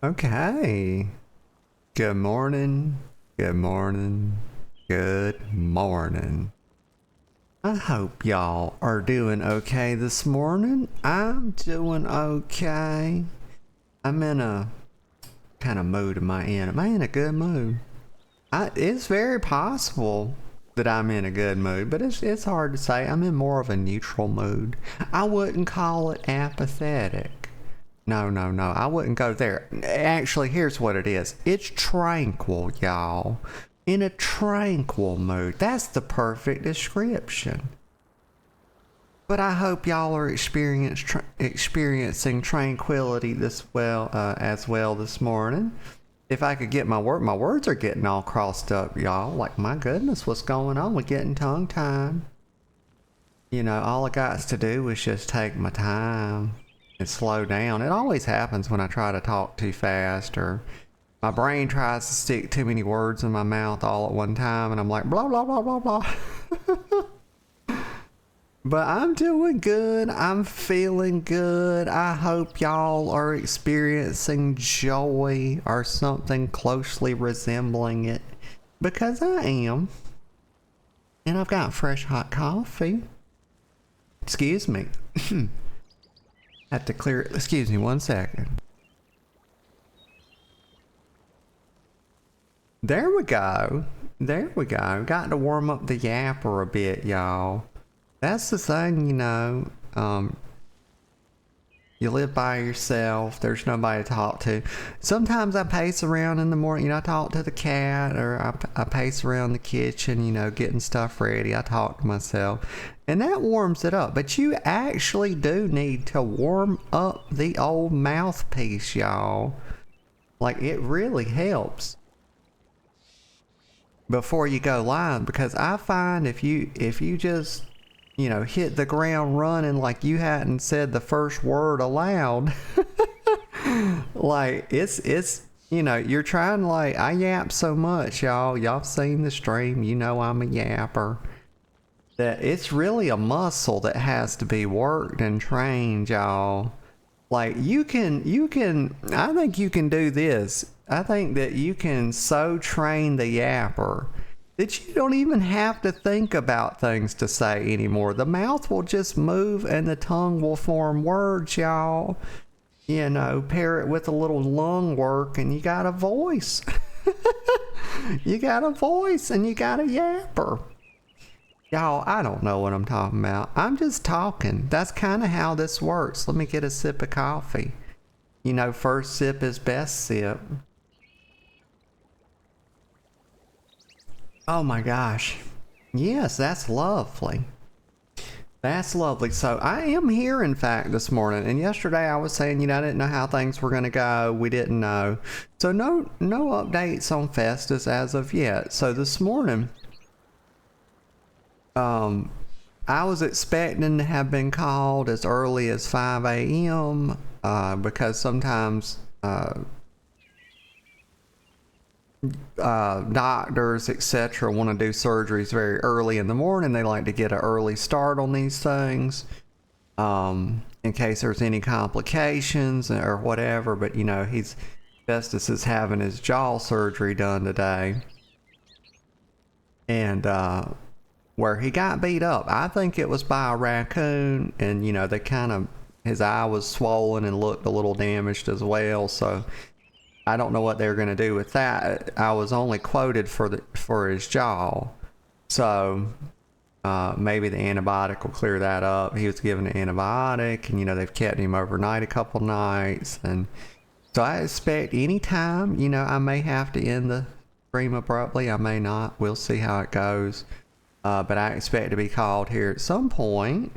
Okay. Good morning. Good morning. Good morning. I hope y'all are doing okay this morning. I'm doing okay. I'm in a kind of mood am I in? Am I in a good mood? It's very possible that I'm in a good mood, but it's hard to say. I'm in more of a neutral mood. I wouldn't call it apathetic. No, no, no. I wouldn't go there. Actually, here's what it is. It's tranquil, y'all. In a tranquil mood. That's the perfect description. But I hope y'all are experiencing tranquility as well this morning. If I could get my words are getting all crossed up, y'all. Like, my goodness, what's going on with getting tongue-tied? You know, all I got to do is just take my time and slow down. It always happens when I try to talk too fast, or my brain tries to stick too many words in my mouth all at one time, and I'm like, blah, blah, blah, blah, blah. But I'm doing good. I'm feeling good. I hope y'all are experiencing joy or something closely resembling it, because I am. And I've got fresh hot coffee. Excuse me. Have to clear it. Excuse me 1 second. There we go. There we go. Got to warm up the yapper a bit, y'all. That's the thing, you know. You live by yourself. There's nobody to talk to. Sometimes I pace around in the morning. You know, I talk to the cat, or I pace around the kitchen, you know, getting stuff ready. I talk to myself. And that warms it up. But you actually do need to warm up the old mouthpiece, y'all. Like, it really helps before you go live. Because I find if you just, you know, hit the ground running like you hadn't said the first word aloud, like it's you know, you're trying, like, I yap so much, y'all seen the stream, you know I'm a yapper, that it's really a muscle that has to be worked and trained, y'all. Like, you can I think you can do this. I think that you can so train the yapper that you don't even have to think about things to say anymore. The mouth will just move and the tongue will form words, y'all. You know, pair it with a little lung work and you got a voice. You got a voice and you got a yapper. Y'all, I don't know what I'm talking about. I'm just talking. That's kind of how this works. Let me get a sip of coffee. You know, first sip is best sip. Oh my gosh. Yes, that's lovely. That's lovely. So I am here, in fact, this morning. And yesterday I was saying, you know, I didn't know how things were going to go. We didn't know. So no updates on Festus as of yet. So this morning, I was expecting to have been called as early as 5 a.m. Because sometimes doctors, etc., want to do surgeries very early in the morning. They like to get an early start on these things, in case there's any complications or whatever. But you know, Festus is having his jaw surgery done today, and where he got beat up, I think it was by a raccoon, and you know, his eye was swollen and looked a little damaged as well. So I don't know what they're going to do with that. I was only quoted for his jaw, so maybe the antibiotic will clear that up. He was given an antibiotic, and you know, they've kept him overnight a couple nights, and so I expect any time, you know, I may have to end the stream abruptly. I may not. We'll see how it goes. But I expect to be called here at some point.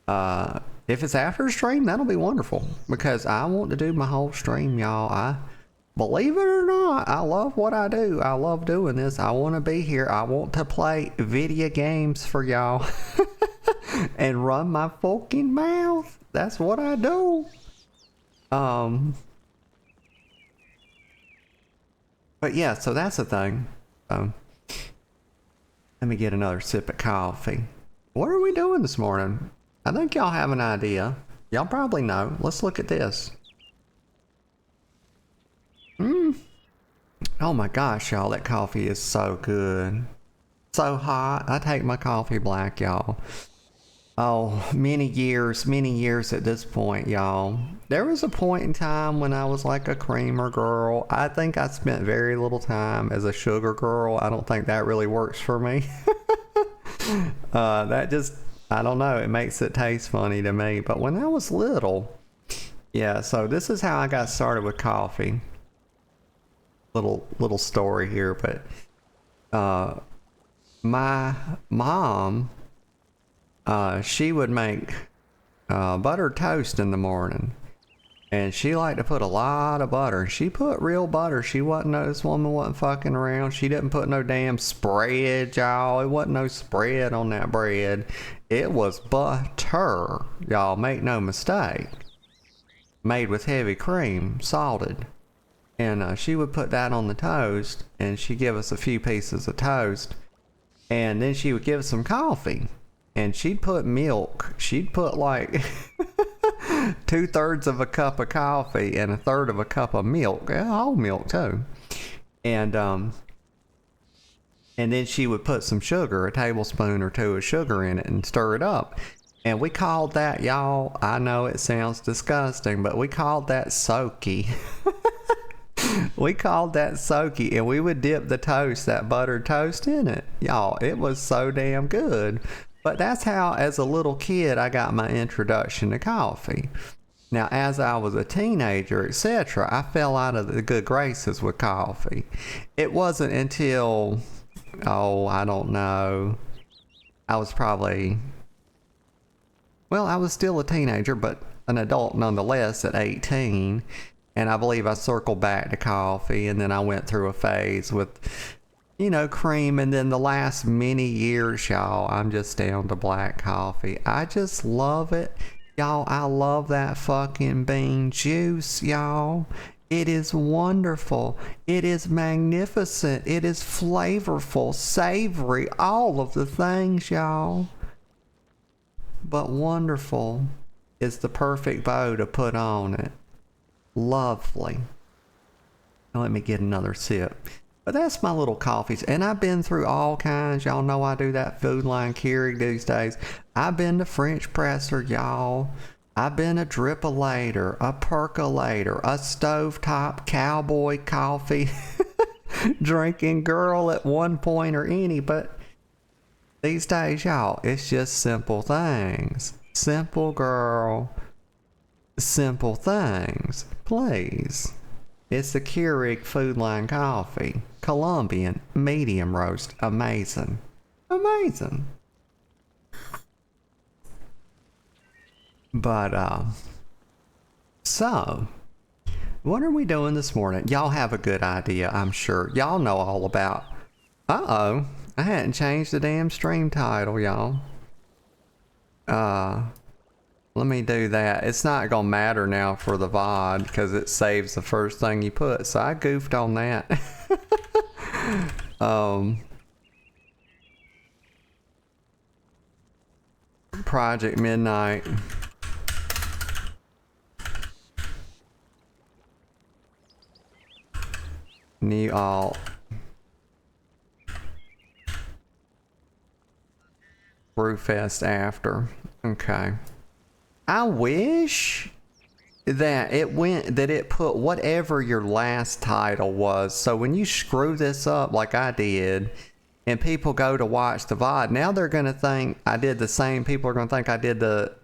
If it's after a stream, that'll be wonderful, because I want to do my whole stream, y'all. Believe it or not, I love what I do. I love doing this. I want to be here. I want to play video games for y'all and run my fucking mouth. That's what I do. But yeah, so that's the thing. Let me get another sip of coffee. What are we doing this morning? I think y'all have an idea. Y'all probably know. Let's look at this. Oh my gosh, y'all, that coffee is so good. So hot. I take my coffee black, y'all. Oh, many years at this point, y'all. There was a point in time when I was like a creamer girl. I think I spent very little time as a sugar girl. I don't think that really works for me. That just, I don't know, it makes it taste funny to me. But when I was little, yeah, so this is how I got started with coffee. Little story here, but my mom, she would make buttered toast in the morning, and she liked to put a lot of butter. She put real butter. This woman wasn't fucking around. She didn't put no damn spread, y'all. It wasn't no spread on that bread. It was butter, y'all. Make no mistake. Made with heavy cream, salted. And she would put that on the toast, and she'd give us a few pieces of toast, and then she would give us some coffee, and she'd put milk. She'd put like 2/3 of a cup of coffee and 1/3 of a cup of milk, whole milk too, and then she would put some sugar, a tablespoon or two of sugar in it, and stir it up. And we called that, y'all, I know it sounds disgusting, but we called that soaky. We called that soaky, and we would dip the toast, that buttered toast, in it. Y'all, it was so damn good. But that's how, as a little kid, I got my introduction to coffee. Now, as I was a teenager, etc., I fell out of the good graces with coffee. It wasn't until, I don't know, I was probably, well, I was still a teenager, but an adult nonetheless at 18. And I believe I circled back to coffee, and then I went through a phase with, cream, and then the last many years, y'all, I'm just down to black coffee. I just love it. Y'all, I love that fucking bean juice, y'all. It is wonderful. It is magnificent. It is flavorful, savory, all of the things, y'all. But wonderful is the perfect bow to put on it. Lovely. Now let me get another sip. But that's my little coffees. And I've been through all kinds. Y'all know I do that food line Keurig these days. I've been to French presser, y'all. I've been a drippolator, a percolator, a stovetop cowboy coffee drinking girl at one point or any. But these days, y'all, it's just simple things. Simple girl. Simple things, please. It's the Keurig Food Line Coffee. Colombian, medium roast. Amazing. Amazing. But, so, what are we doing this morning? Y'all have a good idea, I'm sure. Y'all know all about... I hadn't changed the damn stream title, y'all. Let me do that. It's not gonna matter now for the VOD because it saves the first thing you put. So I goofed on that. Project Midnight. New alt. Brewfest after. Okay. I wish that it put whatever your last title was. So when you screw this up like I did, and people go to watch the VOD, now they're going to think I did the same. People are going to think I did the...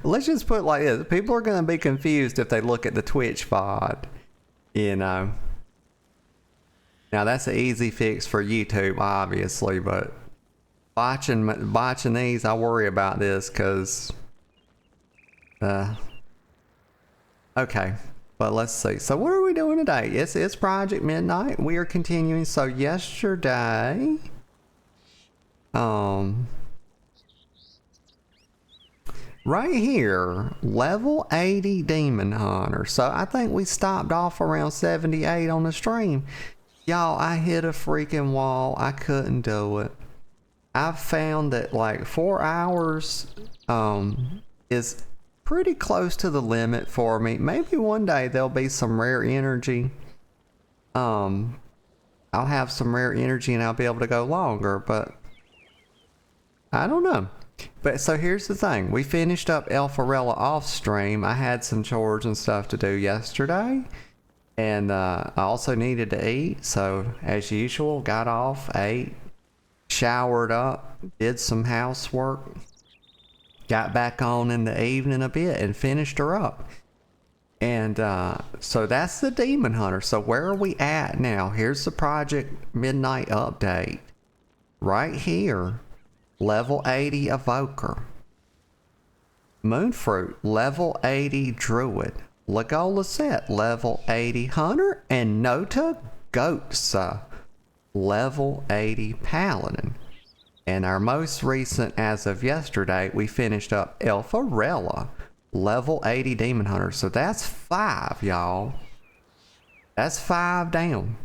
Let's just put it like this. People are going to be confused if they look at the Twitch VOD. Now that's an easy fix for YouTube, obviously, but watching these, I worry about this because... okay, but let's see. So what are we doing today? It's Project Midnight. We are continuing. So yesterday, right here, level 80 Demon Hunter. So I think we stopped off around 78 on the stream. Y'all, I hit a freaking wall. I couldn't do it. I've found that like 4 hours is pretty close to the limit for me. Maybe one day there'll be some rare energy I'll have some rare energy and I'll be able to go longer, but I don't know. But so here's the thing. We finished up Alpharella off stream. I had some chores and stuff to do yesterday. And I also needed to eat. So as usual, got off, ate, showered up, did some housework, got back on in the evening a bit and finished her up. And so that's the Demon Hunter. So where are we at now? Here's the Project Midnight update. Right here. Level 80 Evoker. Moonfruit, level 80 Druid. Legola Set, level 80 Hunter. And Nota Goatsa, level 80 Paladin. And our most recent, as of yesterday, we finished up Alpharella, level 80 Demon Hunter. So that's 5, y'all. That's 5 down.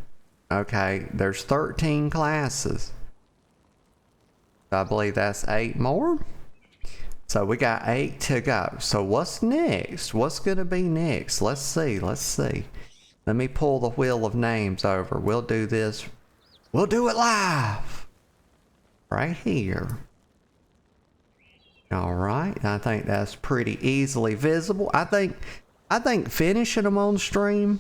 Okay, there's 13 classes. I believe that's 8 more. So we got 8 to go. So what's next? What's going to be next? Let's see. Let me pull the wheel of names over. We'll do this. We'll do it live. Right here. All right. I think that's pretty easily visible. I think finishing them on stream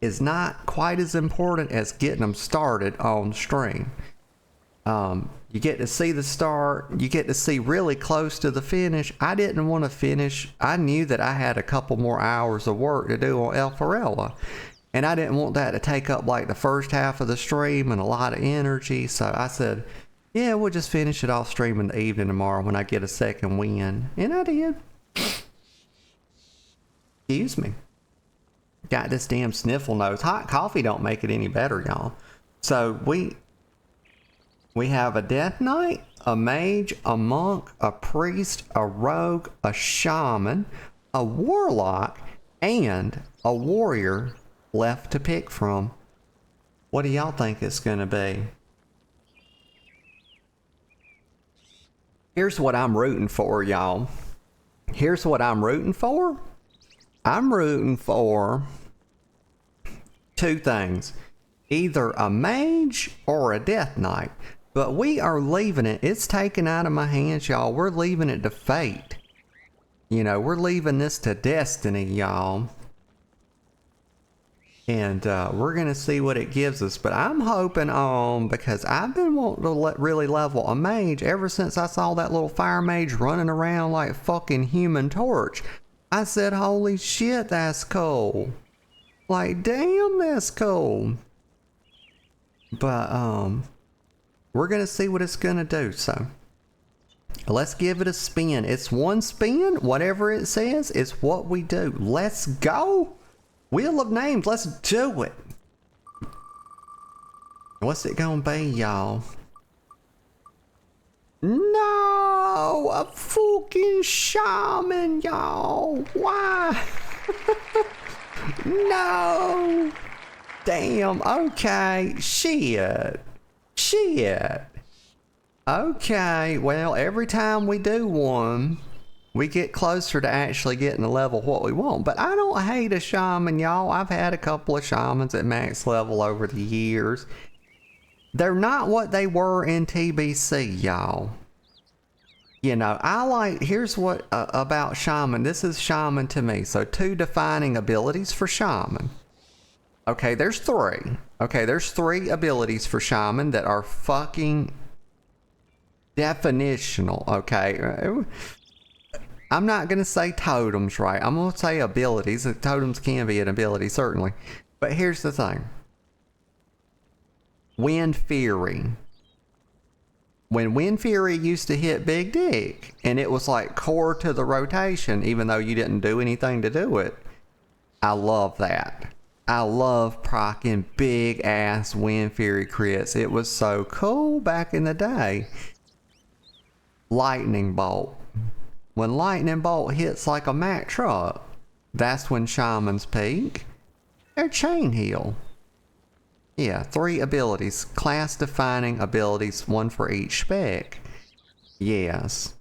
is not quite as important as getting them started on stream. You get to see the start, you get to see really close to the finish. I didn't want to finish. I knew that I had a couple more hours of work to do on Alpharella, and I didn't want that to take up like the first half of the stream and a lot of energy. So I said, yeah, we'll just finish it off stream in the evening tomorrow when I get a second win. And I did. Excuse me. Got this damn sniffle nose. Hot coffee don't make it any better, y'all. So we have a Death Knight, a Mage, a Monk, a Priest, a Rogue, a Shaman, a Warlock, and a Warrior left to pick from. What do y'all think it's gonna be? Here's what I'm rooting for, y'all. Here's what I'm rooting for. I'm rooting for 2 things. Either a Mage or a Death Knight. But we are leaving it. It's taken out of my hands, y'all. We're leaving it to fate. You know, we're leaving this to destiny, y'all. And we're going to see what it gives us. But I'm hoping on, because I've been wanting to really level a mage ever since I saw that little fire mage running around like fucking Human Torch. I said, holy shit, that's cool. Like, damn, that's cool. But, we're going to see what it's going to do. So let's give it a spin. It's 1 spin. Whatever it says is what we do. Let's go. Wheel of names. Let's do it. What's it going to be, y'all? No, a fucking shaman, y'all. Why? No. Damn. Okay. Shit. Okay, well, every time we do one, we get closer to actually getting the level what we want. But I don't hate a shaman, y'all. I've had a couple of shamans at max level over the years. They're not what they were in TBC, y'all. You know, here's what about shaman. This is shaman to me. So 2 defining abilities for shaman. Okay, there's 3. Okay, there's 3 abilities for shaman that are fucking definitional, okay? I'm not going to say totems, right? I'm going to say abilities. Totems can be an ability, certainly. But here's the thing. Wind Fury. When Wind Fury used to hit Big Dick, and it was like core to the rotation, even though you didn't do anything to do it, I love that. I love proccing big ass Wind Fury crits. It was so cool back in the day. Lightning Bolt. When Lightning Bolt hits like a Mack truck, that's when Shamans peak. They're Chain Heal. Yeah, 3 abilities. Class defining abilities, 1 for each spec. Yes.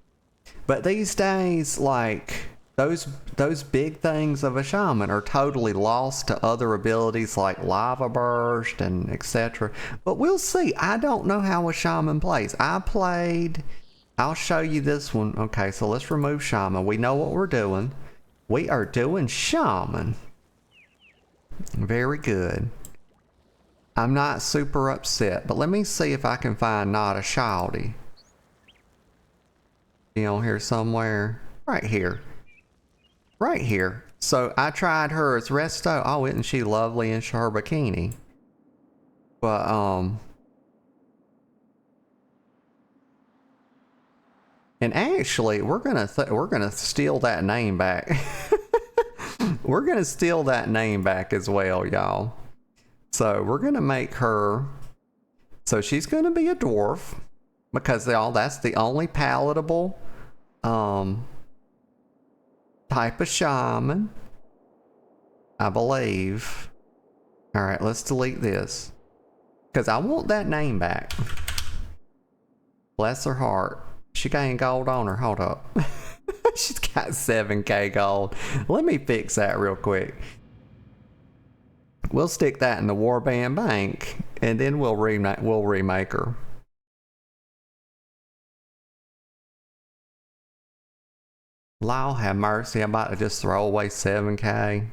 But these days, like, those big things of a shaman are totally lost to other abilities like lava burst and etc. But we'll see. I don't know how a shaman plays. I'll show you this one. Okay, so let's remove shaman. We know what we're doing. We are doing shaman. Very good. I'm not super upset, but let me see if I can find not a shaldy. You on here somewhere? Right here. Right here. So I tried her as resto. Oh, isn't she lovely in her bikini? But and actually we're gonna steal that name back. We're gonna steal that name back as well, y'all. So we're gonna make her, so she's gonna be a dwarf because that's the only palatable type of shaman, I believe. All right, let's delete this because I want that name back. Bless her heart. She got gold on her. Hold up. She's got 7k gold. Let me fix that real quick. We'll stick that in the warband bank and then we'll remake her. Lord have mercy, I'm about to just throw away 7k.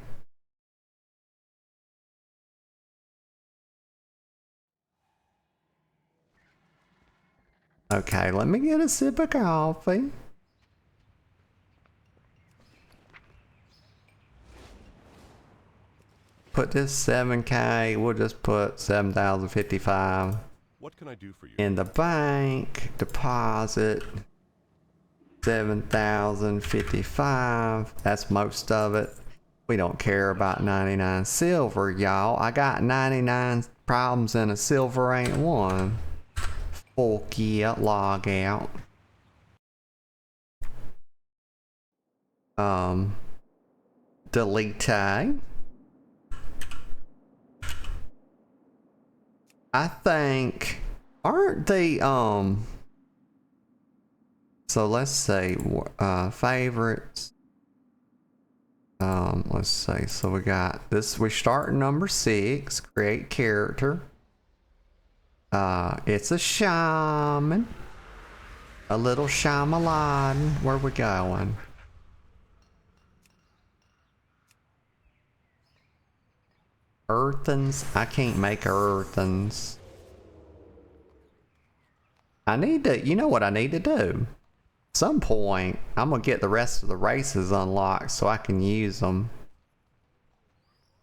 Okay, let me get a sip of coffee. Put this 7k, we'll just put 7,055. What can I do for you? In the bank, deposit 7,055. That's most of it. We don't care about 99 silver, y'all. I got 99 problems and a silver ain't one. Fuck yeah, log out. Delete. I think, aren't the so let's say favorites. Let's see. So we got this. We start number 6. Create character. It's a shaman. A little shaman. Where we going? Earthens. I can't make earthens. I need to. You know what I need to do? Some point I'm gonna get the rest of the races unlocked so I can use them,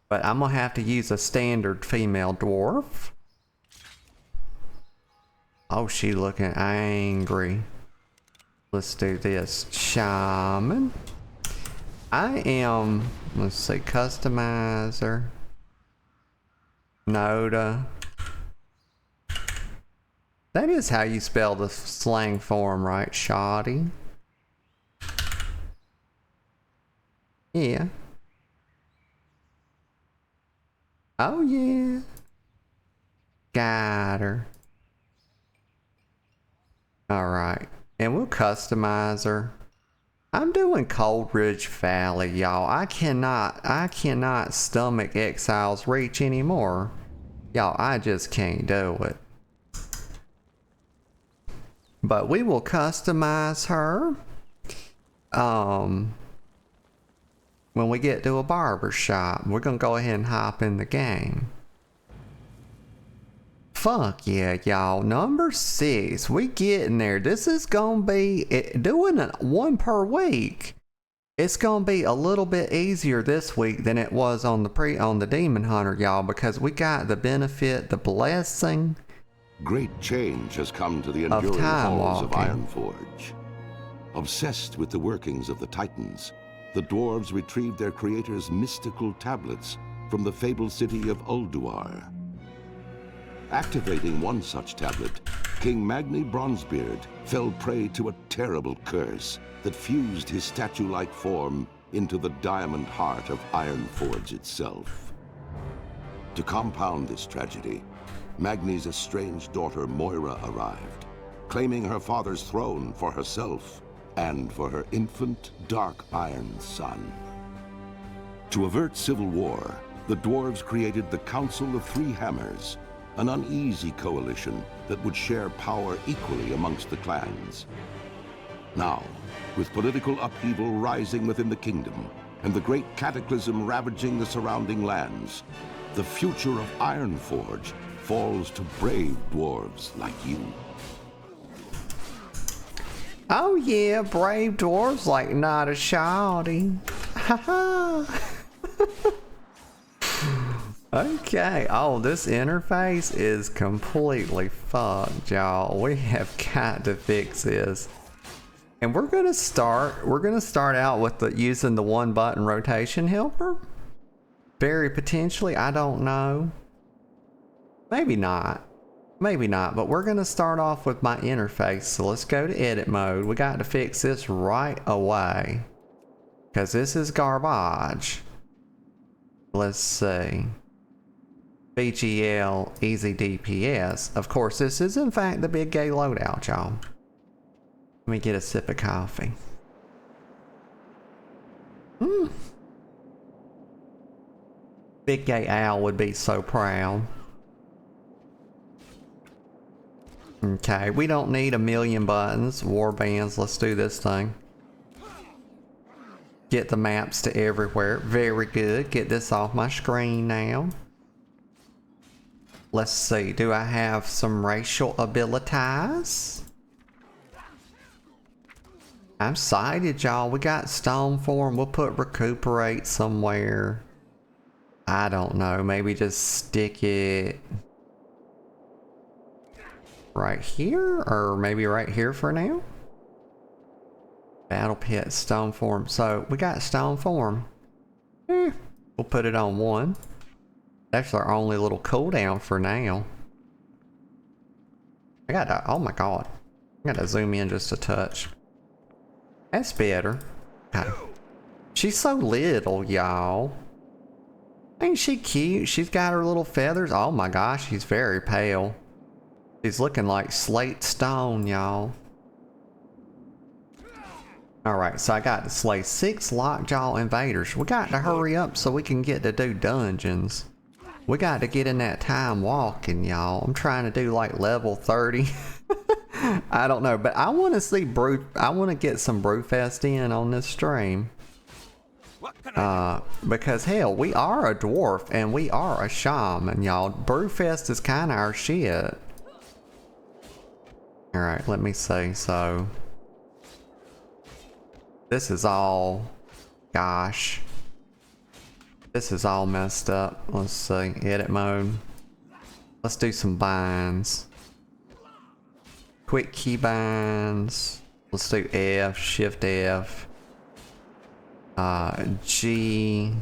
but I'm gonna have to use a standard female dwarf. Oh, she looking angry. Let's do this. Shaman. I am, let's see, customizer, Noda. That is how you spell the slang form, right? Shoddy. Yeah. Oh yeah. Got her. Alright. And we'll customize her. I'm doing Cold Ridge Valley, y'all. I cannot stomach Exile's Reach anymore. Y'all, I just can't do it. But we will customize her when we get to a barber shop. We're gonna go ahead and hop in the game. Fuck yeah, y'all. Number 6. We getting there. This is gonna be doing one per week. It's gonna be a little bit easier this week than it was on the Demon Hunter, y'all, because we got the benefit, the blessing. Great change has come to the enduring halls of Ironforge. Obsessed with the workings of the Titans, the dwarves retrieved their creator's mystical tablets from the fabled city of Ulduar. Activating one such tablet, King Magni Bronzebeard fell prey to a terrible curse that fused his statue-like form into the diamond heart of Ironforge itself. To compound this tragedy, Magni's estranged daughter Moira arrived, claiming her father's throne for herself and for her infant, dark iron son. To avert civil war, the dwarves created the Council of Three Hammers, an uneasy coalition that would share power equally amongst the clans. Now, with political upheaval rising within the kingdom and the great cataclysm ravaging the surrounding lands, the future of Ironforge falls to brave dwarves like you. Oh yeah, brave dwarves like not a shoddy. Haha. Okay, oh, this interface is completely fucked, y'all. We have got to fix this. And we're gonna start out with using the one button rotation helper. Very potentially, I don't know. Maybe not, but we're gonna start off with my interface. So let's go to edit mode. We got to fix this right away, because this is garbage. Let's see. BGL easy DPS. Of course, this is in fact the big gay loadout, y'all. Let me get a sip of coffee. Big gay Al would be so proud. Okay, we don't need a million buttons, war bands. Let's do this thing. Get the maps to everywhere. Very good. Get this off my screen now. Let's see. Do I have some racial abilities? I'm excited, y'all. We got stone form. We'll put recuperate somewhere. I don't know. Maybe just stick it right here, or maybe right here for now. Battle pit, stone form. So we got stone form. We'll put it on 1. That's our only little cooldown for now. I gotta, oh my god. I gotta zoom in just a touch. That's better. Okay. She's so little, y'all. Ain't she cute? She's got her little feathers. Oh my gosh, she's very pale. She's looking like slate stone, y'all. Alright, so I got to slay 6 lockjaw invaders. We got to hurry up so we can get to do dungeons. We got to get in that time walking, y'all. I'm trying to do like level 30. I don't know, but I want to see I want to get some Brewfest in on this stream. Because hell, we are a dwarf and we are a shaman, y'all. Brewfest is kind of our shit. Alright, let me see. So this is all, gosh, this is all messed up. Let's see, edit mode. Let's do some binds. Quick key binds. Let's do F, Shift F. G,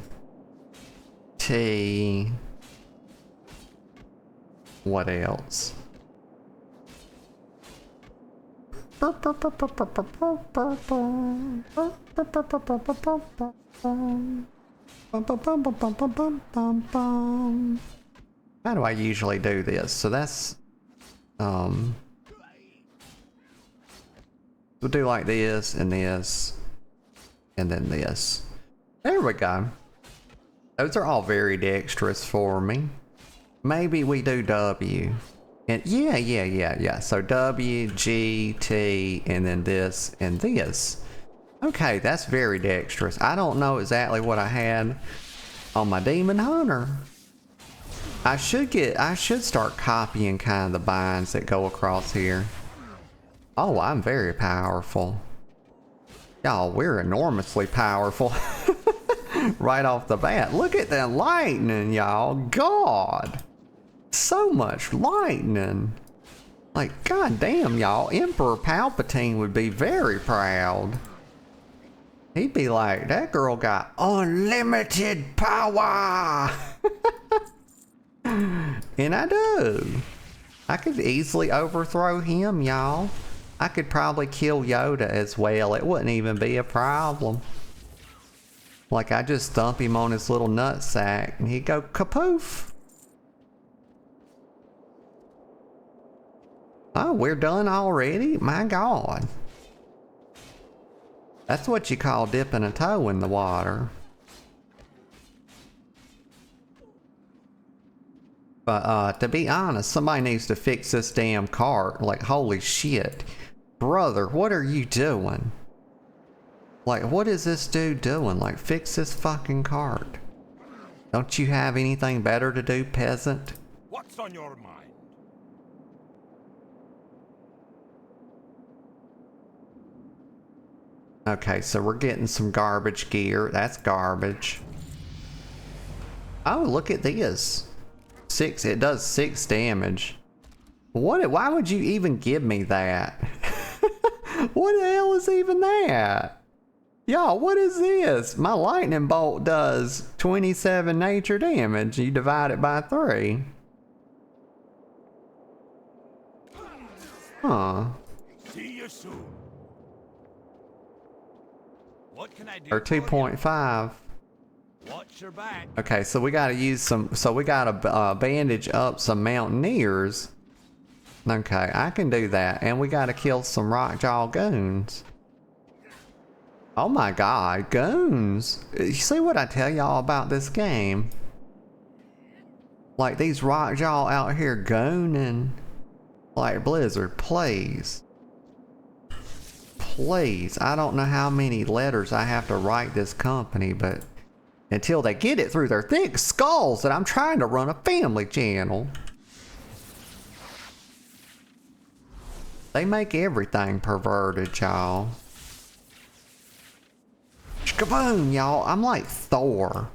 T. What else? How do I usually do this? So that's we'll do like this and this and then this. There we go. Those are all very dexterous for me. Maybe we do W. And yeah. So W, G, T, and then this and this. Okay, that's very dexterous. I don't know exactly what I had on my Demon Hunter. I should start copying kind of the binds that go across here. Oh, I'm very powerful. Y'all, we're enormously powerful. Right off the bat. Look at that lightning, y'all. God. So much lightning. Like, goddamn, y'all. Emperor Palpatine would be very proud. He'd be like, that girl got unlimited power. And I do. I could easily overthrow him, y'all. I could probably kill Yoda as well. It wouldn't even be a problem. Like, I just thump him on his little nutsack and he'd go kapoof. Oh, we're done already? My God. That's what you call dipping a toe in the water. But to be honest, somebody needs to fix this damn cart. Like, holy shit. Brother, what are you doing? Like, what is this dude doing? Like, fix this fucking cart. Don't you have anything better to do, peasant? What's on your mind? Okay, so we're getting some garbage gear. That's garbage. Oh, look at this. It does 6 damage. Why would you even give me that? What the hell is even that? Y'all, what is this? My lightning bolt does 27 nature damage. You divide it by 3. Huh. See you soon. What can I do? Or 2.5. Watch your back. Okay, so we gotta use some, so we gotta bandage up some mountaineers. Okay, I can do that. And we gotta kill some rockjaw goons. Oh my god, goons. You see what I tell y'all about this game? Like, these rockjaw out here gooning. Like, Blizzard, please. Please. I don't know how many letters I have to write this company, but until they get it through their thick skulls that I'm trying to run a family channel. They make everything perverted, y'all. Shkaboom, y'all. I'm like Thor.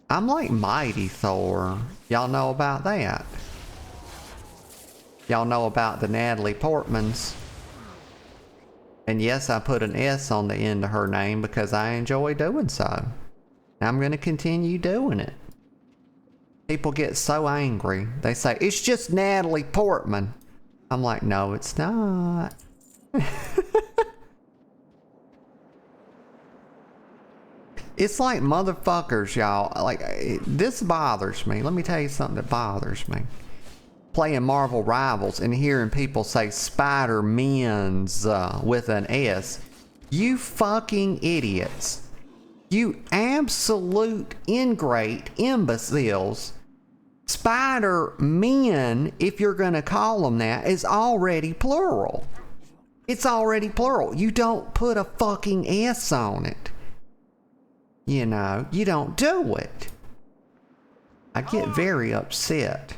I'm like Mighty Thor. Y'all know about that? Y'all know about the Natalie Portmans. And yes, I put an S on the end of her name because I enjoy doing so. I'm going to continue doing it. People get so angry. They say, it's just Natalie Portman. I'm like, no, it's not. It's like motherfuckers, y'all. Like, this bothers me. Let me tell you something that bothers me. Playing Marvel Rivals and hearing people say Spider-Men's with an S. You fucking idiots. You absolute ingrate imbeciles. Spider-Men, if you're gonna call them that, is already plural. It's already plural. You don't put a fucking S on it. You know, you don't do it. I get very upset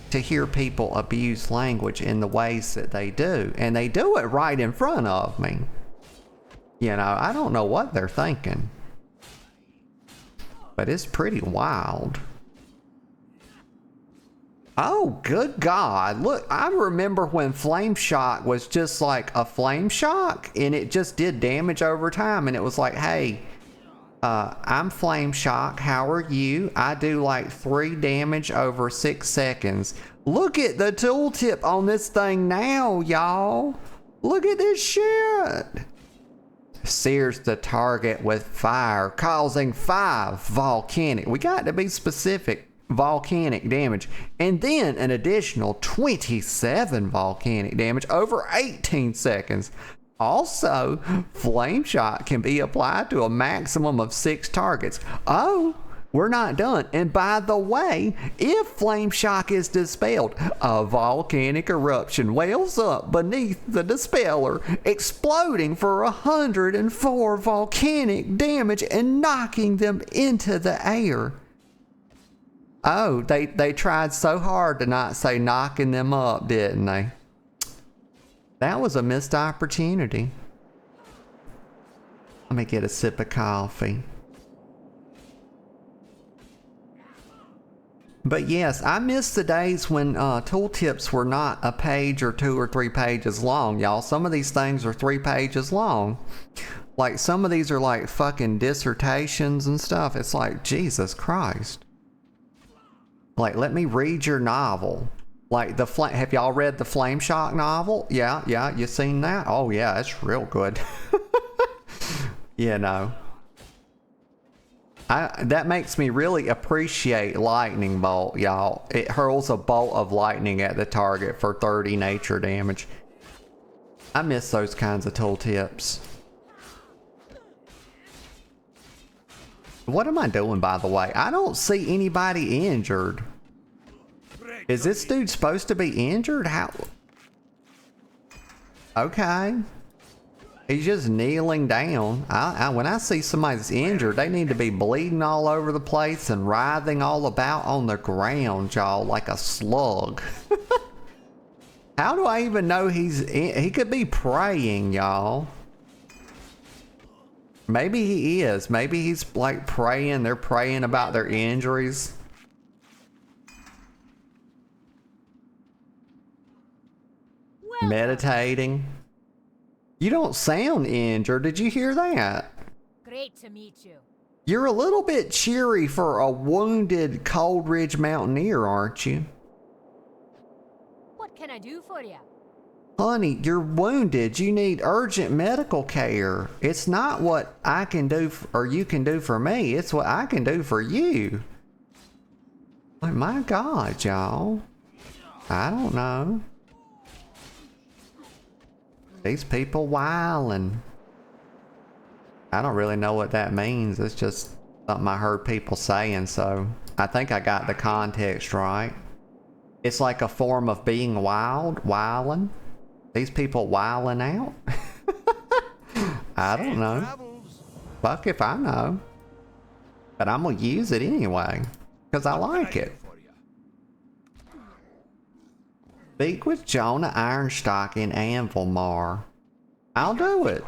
to hear people abuse language in the ways that they do. And they do it right in front of me. You know, I don't know what they're thinking. But it's pretty wild. Oh, good God. Look, I remember when Flame Shock was just like a Flame Shock and it just did damage over time. And it was like, hey, I'm Flame Shock. How are you? I do like 3 damage over 6 seconds. Look at the tooltip on this thing now, y'all. Look at this shit. Sears the target with fire, causing 5 volcanic. We got to be specific. Volcanic damage, and then an additional 27 volcanic damage over 18 seconds. Also, Flame Shot can be applied to a maximum of 6 targets. Oh, we're not done. And by the way, if Flame Shock is dispelled, a volcanic eruption wells up beneath the dispeller, exploding for 104 volcanic damage and knocking them into the air. Oh, they tried so hard to not say knocking them up, didn't they? That was a missed opportunity. Let me get a sip of coffee. But yes, I miss the days when tooltips were not a page or 2 or 3 pages long, y'all. Some of these things are 3 pages long. Like, some of these are like fucking dissertations and stuff. It's like, Jesus Christ. Like, let me read your novel. Like, have y'all read the Flame Shock novel? Yeah, you seen that? Oh yeah, it's real good. You know. That makes me really appreciate Lightning Bolt, y'all. It hurls a bolt of lightning at the target for 30 nature damage. I miss those kinds of tooltips. What am I doing, by the way? I don't see anybody injured. Is this dude supposed to be injured? How? Okay. He's just kneeling down. When I see somebody's injured, they need to be bleeding all over the place and writhing all about on the ground, y'all, like a slug. How do I even know he could be praying, y'all? Maybe he is. Maybe he's like praying. They're praying about their injuries. Meditating. You don't sound injured. Did you hear that? Great to meet you. You're a little bit cheery for a wounded Cold Ridge Mountaineer, aren't you? What can I do for you? Honey, you're wounded. You need urgent medical care. It's not what I can do or you can do for me. It's what I can do for you. Oh my God, y'all. I don't know. These people wildin'. I don't really know what that means. It's just something I heard people saying, so I think I got the context right. It's like a form of being wild, wildin'. These people wildin' out? I don't know. Fuck if I know. But I'm gonna use it anyway, because I like it. Speak with Jonah Ironstock in Anvilmar. I'll do it.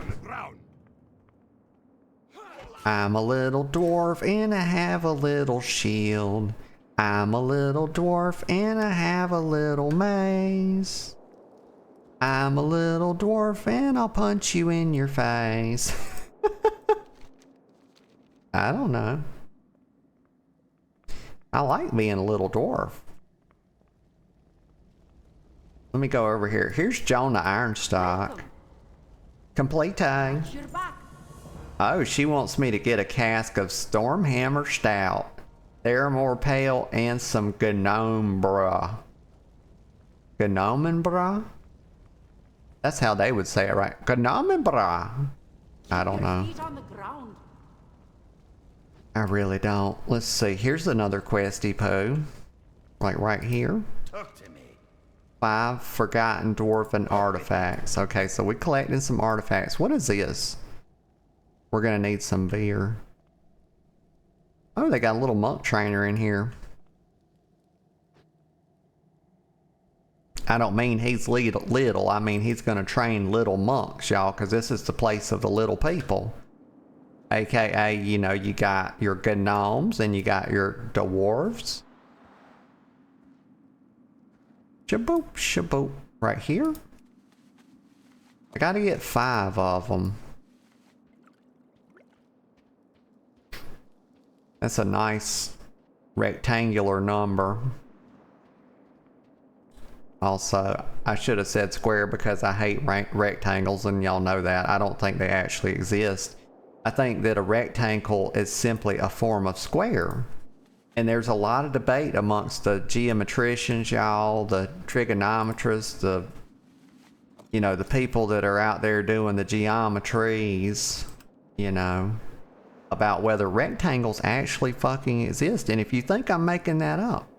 I'm a little dwarf and I have a little shield. I'm a little dwarf and I have a little mace. I'm a little dwarf and I'll punch you in your face. I don't know. I like being a little dwarf. Let me go over here. Here's Jonah Ironstock. Complete. Oh, she wants me to get a cask of Stormhammer Stout, Theramore Pale, and some Gnombra. Gnombra? That's how they would say it, right? Gnombra. I don't know. I really don't. Let's see. Here's another questy poo. Like right here. Talk to me. 5 forgotten dwarven artifacts. Okay, so we're collecting some artifacts. What is this? We're gonna need some beer. Oh, they got a little monk trainer in here. I don't mean he's little. I mean he's gonna train little monks, y'all, because this is the place of the little people. AKA, you know, you got your gnomes and you got your dwarves. Shaboop, shaboop. Right here. I gotta get 5 of them. That's a nice rectangular number. Also, I should have said square because I hate rectangles, and y'all know that. I don't think they actually exist. I think that a rectangle is simply a form of square. And there's a lot of debate amongst the geometricians, y'all, the trigonometrists, the people that are out there doing the geometries, you know, about whether rectangles actually fucking exist. And if you think I'm making that up,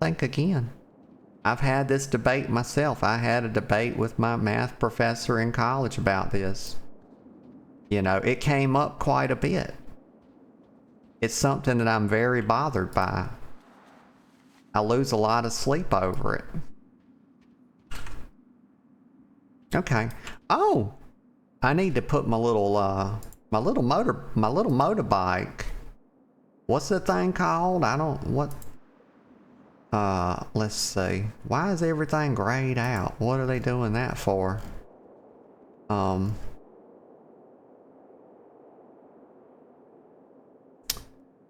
think again. I've had this debate myself. I had a debate with my math professor in college about this. You know, it came up quite a bit. It's something that I'm very bothered by. I lose a lot of sleep over it. Okay. Oh, I need to put my little motorbike. What's the thing called? Let's see. Why is everything grayed out? What are they doing that for?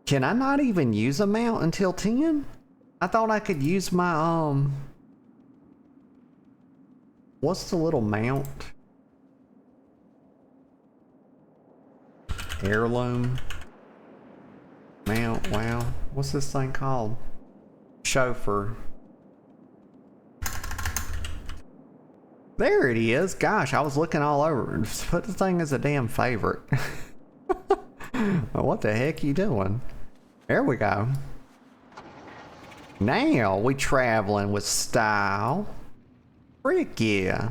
Can I not even use a mount until 10? I thought I could use my, what's the little mount? Heirloom. Mount, wow. What's this thing called? Chauffeur. There it is. Gosh, I was looking all over. Put the thing as a damn favorite. What the heck you doing? There we go. Now we traveling with style. Frick yeah.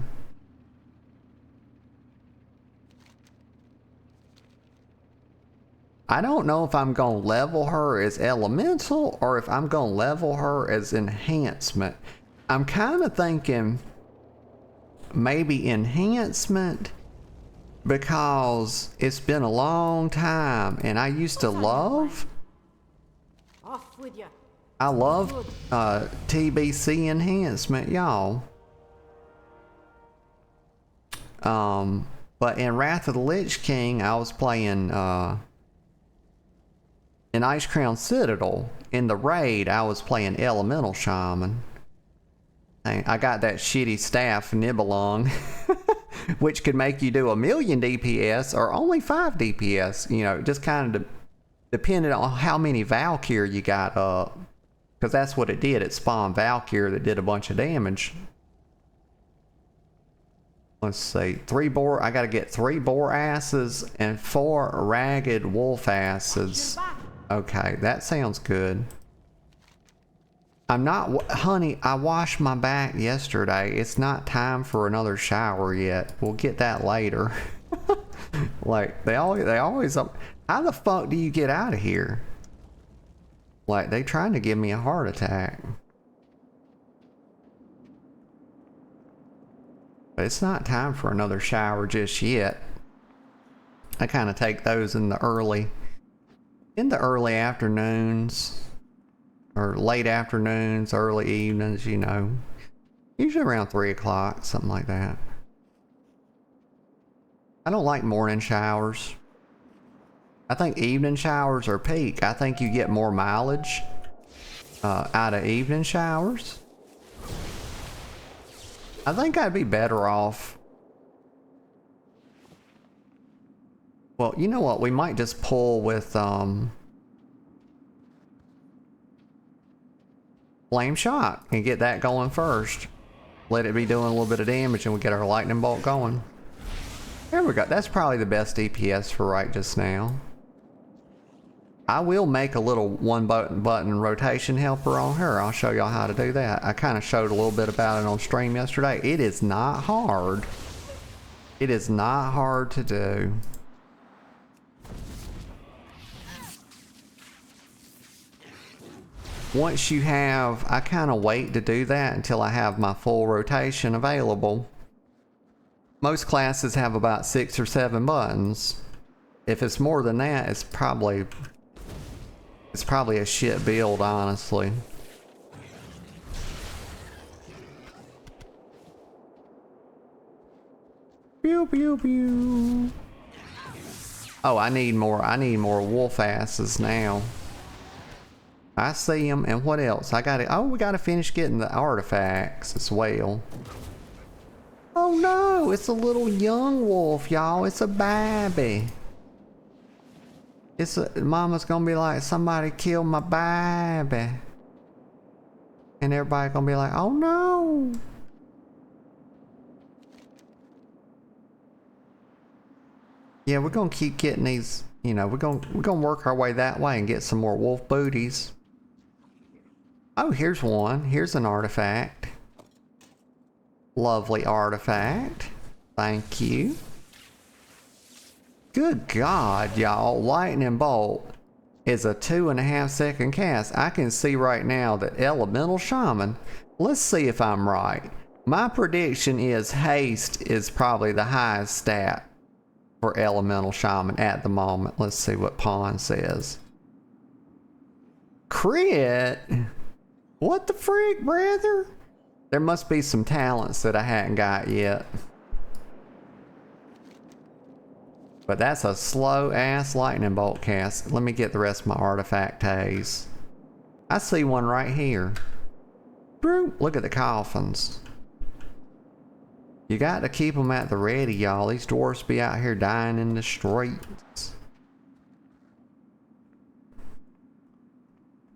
I don't know if I'm gonna level her as elemental or if I'm gonna level her as enhancement. I'm kind of thinking maybe enhancement because it's been a long time and I used to love, Off with you. I love TBC enhancement, y'all. But in Wrath of the Lich King, I was playing in Ice Crown Citadel. In the raid, I was playing Elemental Shaman. I got that shitty staff Nibelung, which could make you do 1,000,000 DPS or only 5 DPS. You know, just kind of depending on how many Valkyr you got up. Because that's what it did. It spawned Valkyr that did a bunch of damage. Let's see. 3 boar. I got to get 3 boar asses and 4 ragged wolf asses. Okay, that sounds good. I'm not, honey, I washed my back yesterday. It's not time for another shower yet. We'll get that later. Like, they always, how the fuck do you get out of here? Like, they trying to give me a heart attack. But it's not time for another shower just yet. I kind of take those in the early afternoons. Or late afternoons, early evenings, you know. Usually around 3 o'clock, something like that. I don't like morning showers. I think evening showers are peak. I think you get more mileage out of evening showers. I think I'd be better off. Well, you know what? We might just pull with Flame Shot and get that going first. Let it be doing a little bit of damage and we get our lightning bolt going. There we go. That's probably the best DPS for right just now. I will make a little one button rotation helper on her. I'll show y'all how to do that. I kind of showed a little bit about it on stream yesterday. It is not hard. It is not hard to do. Once you have, I kind of wait to do that until I have my full rotation available. Most classes have about 6 or 7 buttons. If it's more than that, it's probably a shit build, honestly. Pew pew pew. Oh, I need more wolf asses now. I see them, and what else? I got it. Oh, we gotta finish getting the artifacts as well. Oh no, it's a little young wolf, y'all. It's a baby. Mama's gonna be like, somebody killed my baby. And everybody gonna be like, oh no. Yeah, we're gonna keep getting these, you know, we're gonna work our way that way and get some more wolf booties. Oh, here's one. Here's an artifact. Lovely artifact. Thank you. Good God, y'all. Lightning Bolt is a 2.5 second cast. I can see right now that Elemental Shaman, let's see if I'm right. My prediction is haste is probably the highest stat for Elemental Shaman at the moment. Let's see what Pawn says. Crit? What the freak, brother? There must be some talents that I hadn't got yet. But that's a slow ass lightning bolt cast. Let me get the rest of my artifact haze. I see one right here. Look at the coffins. You got to keep them at the ready, y'all. These dwarfs be out here dying in the streets.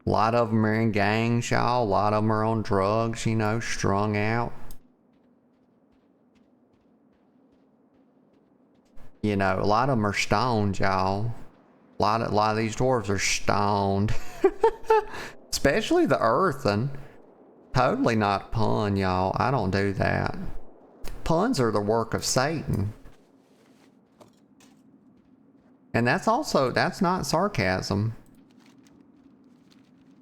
A lot of them are in gangs, y'all. A lot of them are on drugs, you know, strung out. You know, a lot of them are stoned, y'all. A lot of these dwarves are stoned. Especially the earthen. Totally not a pun, y'all. I don't do that. Puns are the work of Satan. And that's not sarcasm.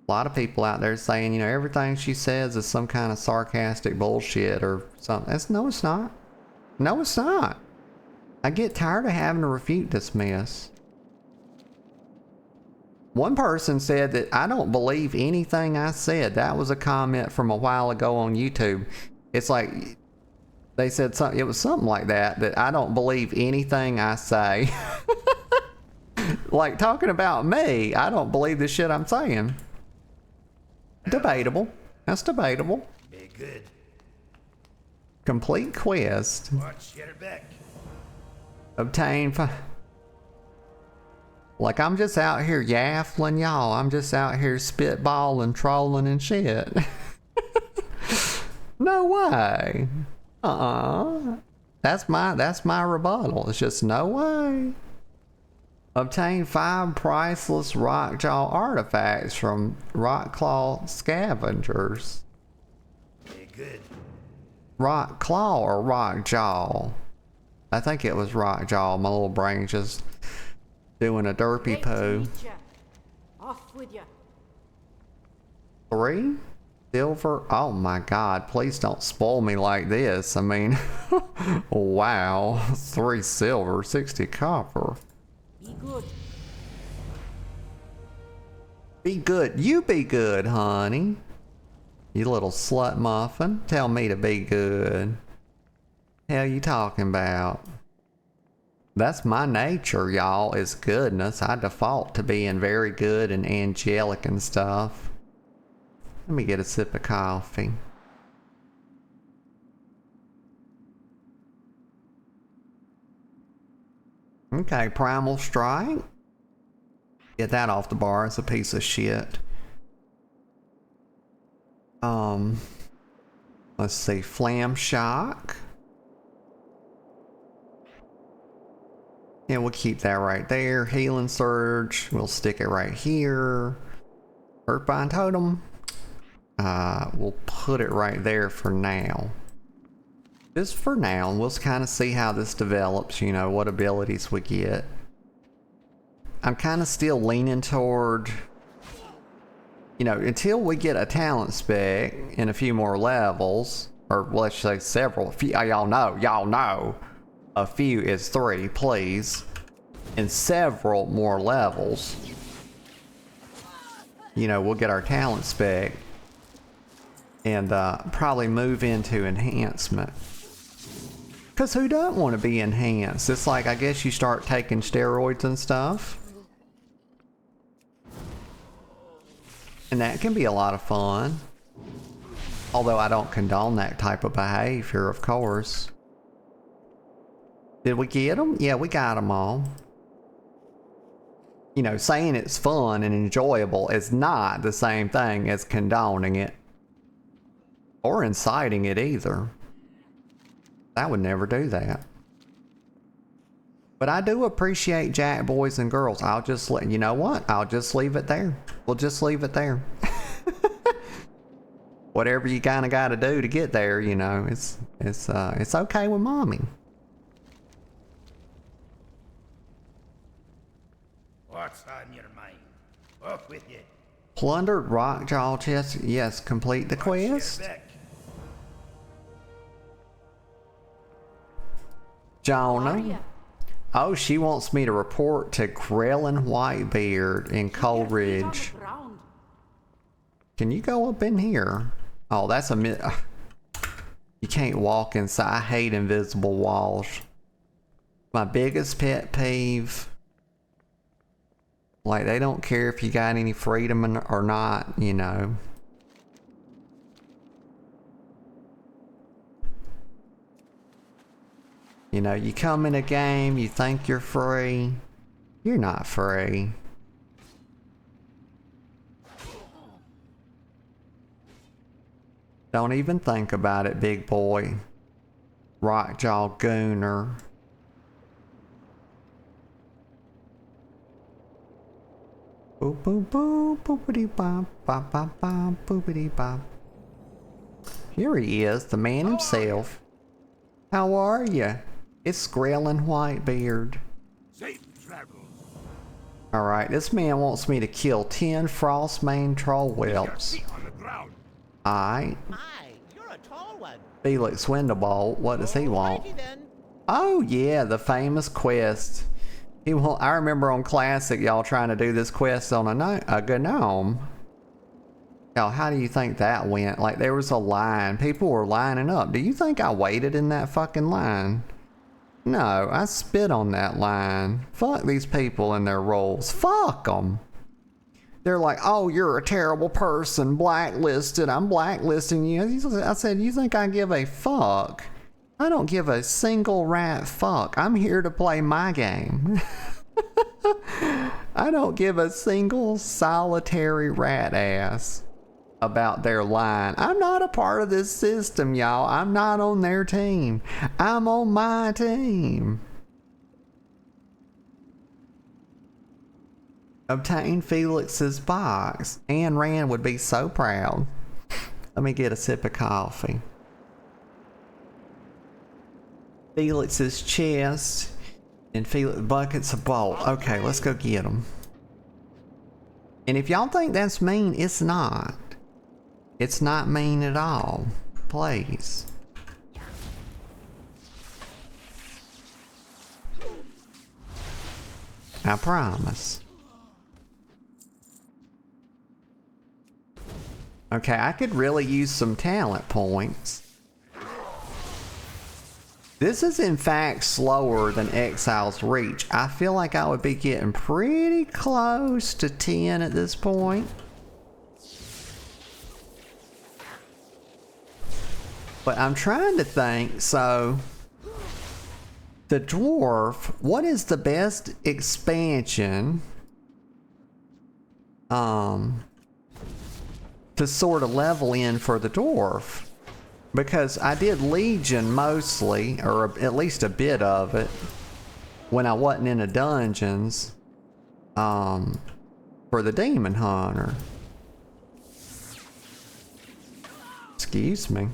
A lot of people out there saying, you know, everything she says is some kind of sarcastic bullshit or something. No, it's not. No, it's not. I get tired of having to refute this mess. One person said that I don't believe anything I said. That was a comment from a while ago on YouTube. It's like, they said something, it was something like that I don't believe anything I say. Like talking about me, I don't believe the shit I'm saying. Debatable. That's debatable. Be good. Complete quest. Watch your back. Obtain. Like I'm just out here yaffling, y'all. I'm just out here spitballing, trolling and shit. No way. That's my rebuttal. It's just no way. Obtain 5 priceless Rockjaw artifacts from Rockclaw scavengers. Be good. Rockclaw or Rockjaw? I think it was Rockjaw. My little brain just doing a derpy Great to poo. meet ya. Off with ya. 3 silver. Oh my god, please don't spoil me like this. I mean, wow. 3 silver, 60 copper. Be good. Be good. You be good, honey. You little slut muffin. Tell me to be good. Hell you talking about? That's my nature, y'all, is goodness. I default to being very good and angelic and stuff. Let me get a sip of coffee. Okay, Primal Strike. Get that off the bar. It's a piece of shit. Let's see. Flam Shock. Yeah, we'll keep that right there. Healing Surge. We'll stick it right here. Earthbind Totem. We'll put it right there for now. Just for now, and we'll kind of see how this develops, you know, what abilities we get. I'm kind of still leaning toward, you know, until we get a talent spec in a few more levels, or let's say several. Y'all know, a few is 3, please, and several more levels. You know, we'll get our talent spec and probably move into enhancement. Because who doesn't want to be enhanced? It's like, I guess you start taking steroids and stuff. And that can be a lot of fun. Although I don't condone that type of behavior, of course. Did we get them? Yeah, we got them all. You know, saying it's fun and enjoyable is not the same thing as condoning it. Or inciting it either. I would never do that. But I do appreciate Jack boys and girls. I'll just let you know what? I'll just leave it there. We'll just leave it there. Whatever you kind of got to do to get there, you know, it's okay with mommy. What's on your mind? Off with you. Plundered Rockjaw chest. Yes, complete the quest. Watch your back. Jonah. Oh, she wants me to report to Grellin Whitebeard in Coleridge. Can you go up in here? Oh, that's a you can't walk inside. I hate invisible walls. My biggest pet peeve. Like, they don't care if you got any freedom or not, you know. You know, you come in a game, you think you're free. You're not free. Don't even think about it, big boy. Rockjaw Gooner. Boop boop boop boopity bop bop bop bop boopity bop. Here he is, the man himself. How are you? It's Grellin Whitebeard. Safe travels. Alright, this man wants me to kill 10 Frostmane troll whelps. Feet on the ground. Alright. Hi, you're a tall one. Felix Windebolt, what does he want? Alrighty then. Oh yeah, the famous quest. I remember on Classic y'all trying to do this quest on a gnome. Y'all, how do you think that went? Like there was a line, people were lining up. Do you think I waited in that fucking line? No, I spit on that line. Fuck these people and their roles. Fuck them. They're like, oh, you're a terrible person, blacklisted. I'm blacklisting you. I said, you think I give a fuck? I don't give a single rat fuck. I'm here to play my game. I don't give a single solitary rat ass about their line. I'm not a part of this system, y'all. I'm not on their team. I'm on my team. Obtain Felix's box. Anne Rand would be so proud. Let me get a sip of coffee. Felix's chest and Felix buckets of bolt. Okay, let's go get them. And if y'all think that's mean, it's not. It's not mean at all. Please. I promise. Okay, I could really use some talent points. This is in fact slower than Exile's Reach. I feel like I would be getting pretty close to 10 at this point. But I'm trying to think, so the dwarf, what is the best expansion to sort of level in for the dwarf? Because I did Legion mostly, or at least a bit of it, when I wasn't in the dungeons, for the Demon Hunter. Excuse me.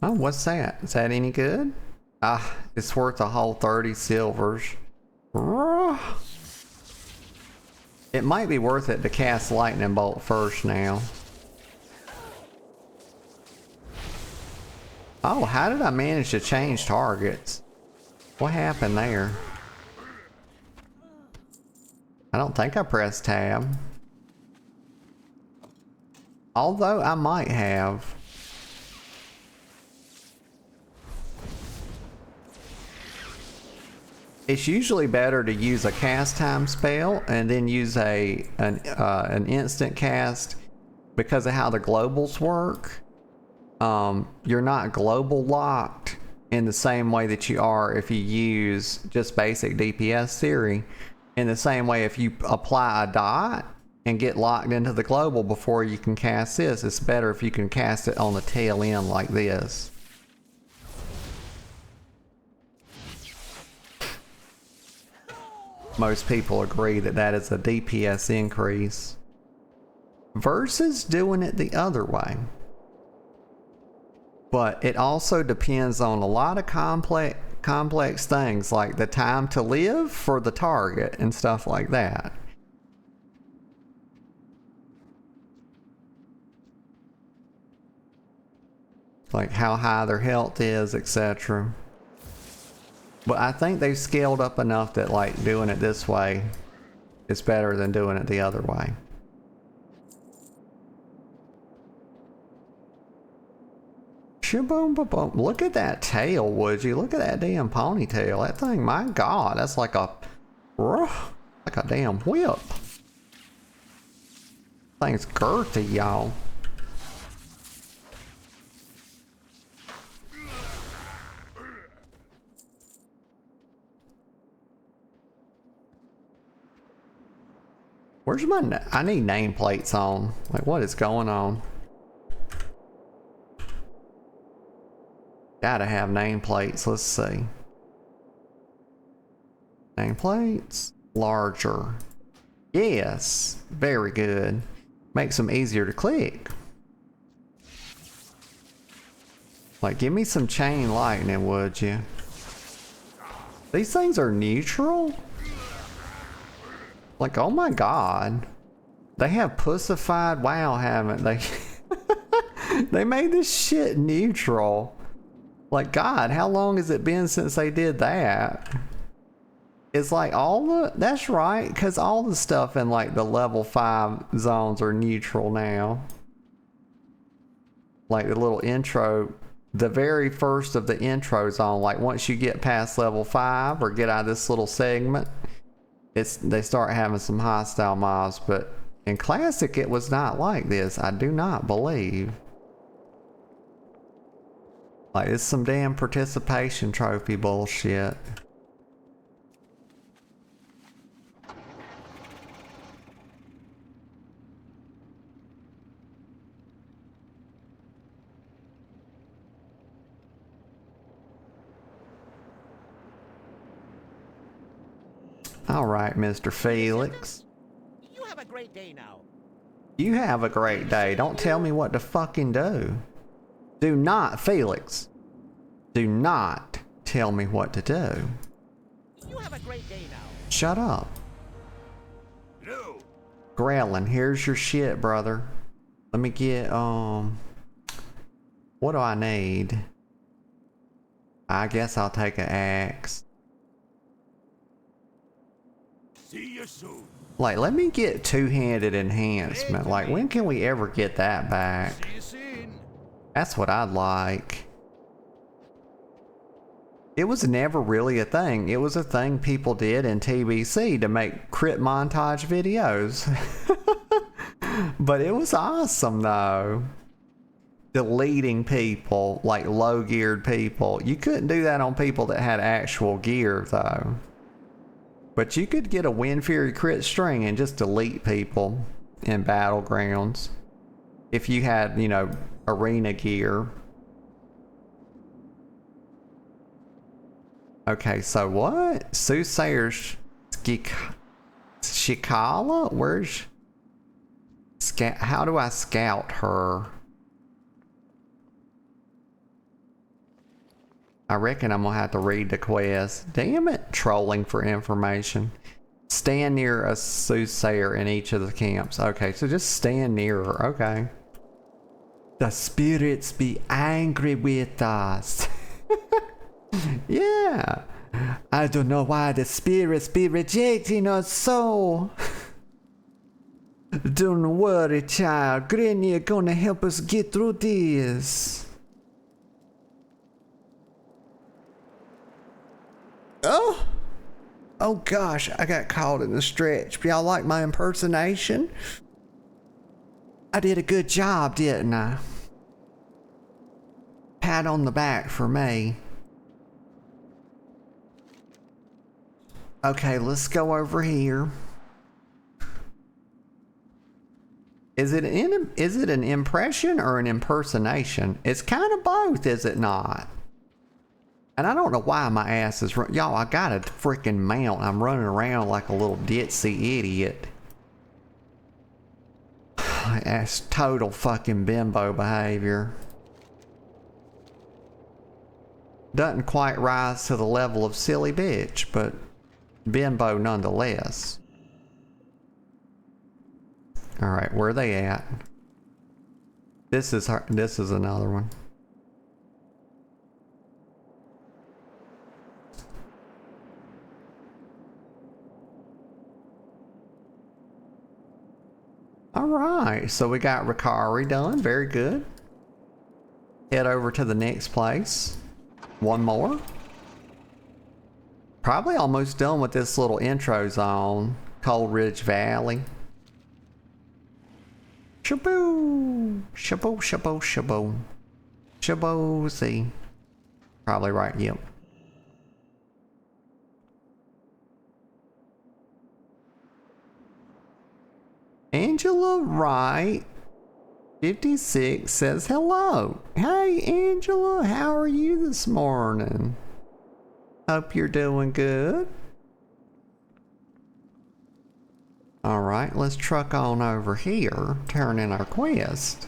Oh, what's that? Is that any good? Ah, it's worth a whole 30 silvers. It might be worth it to cast Lightning Bolt first now. Oh, how did I manage to change targets? What happened there? I don't think I pressed tab. Although I might have. It's usually better to use a cast time spell and then use an instant cast because of how the globals work. You're not global locked in the same way that you are if you use just basic DPS theory. In the same way, if you apply a dot and get locked into the global before you can cast this, it's better if you can cast it on the tail end like this. Most people agree that that is a DPS increase versus doing it the other way. But it also depends on a lot of complex things like the time to live for the target and stuff like that. Like how high their health is, etc. But I think they've scaled up enough that like doing it this way is better than doing it the other way. Shaboom, ba-boom. Look at that tail, would you? Look at that damn ponytail. That thing, my God, that's like a damn whip. Thing's girthy, y'all. Where's my... I need nameplates on. Like, what is going on? Gotta have nameplates. Let's see. Nameplates. Larger. Yes. Very good. Makes them easier to click. Like, give me some chain lightning, would you? These things are neutral? Like, oh my god. They have pussified WoW, haven't they? They made this shit neutral. Like, god, how long has it been since they did that? It's like all the... That's right, because all the stuff in like the level 5 zones are neutral now. Like the little intro... The very first of the intro zone, like once you get past level 5 or get out of this little segment, they start having some hostile mobs. But in Classic, it was not like this. I do not believe. Like, it's some damn participation trophy bullshit. All right, Mr. Felix. You have a great day now. You have a great day. Don't tell me what to fucking do. Do not, Felix. Do not tell me what to do. You have a great day now. Shut up. No. Growling, here's your shit, brother. Let me get, what do I need? I guess I'll take an axe. See you soon. Like, let me get two-handed enhancement. Like, when can we ever get that back? See you soon. That's what I'd like. It was never really a thing. It was a thing people did in TBC to make crit montage videos. But it was awesome, though. Deleting people, like low-geared people. You couldn't do that on people that had actual gear, though. But you could get a Wind Fury crit string and just delete people in Battlegrounds. If you had, you know, arena gear. Okay, so what? Soothsayer's Shikala? Where's... How do I scout her? I reckon I'm gonna have to read the quest. Damn it, trolling for information. Stand near a soothsayer in each of the camps. Okay, so just stand near her. Okay. The spirits be angry with us. Yeah. I don't know why the spirits be rejecting us so. Don't worry, child. Granny gonna help us get through this. Oh! Oh gosh, I got caught in the stretch. Y'all like my impersonation? I did a good job, didn't I? Pat on the back for me. Okay, let's go over here. Is it an impression or an impersonation? It's kind of both, is it not? And I don't know why my ass is y'all, I got a freaking mount. I'm running around like a little ditzy idiot. That's total fucking bimbo behavior. Doesn't quite rise to the level of silly bitch, but bimbo nonetheless. Alright, where are they at? This is another one. Alright, so we got Ricari done. Very good. Head over to the next place. One more. Probably almost done with this little intro zone. Cold Ridge Valley. Shaboo! Shaboo, shaboo, shaboo. Shaboo, see. Probably right, yep. Angela Wright 56 says hello. Hey Angela, how are you this morning? Hope you're doing good. Alright, let's truck on over here, turn in our quest.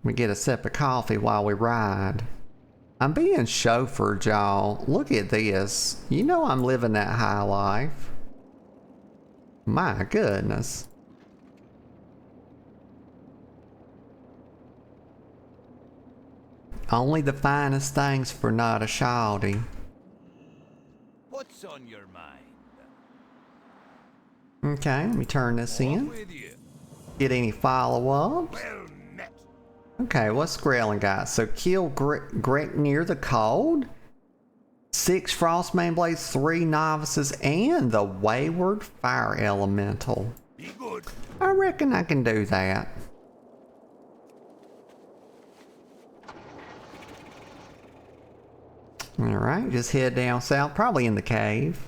We get a sip of coffee while we ride. I'm being chauffeured, y'all. Look at this. You know I'm living that high life. My goodness. Only the finest things for not a shawty. What's on your mind? Okay, let me turn this in. With you. Get any follow-ups? Well met. Okay, what's Grelin got? So kill Gret near the cold, 6 Frostmane Blades, 3 Novices, and the Wayward Fire Elemental. Be good. I reckon I can do that. Alright, just head down south, probably in the cave.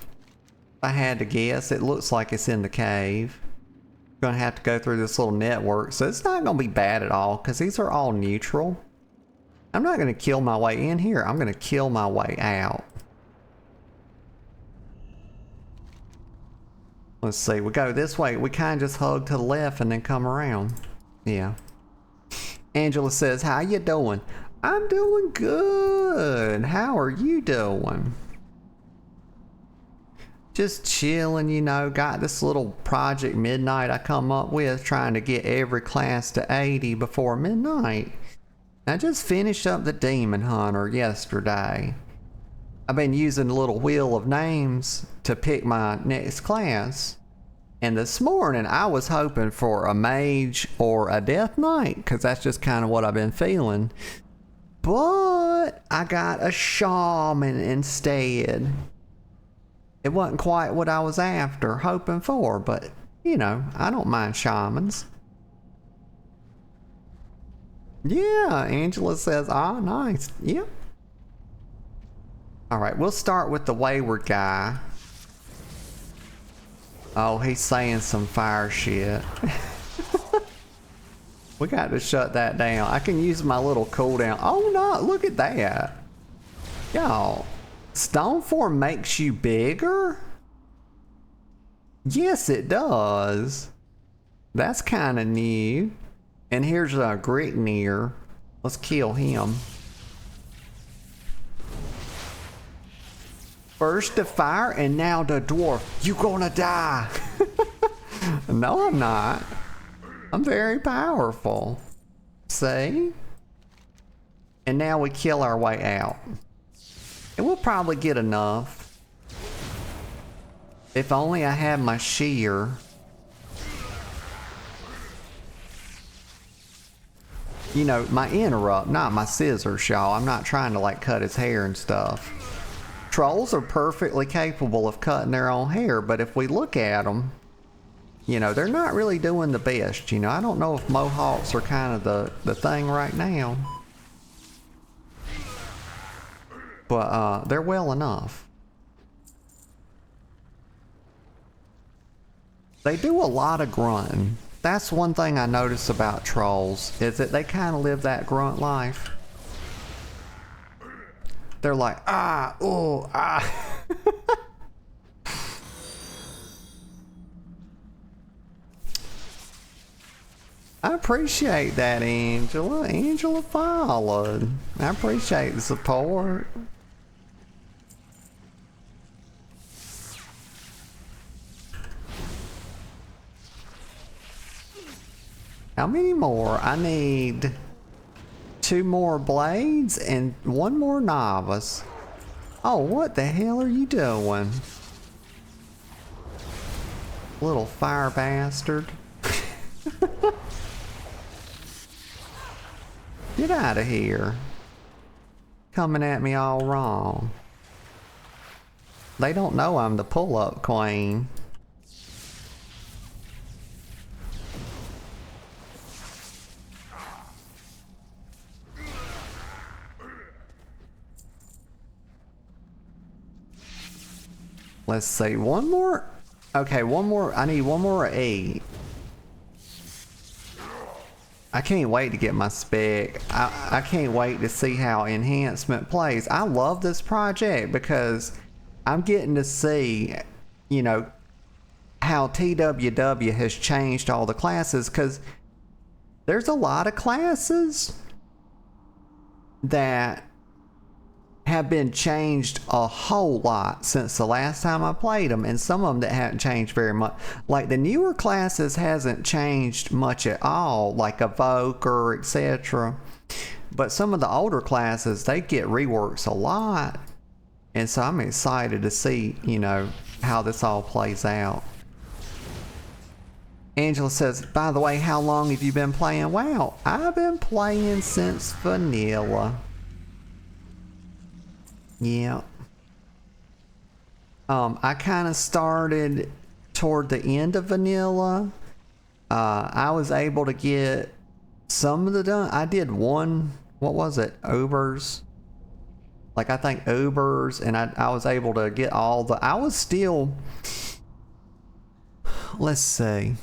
If I had to guess, it looks like it's in the cave. Gonna have to go through this little network, so it's not gonna be bad at all, because these are all neutral. I'm not gonna kill my way in here, I'm gonna kill my way out. Let's see, we go this way, we kind of just hug to the left and then come around. Yeah. Angela says, how you doing? I'm doing good. How are you doing? Just chilling, you know, got this little project midnight I come up with, trying to get every class to 80 before midnight. I just finished up the Demon Hunter yesterday. I've been using the little wheel of names to pick my next class. And this morning I was hoping for a mage or a death knight, because that's just kind of what I've been feeling. But I got a shaman instead. It wasn't quite what I was after, hoping for, but you know, I don't mind shamans. Yeah, Angela says, ah, nice. Yep. Alright, we'll start with the wayward guy. Oh, he's saying some fire shit. We got to shut that down. I can use my little cooldown. Oh no, look at that. Y'all, stone form makes you bigger? Yes, it does. That's kind of new. And here's a Gritnir. Let's kill him. First the fire and now the dwarf. You gonna die. No, I'm not. I'm very powerful. See? And now we kill our way out. And we'll probably get enough. If only I had my shear. You know, my interrupt, not my scissors, y'all. I'm not trying to like cut his hair and stuff. Trolls are perfectly capable of cutting their own hair, but if we look at them, you know, they're not really doing the best. You know, I don't know if mohawks are kind of the thing right now. But they're well enough. They do a lot of grunting. That's one thing I notice about trolls, is that they kind of live that grunt life. They're like, ah, ooh, ah. I appreciate that, Angela. Angela followed. I appreciate the support. How many more? I need 2 more blades and 1 more novice. Oh, what the hell are you doing? Little fire bastard. Get out of here. Coming at me all wrong. They don't know I'm the pull-up queen. Let's see, 1 more. Okay, 1 more. I need 1 more 8. I can't wait to get my spec. I can't wait to see how enhancement plays. I love this project because I'm getting to see, you know, how TWW has changed all the classes, because there's a lot of classes that have been changed a whole lot since the last time I played them, and some of them that haven't changed very much. Like the newer classes hasn't changed much at all, like Evoker, etc. But some of the older classes, they get reworks a lot, and so I'm excited to see, you know, how this all plays out. Angela says, by the way, how long have you been playing WoW? I've been playing since vanilla. Yeah. I kind of started toward the end of vanilla. I was able to get some of the done. I did one, what was it? Ubers. Like I think Ubers, and I was able to get all the, I was still, let's see.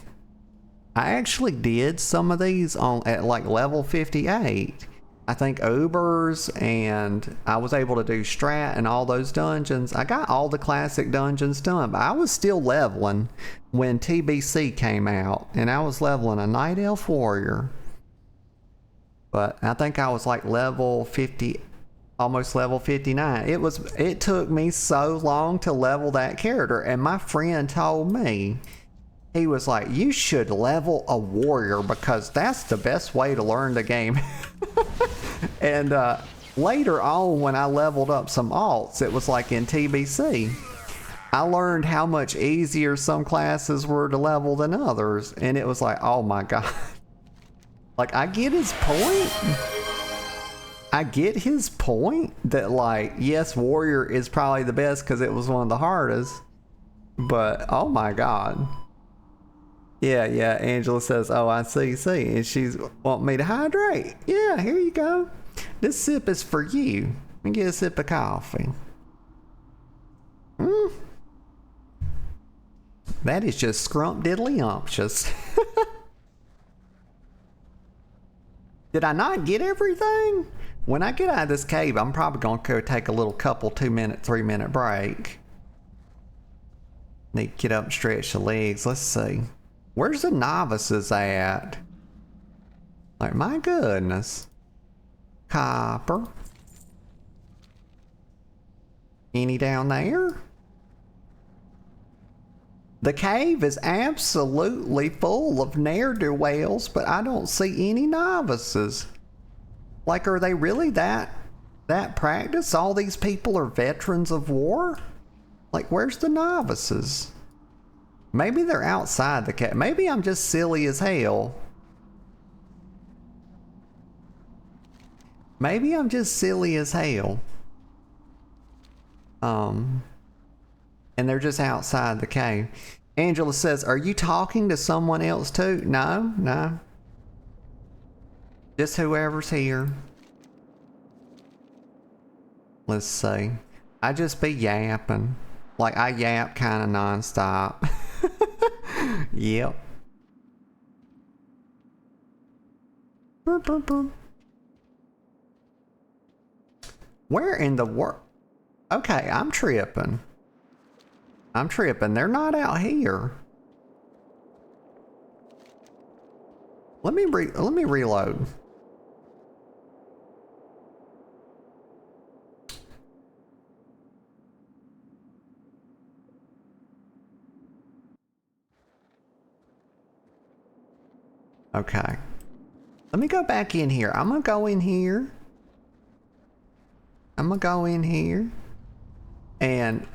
I actually did some of these on at like level 58. I think Ubers, and I was able to do Strat and all those dungeons. I got all the classic dungeons done, but I was still leveling when TBC came out, and I was leveling a Night Elf Warrior. But I think I was like level 50, almost level 59. It took me so long to level that character, and my friend told me, he was like, you should level a warrior because that's the best way to learn the game. And later on, when I leveled up some alts, it was like in TBC, I learned how much easier some classes were to level than others, and it was like, oh my god. Like, I get his point. I get his point that, like, yes, warrior is probably the best because it was one of the hardest, but oh my god. Yeah, Angela says, oh, I see, and she's wanting me to hydrate. Yeah, here you go. This sip is for you. Let me get a sip of coffee. That is just scrumptiddly-umptious. Did I not get everything? When I get out of this cave, I'm probably going to go take a little couple 2-minute, 3-minute break. Need to get up and stretch the legs. Let's see. Where's the novices at? Like, my goodness. Copper. Any down there? The cave is absolutely full of ne'er-do-wells, but I don't see any novices. Like, are they really that practiced? All these people are veterans of war? Like, where's the novices? Maybe they're outside the cave. Maybe I'm just silly as hell. Maybe I'm just silly as hell. And they're just outside the cave. Angela says, are you talking to someone else too? No. Just whoever's here. Let's see. I just be yapping. Like, I yap kind of nonstop. Yep. Where in the world? Okay, I'm tripping. They're not out here. Let me reload. Okay. Let me go back in here. I'm gonna go in here. And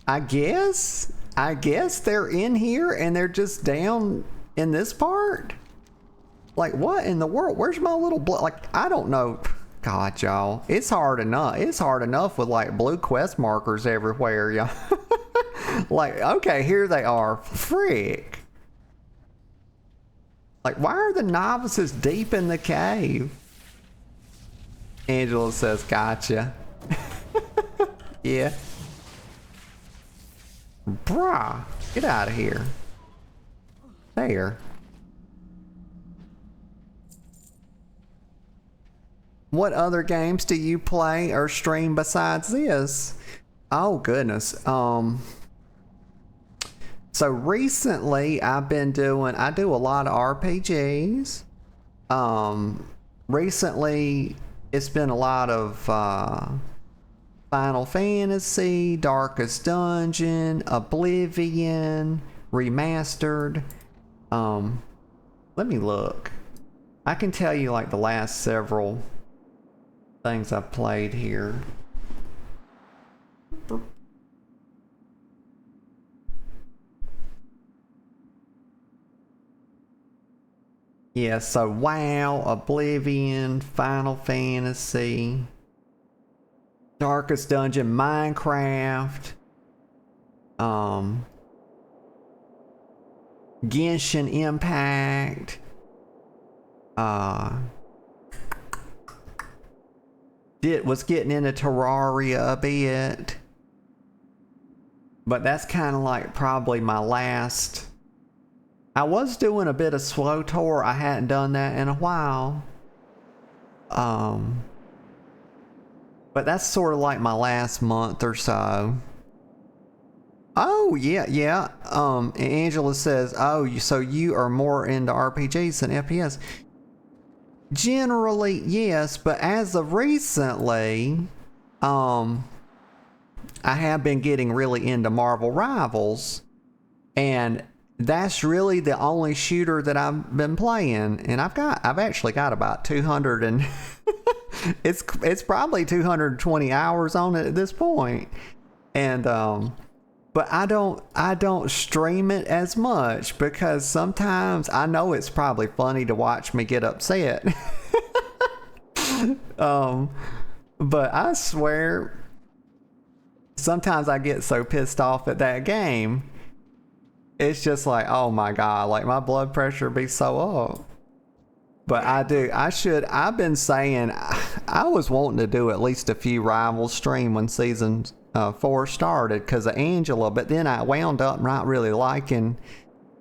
I guess they're in here and they're just down in this part? Like, what in the world? Where's my little blood? Like, I don't know. God, y'all. It's hard enough with, like, blue quest markers everywhere, y'all. Like, okay, here they are. Frick. Like, why are the novices deep in the cave? Angela says, gotcha. Yeah. Bruh, get out of here. There. What other games do you play or stream besides this? Oh goodness. So recently I do a lot of RPGs. Recently it's been a lot of Final Fantasy, Darkest Dungeon, Oblivion, Remastered. Let me look. I can tell you like the last several things I've played here. Yeah, so WoW, Oblivion, Final Fantasy, Darkest Dungeon, Minecraft, Genshin Impact, was getting into Terraria a bit, but that's kind of like probably my last. I was doing a bit of Slow Tour. I hadn't done that in a while. But that's sort of like my last month or so. Oh, yeah. Angela says, oh, so you are more into RPGs than FPS. Generally, yes, but as of recently, I have been getting really into Marvel Rivals, and that's really the only shooter that I've been playing, and I've actually got about 200 and it's probably 220 hours on it at this point. And but I don't stream it as much because sometimes I know it's probably funny to watch me get upset. But I swear sometimes I get so pissed off at that game. It's just like, oh my God, like my blood pressure be so up. But I've been saying, I was wanting to do at least a few Rivals stream when season 4 started because of Angela, but then I wound up not really liking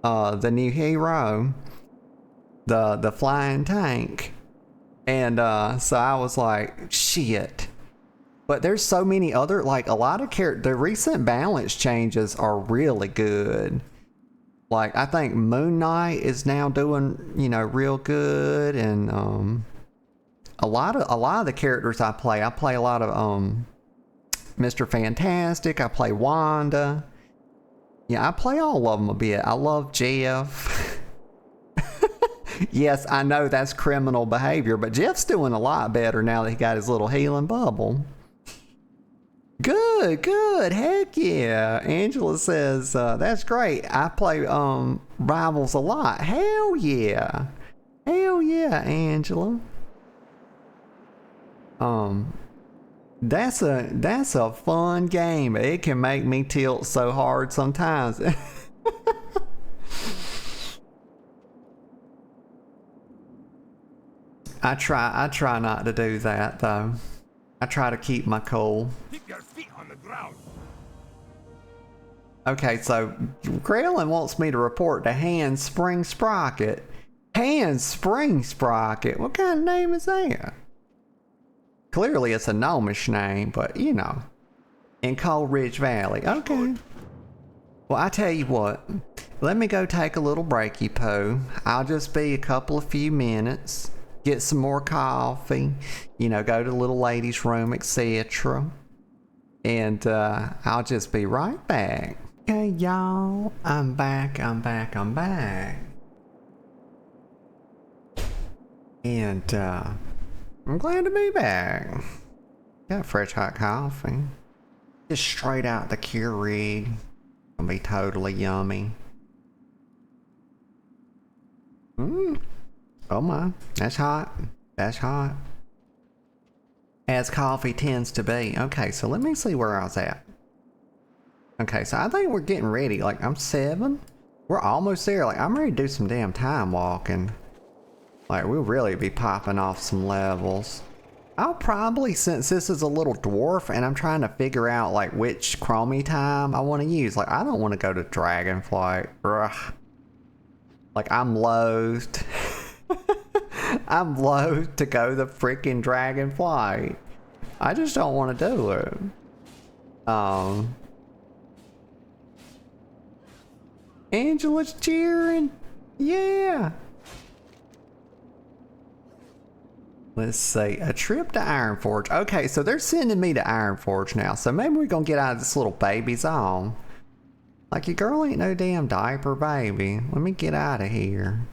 the new hero, the flying tank. And so I was like, shit. But there's so many other, like a lot of the recent balance changes are really good. Like, I think Moon Knight is now doing, real good, and a lot of the characters I play a lot of Mr. Fantastic. I play Wanda. Yeah, I play all of them a bit. I love Jeff. Yes, I know that's criminal behavior, but Jeff's doing a lot better now that he got his little healing bubble. Good. Heck yeah. Angela says, that's great. I play Rivals a lot. Hell yeah, Angela. That's a fun game. It can make me tilt so hard sometimes. I try not to do that though. I try to keep my cool. Keep your feet on the ground. Okay, so Krellin wants me to report to Hand Spring Sprocket. Hand Spring Sprocket? What kind of name is that? Clearly it's a gnomish name, but in Cold Ridge Valley. Okay. Well, I tell you what. Let me go take a little breaky poo. I'll just be a couple of few minutes. Get some more coffee, go to the little lady's room, etc. And I'll just be right back. Okay, y'all, I'm back. And I'm glad to be back. Got fresh hot coffee. Just straight out the Keurig. Gonna be totally yummy. Oh my, that's hot. As coffee tends to be. Okay, so let me see where I was at. Okay, so I think we're getting ready. Like, I'm 7. We're almost there. Like, I'm ready to do some damn time walking. Like, we'll really be popping off some levels. I'll probably, since this is a little dwarf and I'm trying to figure out, like, which chromie time I want to use. Like, I don't want to go to Dragonflight. Ugh. Like, I'm loathed. I'm loath to go the freaking dragon flight. I just don't want to do it. Angela's cheering. Yeah. Let's see. A trip to Ironforge. Okay, so they're sending me to Ironforge now. So maybe we're gonna get out of this little baby zone. Like, your girl ain't no damn diaper baby. Let me get out of here.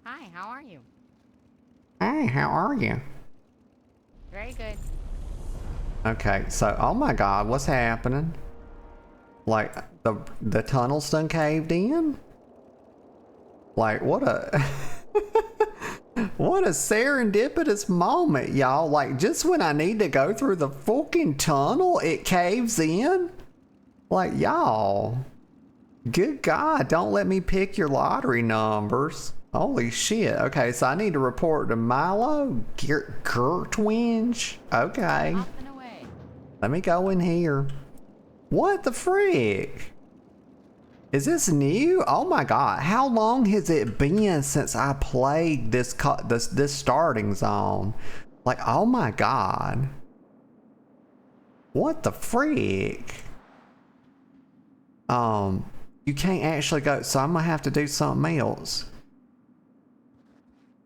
Hi, how are you? Hey, how are you? Very good. Okay, so, oh my god, what's happening? Like, the tunnel's done caved in? Like, what a... what a serendipitous moment, y'all. Like, just when I need to go through the fucking tunnel, it caves in? Like, y'all. Good God, don't let me pick your lottery numbers. Holy shit. Okay, so I need to report to Milo Gertwinge. Okay. Off and away. Let me go in here. What the frick? Is this new? Oh my god, how long has it been since I played this starting zone? Like, oh my god. What the frick? You can't actually go, so I'm gonna have to do something else.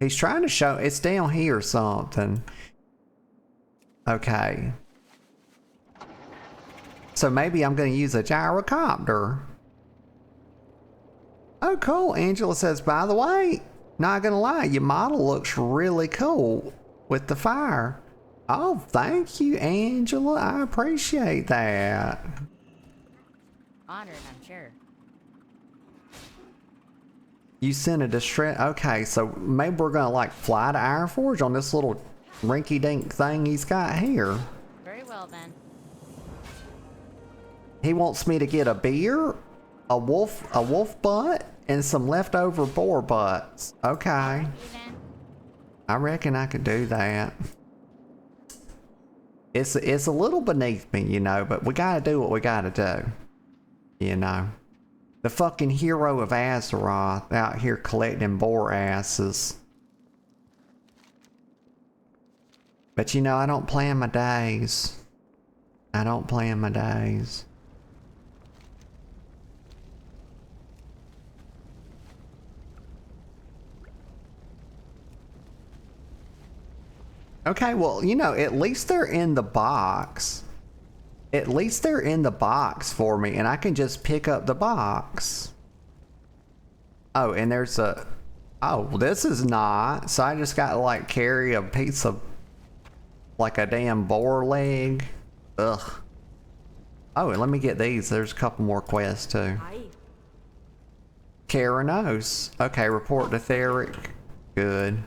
He's trying to show, it's down here or something. Okay. So maybe I'm gonna use a gyrocopter. Oh, cool. Angela says, by the way, not gonna lie, your model looks really cool with the fire. Oh, thank you, Angela. I appreciate that. Honored, I'm sure. You sent a distress. Okay, so maybe we're gonna like fly to Ironforge on this little rinky-dink thing he's got here. Very well then. He wants me to get a beer, a wolf butt, and some leftover boar butts. Okay. You then? I reckon I could do that. It's a little beneath me, you know, but we gotta do what we gotta do. You know. The fucking hero of Azeroth out here collecting boar asses. But you know, I don't plan my days. I don't plan my days. Okay, well, you know, at least they're in the box. At least they're in the box for me, and I can just pick up the box. Oh, and there's a... Oh, this is not. So I just got to, like, carry a piece of... like a damn boar leg. Ugh. Oh, and let me get these. There's a couple more quests, too. Aye. Karanos. Okay, report to Theric. Good.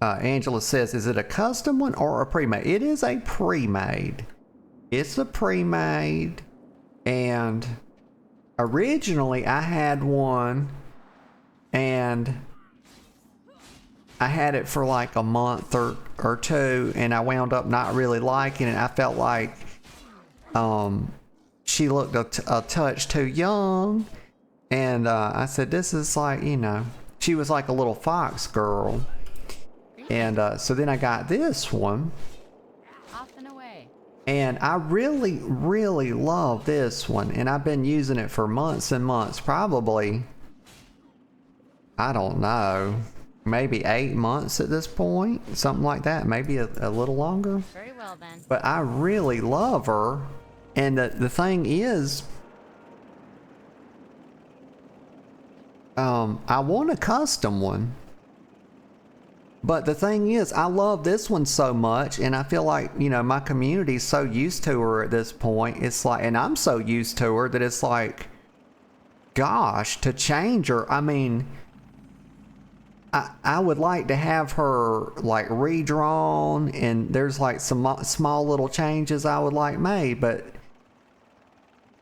Angela says, is it a custom one or a pre-made? It is a pre-made. It's a pre-made. And originally I had one and I had it for like a month or two, and I wound up not really liking it. I felt like she looked a touch too young. And I said, this is like, you know, she was like a little fox girl. And so then I got this one. Off and away. And I really, really love this one. And I've been using it for months and months. Probably, I don't know, maybe 8 months at this point. Something like that. Maybe a little longer. Very well then. But I really love her. And the thing is, I want a custom one. But the thing is, I love this one so much, and I feel like, you know, my community's so used to her at this point. It's like, and I'm so used to her that it's like, gosh, to change her. I mean, I would like to have her like redrawn, and there's like some small little changes I would like made. But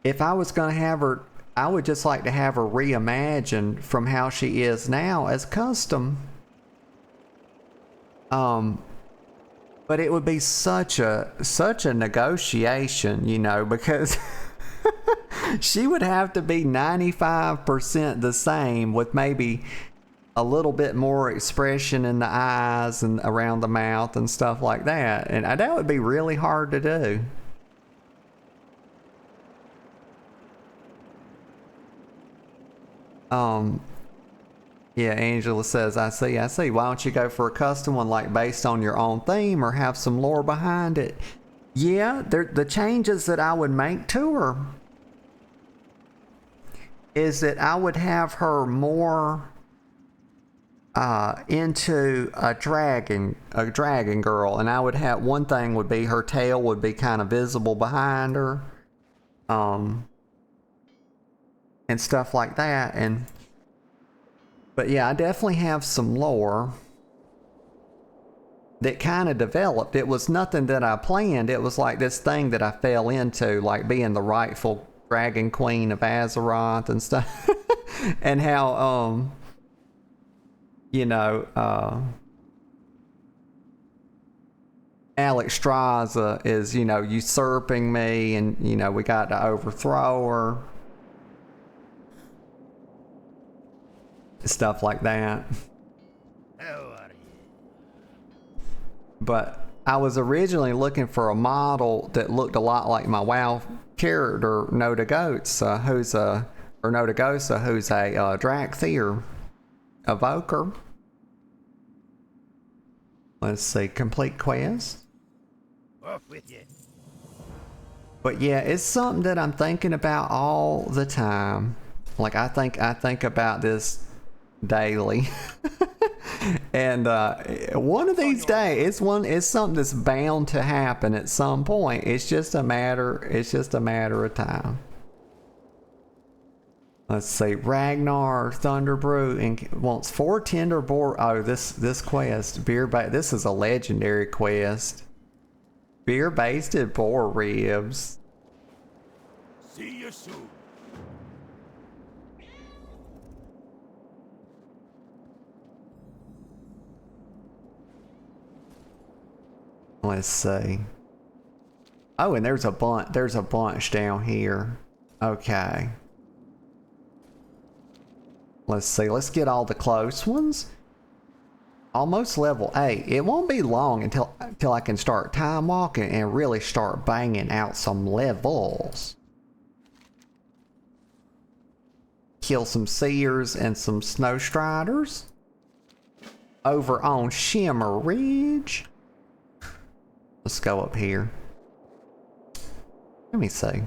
if I was going to have her, I would just like to have her reimagined from how she is now as custom. But it would be such a negotiation, you know, because She would have to be 95% the same with maybe a little bit more expression in the eyes and around the mouth and stuff like that. And that would be really hard to do. Yeah, Angela says, I see. Why don't you go for a custom one, like based on your own theme or have some lore behind it? Yeah, the changes that I would make to her is that I would have her more into a dragon girl, and I would have one thing would be her tail would be kind of visible behind her, and stuff like that. But yeah, I definitely have some lore that kind of developed. It was nothing that I planned. It was like this thing that I fell into, like being the rightful dragon queen of Azeroth and stuff. And how, Alexstrasza is, usurping me, and, we got to overthrow her. Stuff like that. How are you? But I was originally looking for a model that looked a lot like my WoW character, Nodagosa, who's a Drakthir evoker. Let's see, complete quest. Off with you. But yeah, it's something that I'm thinking about all the time. Like I think about this daily. And one of these days, it's something that's bound to happen at some point. It's just a matter of time. Let's see, Ragnar Thunderbrew and wants 4 tender boar. Oh, this quest, this is a legendary quest. Beer basted boar ribs. See you soon. Let's see. Oh, and there's a bunch down here. Okay. Let's see. Let's get all the close ones. Almost level 8. It won't be long until I can start time walking and really start banging out some levels. Kill some seers and some snow striders. Over on Shimmer Ridge. Let's go up here. Let me see.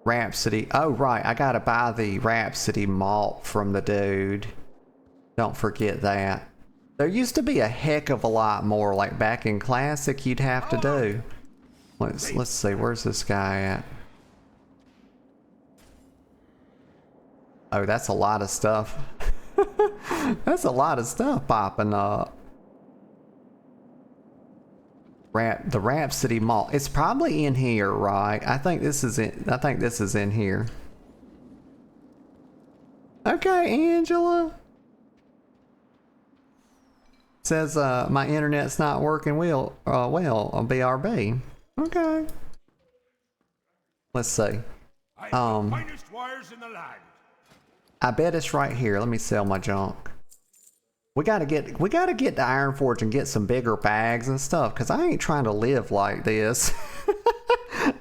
Rhapsody. Oh, right. I gotta buy the Rhapsody malt from the dude. Don't forget that. There used to be a heck of a lot more, like back in Classic, you'd have to do. Let's see. Where's this guy at? Oh, that's a lot of stuff. That's a lot of stuff popping up. The Rhapsody malt. It's probably in here, right? I think this is in here. Okay, Angela. Says my internet's not working well on BRB. Okay. Let's see. I'm the finest wires in the land. I bet it's right here. Let me sell my junk. We gotta get to Ironforge and get some bigger bags and stuff, because I ain't trying to live like this.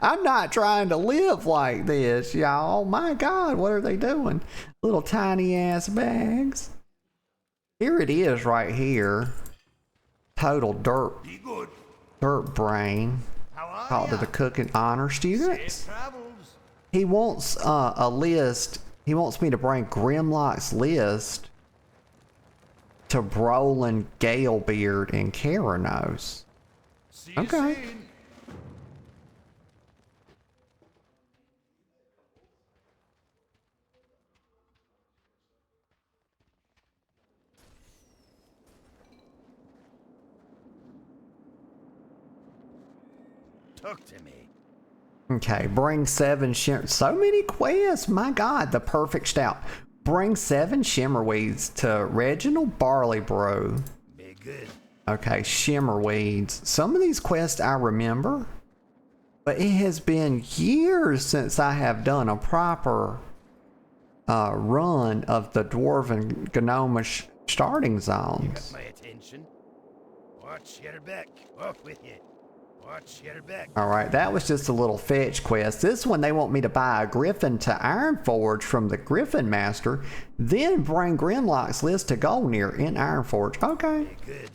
I'm not trying to live like this, y'all. My God, what are they doing? Little tiny ass bags. Here it is right here. Total dirt. Be good. Dirt brain. How are Talk to the cooking honor students. Safe travels. He wants a list. He wants me to bring Grimlock's list to Brolin, Galebeard, and Keranos. See you Okay. soon. Talk to me. Okay, bring 7 shimmer. So many quests. My God, the perfect stout. Bring 7 shimmerweeds to Reginald Barley Brew. Be good. Okay, shimmerweeds. Some of these quests I remember. But it has been years since I have done a proper run of the Dwarven Gnomish starting You got zones. my attention. Watch your back. Off with you. Watch your back. Alright, that was just a little fetch quest. This one, they want me to buy a griffin to Ironforge from the Griffin Master, then bring Grimlock's list to Golnir in Ironforge. Okay. Good.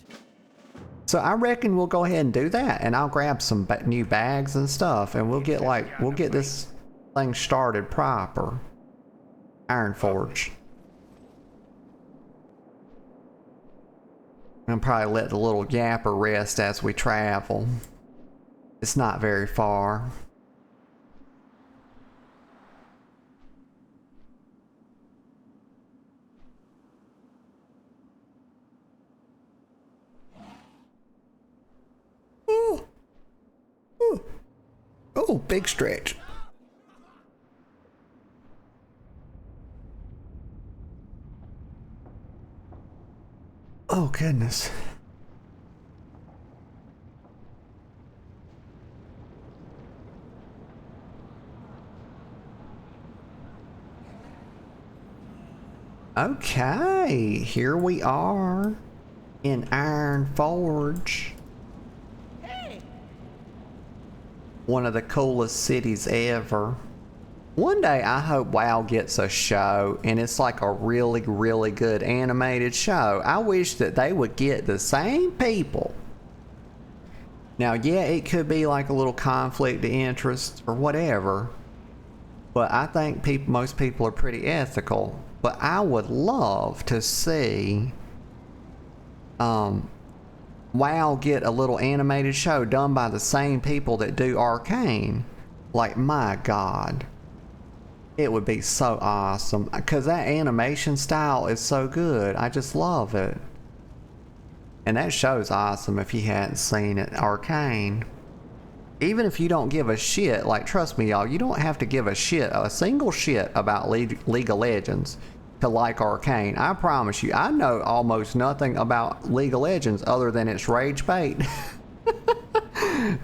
So I reckon we'll go ahead and do that, and I'll grab some new bags and stuff, and we'll get this thing started proper. Ironforge. I'll probably let the little yapper rest as we travel. It's not very far. Oh, big stretch. Oh, goodness. Okay, here we are in Ironforge. One of the coolest cities ever. One day I hope WoW gets a show and it's like a really, really good animated show. I wish that they would get the same people. Now, yeah, it could be like a little conflict of interest or whatever, but I think most people are pretty ethical. But I would love to see WoW get a little animated show done by the same people that do Arcane. Like, my God. It would be so awesome. Because that animation style is so good. I just love it. And that show's awesome if you hadn't seen it. Arcane. Even if you don't give a shit, like, trust me, y'all, you don't have to give a single shit about League of Legends to like Arcane. I promise you, I know almost nothing about League of Legends other than its rage bait.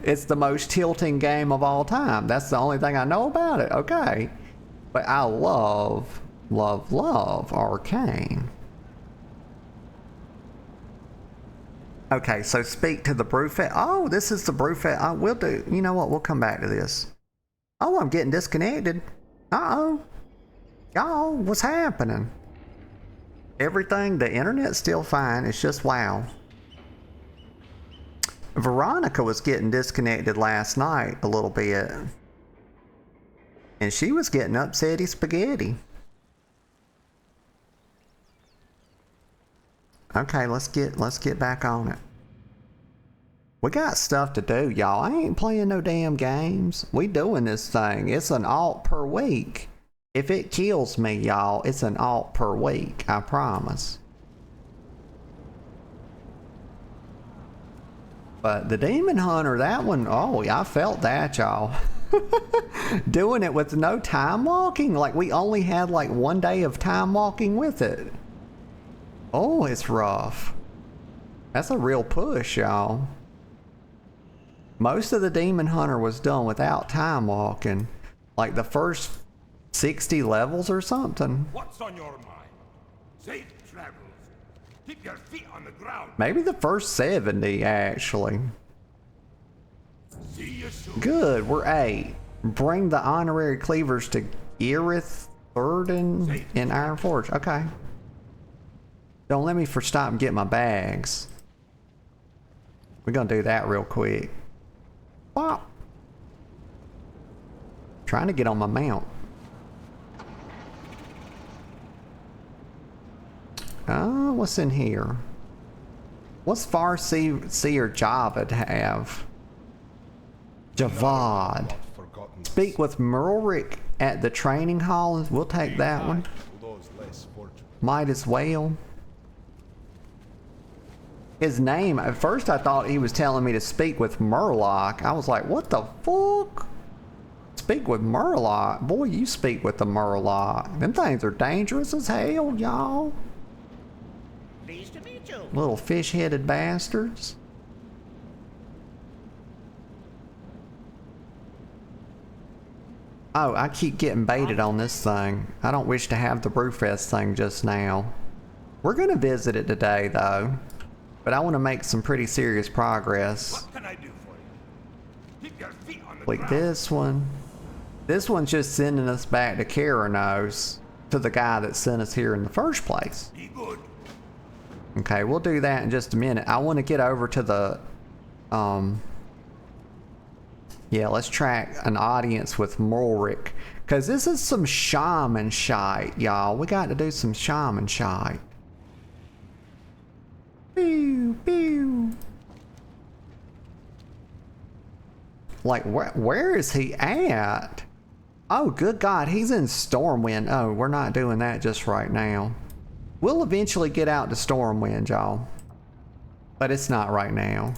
It's the most tilting game of all time. That's the only thing I know about it, okay? But I love, love, love Arcane. Okay, so speak to the Brewfest. Oh, this is the Brewfest. We'll do, you know what, we'll come back to this. Oh, I'm getting disconnected. Uh-oh. Y'all, what's happening? Everything, the internet's still fine, it's just WoW. Veronica was getting disconnected last night a little bit. And she was getting upsetty spaghetti. Okay, let's get back on it. We got stuff to do, y'all. I ain't playing no damn games. We doing this thing. It's an alt per week. If it kills me, y'all, it's an alt per week. I promise. But the Demon Hunter, that one, oh, I felt that, y'all. Doing it with no time walking. Like, we only had like one day of time walking with it. Oh, it's rough. That's a real push, y'all. Most of the Demon Hunter was done without time walking. Like the first 60 levels or something. What's on your mind? Safe travels. Keep your feet on the ground. Maybe the first 70, actually. See you soon. Good, we're 8. Bring the honorary cleavers to Irith Thurden in Ironforge. Okay. Don't let me stop and get my bags. We're gonna do that real quick. Pop. Trying to get on my mount. What's in here? What's Farseer Javad have? Javad. Speak with Murlric at the training hall. We'll take that one. Might as well. His name, at first I thought he was telling me to speak with Murloc. I was like, what the fuck? Speak with Murloc? Boy, you speak with the Murloc. Them things are dangerous as hell, y'all. Pleased to meet you. Little fish-headed bastards. Oh, I keep getting baited on this thing. I don't wish to have the Brewfest thing just now. We're gonna visit it today, though. But I want to make some pretty serious progress. What can I do for you? Keep your feet on the Like ground. this one. This one's just sending us back to Keranos, to the guy that sent us here in the first place. Be good. Okay, we'll do that in just a minute. I want to get over to the, yeah, let's track an audience with Mulric. Because this is some shaman shite, y'all. We got to do some shaman shite. Pew, pew. Like, where is he at? Oh, good God, he's in Stormwind. Oh, we're not doing that just right now. We'll eventually get out to Stormwind, y'all. But it's not right now.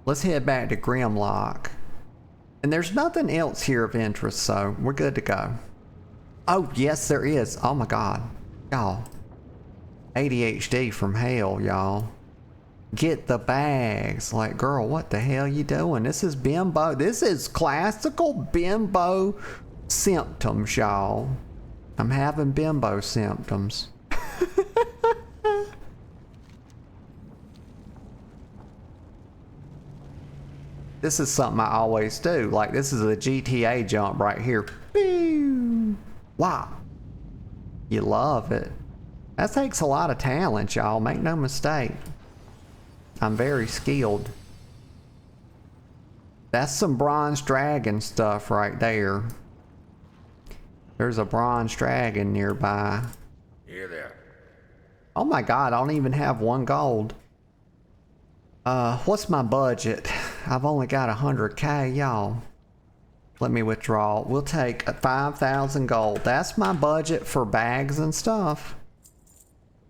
Let's head back to Grimlock. And there's nothing else here of interest, so we're good to go. Oh, yes, there is. Oh, my God. Y'all. ADHD from hell, y'all. Get the bags. Like, girl, what the hell you doing? This is bimbo. This is classical bimbo symptoms, y'all. I'm having bimbo symptoms. This is something I always do. Like, this is a GTA jump right here. Pew! Wow. You love it. That takes a lot of talent, y'all. Make no mistake. I'm very skilled. That's some bronze dragon stuff right there. There's a bronze dragon nearby. Here there. Oh my God, I don't even have 1 gold. What's my budget? I've only got 100K, y'all. Let me withdraw. We'll take 5,000 gold. That's my budget for bags and stuff.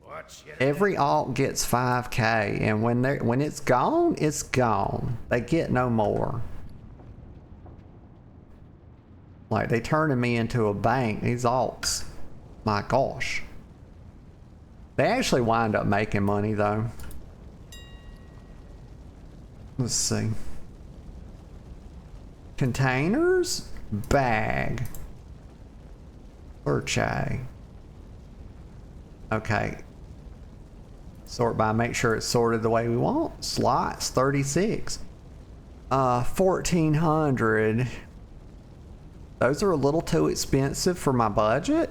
Watch your Every alt gets 5K, and when it's gone, it's gone. They get no more. Like, they turning me into a bank, these alts. My gosh. They actually wind up making money, though. Let's see. Containers? Bag. Search A. Okay. Sort by, make sure it's sorted the way we want. Slots, 36. 1,400. Those are a little too expensive for my budget.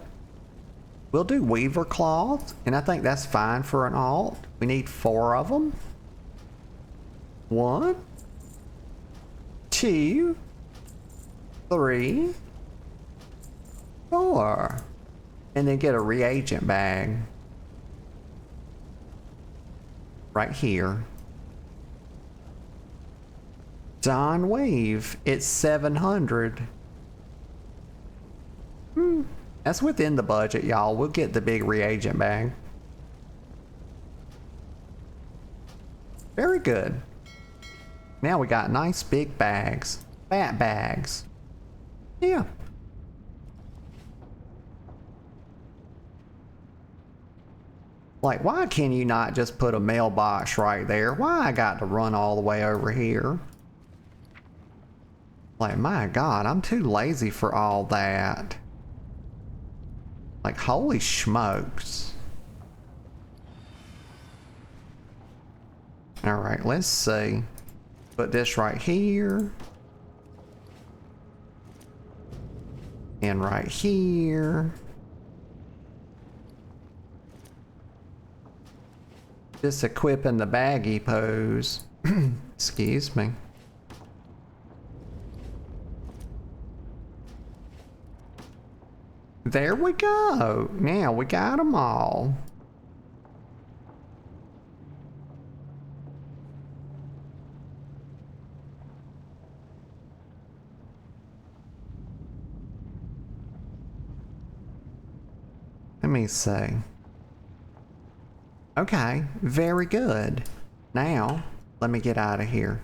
We'll do weaver cloth, and I think that's fine for an alt. We need 4 of them. 1, 2, 3, 4. And then get a reagent bag. Right here. Dawn Weave, it's 700. That's within the budget, y'all. We'll get the big reagent bag. Very good. Now we got nice big bags. Fat bags. Yeah. Like, why can you not just put a mailbox right there? Why I got to run all the way over here? Like, my God, I'm too lazy for all that. Like, holy smokes. Alright, let's see. Put this right here. And right here. Just equipping the baggy pose. Excuse me. There we go. Now we got them all. Let me see. Okay, very good. Now, let me get out of here.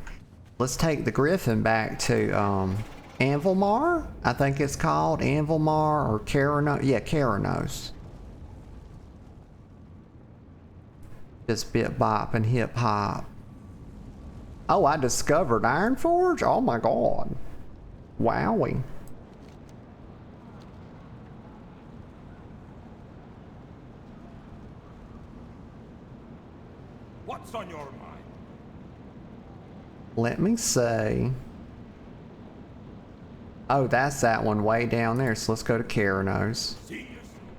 Let's take the griffin back to Anvilmar, I think it's called. Anvilmar or Keranos. Yeah, Keranos. Just bit bop and hip hop. Oh, I discovered Ironforge? Oh my God. Wowie. What's on your mind? Let me see. Oh, that's that one way down there. So let's go to Karanos. See you soon.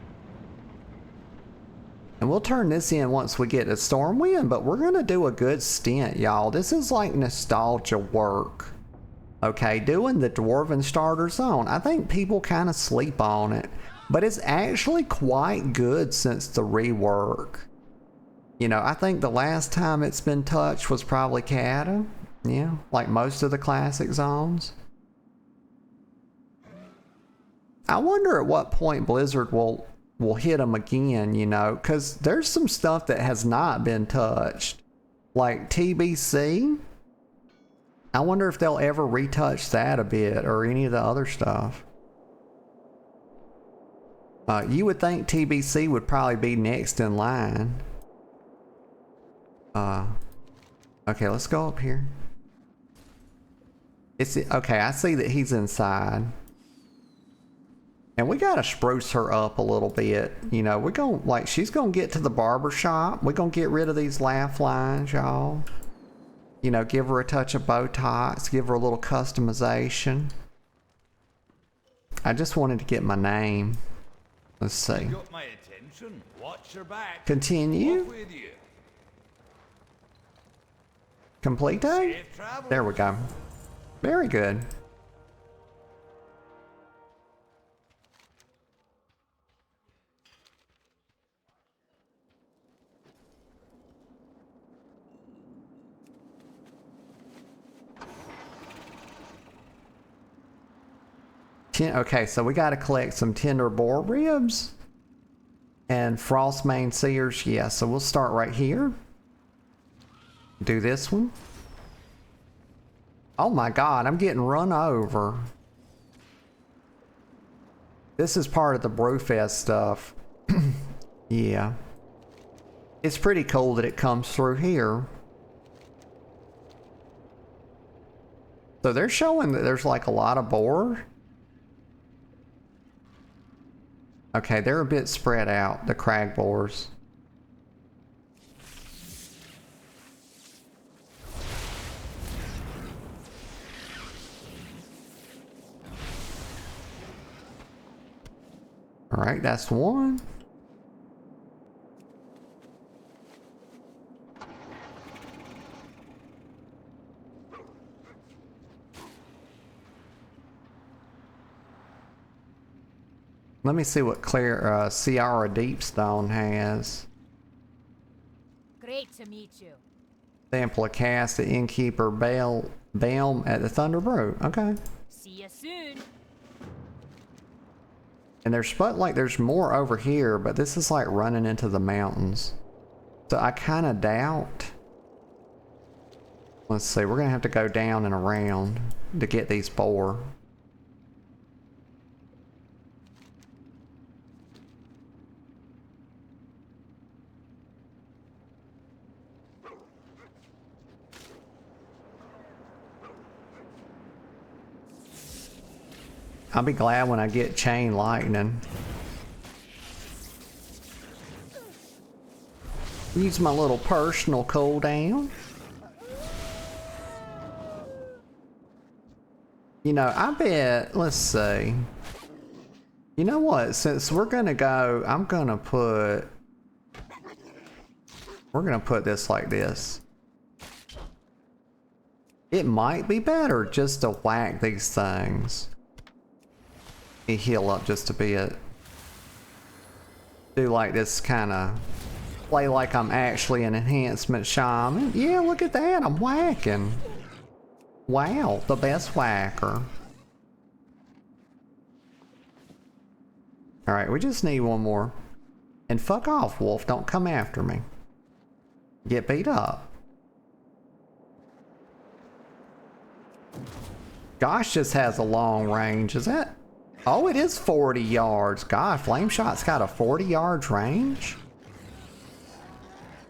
And we'll turn this in once we get to Stormwind, but we're gonna do a good stint, y'all. This is like nostalgia work. Okay, doing the Dwarven Starter Zone. I think people kind of sleep on it, but it's actually quite good since the rework. You know, I think the last time it's been touched was probably Cata. Yeah, like most of the classic zones. I wonder at what point Blizzard will hit them again, you know, because there's some stuff that has not been touched. Like TBC. I wonder if they'll ever retouch that a bit or any of the other stuff. You would think TBC would probably be next in line. Okay, let's go up here. Okay, I see that he's inside. And we gotta spruce her up a little bit. You know, we're gonna, like, she's gonna get to the barber shop. We're gonna get rid of these laugh lines, y'all. You know, give her a touch of Botox, give her a little customization. I just wanted to get my name. Let's see. You got my attention. Watch your back. Continue. Off with you. Complete day? Safe travel. There we go. Very good. Okay, so we got to collect some tender boar ribs and frostmane seers. Yeah, so we'll start right here. Do this one. Oh my god, I'm getting run over. This is part of the Brewfest stuff. Yeah. It's pretty cool that it comes through here. So they're showing that there's like a lot of boar. Okay, they're a bit spread out, the crag boars. All right, that's one. Let me see what Ciara Deepstone has. Great to meet you. Sample a cast the Innkeeper Balm at the Thunder Brew. Okay. See you soon. And there's more over here, but this is like running into the mountains. So I kind of doubt. Let's see, we're gonna have to go down and around to get these boar. I'll be glad when I get chain lightning. Use my little personal cooldown. You know, I bet, let's see. You know what, since we're gonna go, we're gonna put this like this. It might be better just to whack these things. Heal up just a bit. Do like this kind of play like I'm actually an enhancement shaman. Yeah, look at that, I'm whacking. Wow, the best whacker. Alright, we just need one more. And fuck off, wolf, don't come after me. Get beat up. Gosh just has a long range, is that? Oh, it is 40 yards. God, Flame Shot's got a 40 yards range?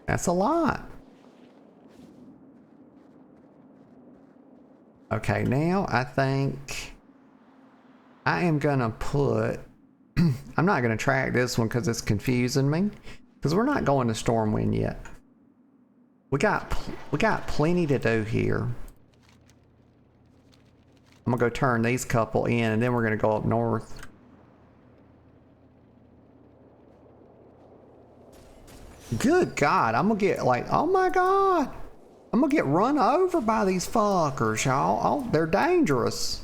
That's a lot. Okay, now I think I am gonna put... I'm not gonna track this one because it's confusing me. Because we're not going to Stormwind yet. We got plenty to do here. I'm gonna go turn these couple in, and then we're gonna go up north. Good God, I'm gonna get like, oh my God, I'm gonna get run over by these fuckers, y'all. Oh, they're dangerous.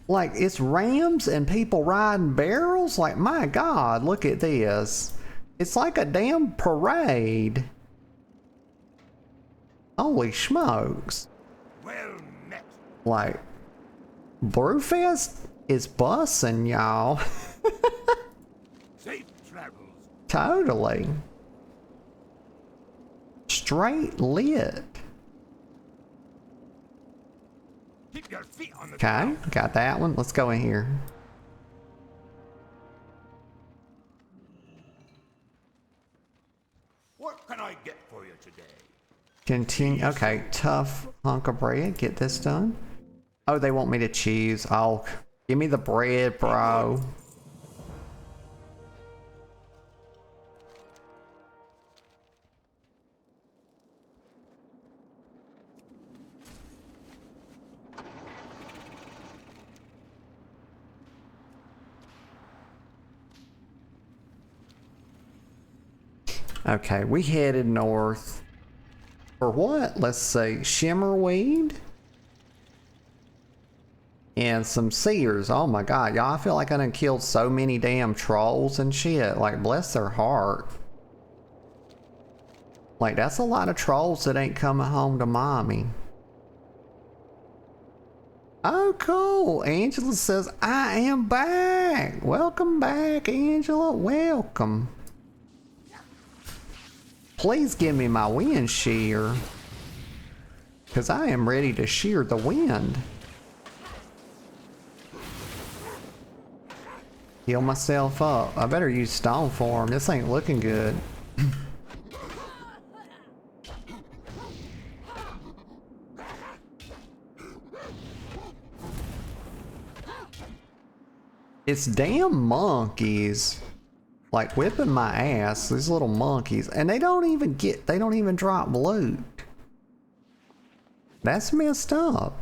Like, it's rams and people riding barrels. Like, my God, look at this. It's like a damn parade. Holy smokes. Well met. Like, Brewfest is bussing, y'all. Safe travels. Totally. Straight lit. Keep your feet on the Okay, ground. got that one. Let's go in here. What can I get for you today? Continue. Okay, tough hunk of bread. Get this done. Oh, they want me to choose. Oh, give me the bread, bro. Okay, we headed north. For what? Let's see. Shimmerweed? And some seers. Oh my God, y'all, I feel like I done killed so many damn trolls and shit. Like, bless their heart. Like, that's a lot of trolls that ain't coming home to mommy. Oh, cool. Angela says, I am back. Welcome back, Angela. Welcome. Please give me my wind shear. Because I am ready to shear the wind. Heal myself up. I better use stone form. This ain't looking good. It's damn monkeys. Like whipping my ass, these little monkeys. And they don't even drop loot. That's messed up.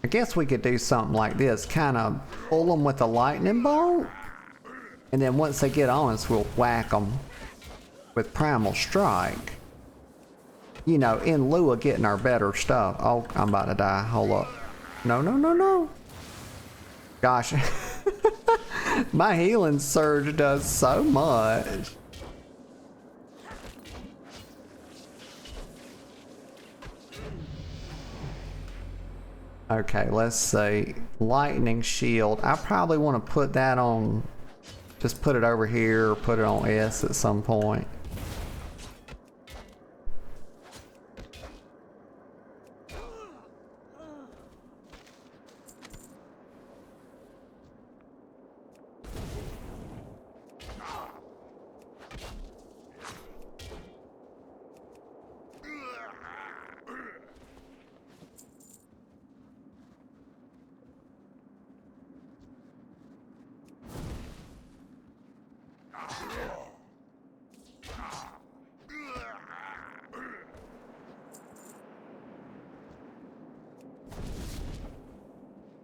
I guess we could do something like this, kind of pull them with a lightning bolt, and then once they get on us, we'll whack them with Primal Strike. You know, in lieu of getting our better stuff. Oh, I'm about to die. Hold up. No, no, no, no. Gosh. My healing surge does so much. Okay, let's see. Lightning shield. I probably want to put that on, just put it over here or put it on S at some point.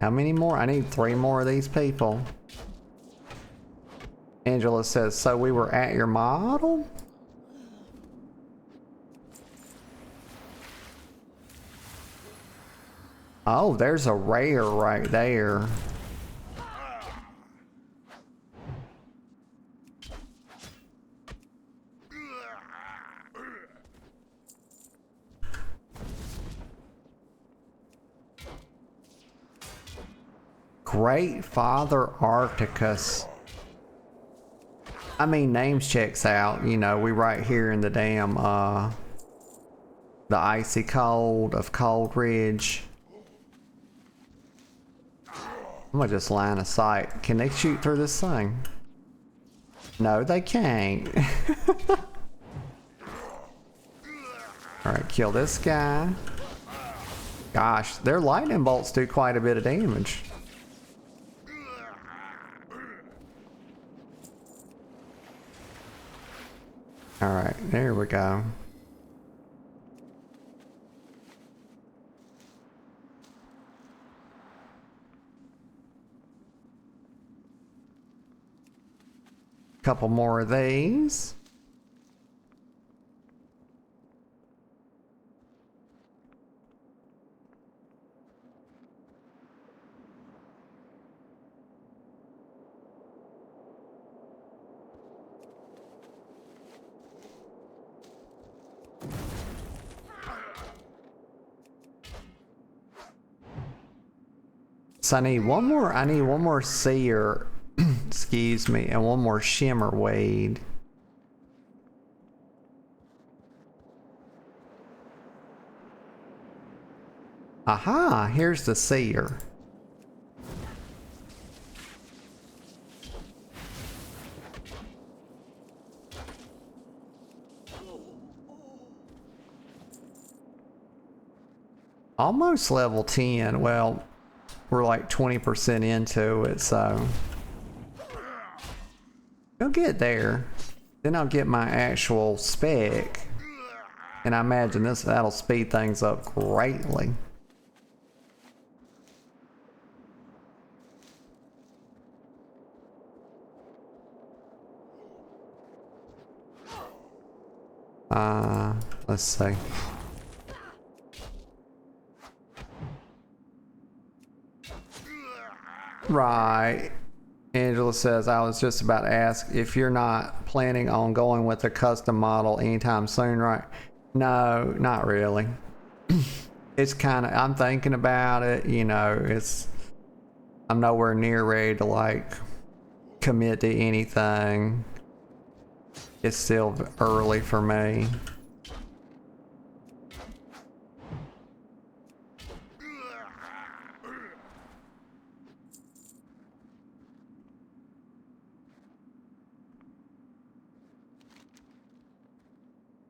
How many more? I need 3 more of these people. Angela says, so we were at your model? Oh, there's a rare right there. Great Father Arcticus. I mean, names checks out. You know, we right here in the damn, the icy cold of Cold Ridge. I'm gonna just line of sight. Can they shoot through this thing? No, they can't. Alright, kill this guy. Gosh, their lightning bolts do quite a bit of damage. Alright, there we go. Couple more of these. So I need one more seer, excuse me, and one more shimmer weed. Aha, here's the seer. Almost level 10. Well, we're like 20% into it, so I'll get there. Then I'll get my actual spec, and I imagine that'll speed things up greatly. Let's see. Right. Angela says, I was just about to ask if you're not planning on going with a custom model anytime soon, right? No, not really. It's kind of, I'm thinking about it, you know, I'm nowhere near ready to like commit to anything. It's still early for me.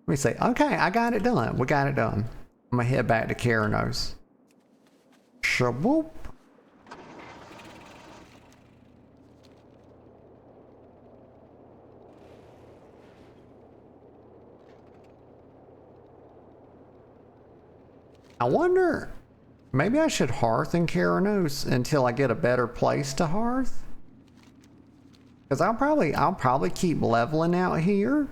Let me see. Okay, I got it done. We got it done. I'm gonna head back to Keranos. Shaboop. I wonder, maybe I should hearth in Keranos until I get a better place to hearth. Because I'll probably keep leveling out here.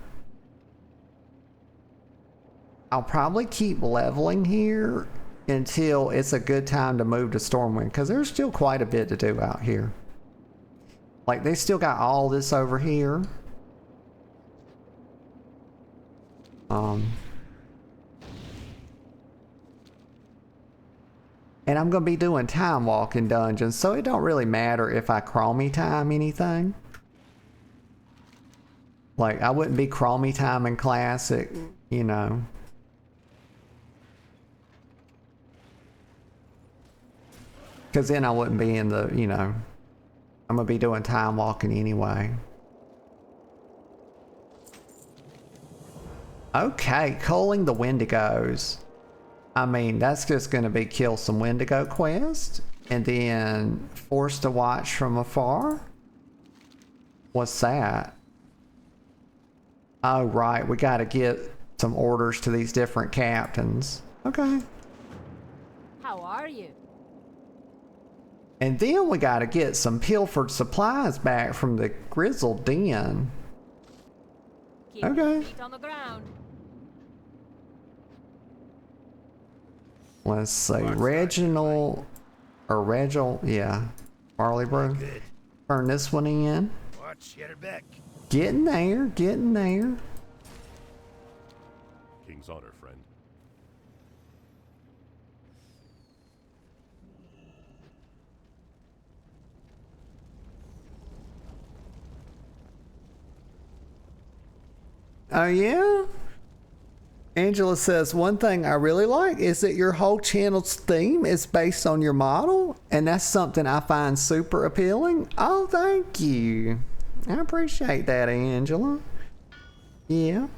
I'll probably keep leveling here until it's a good time to move to Stormwind, because there's still quite a bit to do out here. Like, they still got all this over here. And I'm going to be doing time walking dungeons, so it don't really matter if I chromie time anything. Like, I wouldn't be chromie time in Classic, you know. Because then I wouldn't be in the, you know, I'm going to be doing time walking anyway. Okay, culling the Wendigos. I mean, that's just going to be kill some Wendigo quest. And then forced to watch from afar. What's that? Oh, right, we got to get some orders to these different captains. Okay. How are you? And then we gotta get some pilfered supplies back from the Grizzled Den. Keep Okay. your feet on the ground. Let's see, Reginald, yeah, Barley Brew. Good. Turn this one in. Watch your back. Getting there, getting there. King's honor, friend. Oh yeah? Angela says, one thing I really like is that your whole channel's theme is based on your model, and that's something I find super appealing. Oh, thank you. I appreciate that, Angela. Yeah.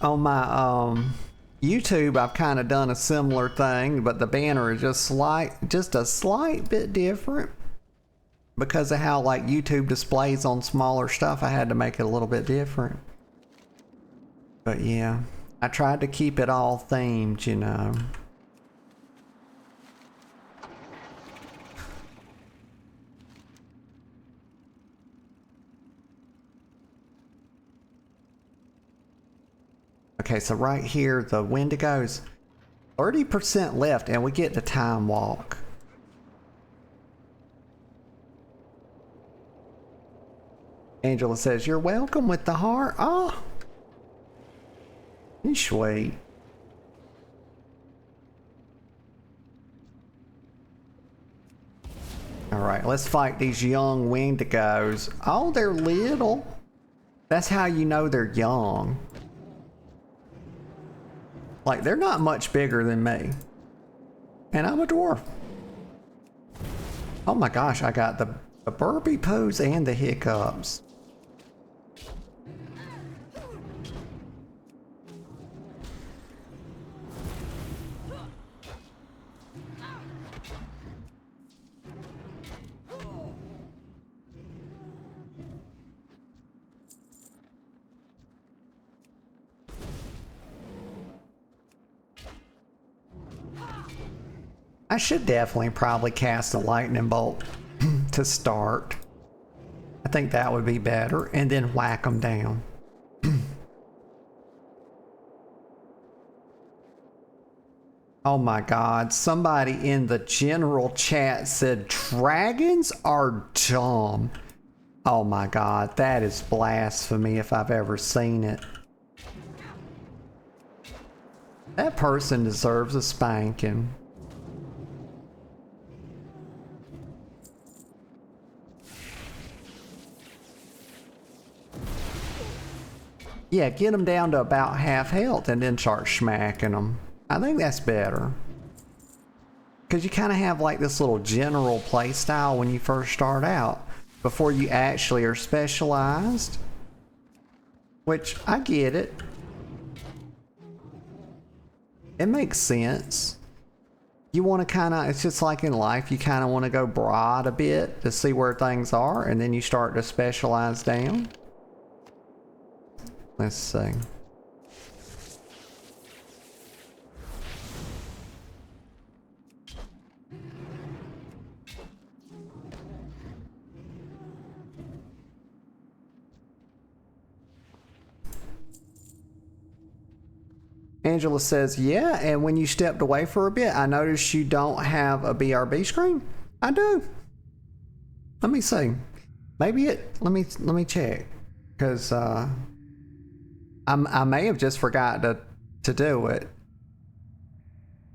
On my YouTube, I've kind of done a similar thing, but the banner is just a slight bit different because of how like YouTube displays on smaller stuff. I had to make it a little bit different. But yeah, I tried to keep it all themed, you know. Okay, so right here, the Wendigo's 30% left, and we get the time walk. Angela says, "You're welcome with the heart." Oh, you sweet. All right, let's fight these young Wendigos. Oh, they're little. That's how you know they're young. Like, they're not much bigger than me. And I'm a dwarf. Oh my gosh, I got the burpee poos and the hiccups. I should definitely probably cast a lightning bolt to start. I think that would be better, and then whack them down. Oh my god, somebody in the general chat said dragons are dumb. Oh my god, that is blasphemy if I've ever seen it. That person deserves a spanking. Yeah, get them down to about half health and then start smacking them. I think that's better. Because you kind of have like this little general play style when you first start out before you actually are specialized. Which, I get it. It makes sense. You want to kind of, it's just like in life, you kind of want to go broad a bit to see where things are, and then you start to specialize down. Let's see. Angela says, yeah, and when you stepped away for a bit, I noticed you don't have a BRB screen. I do. Let me see. Maybe it, let me check. Because, I may have just forgot to do it.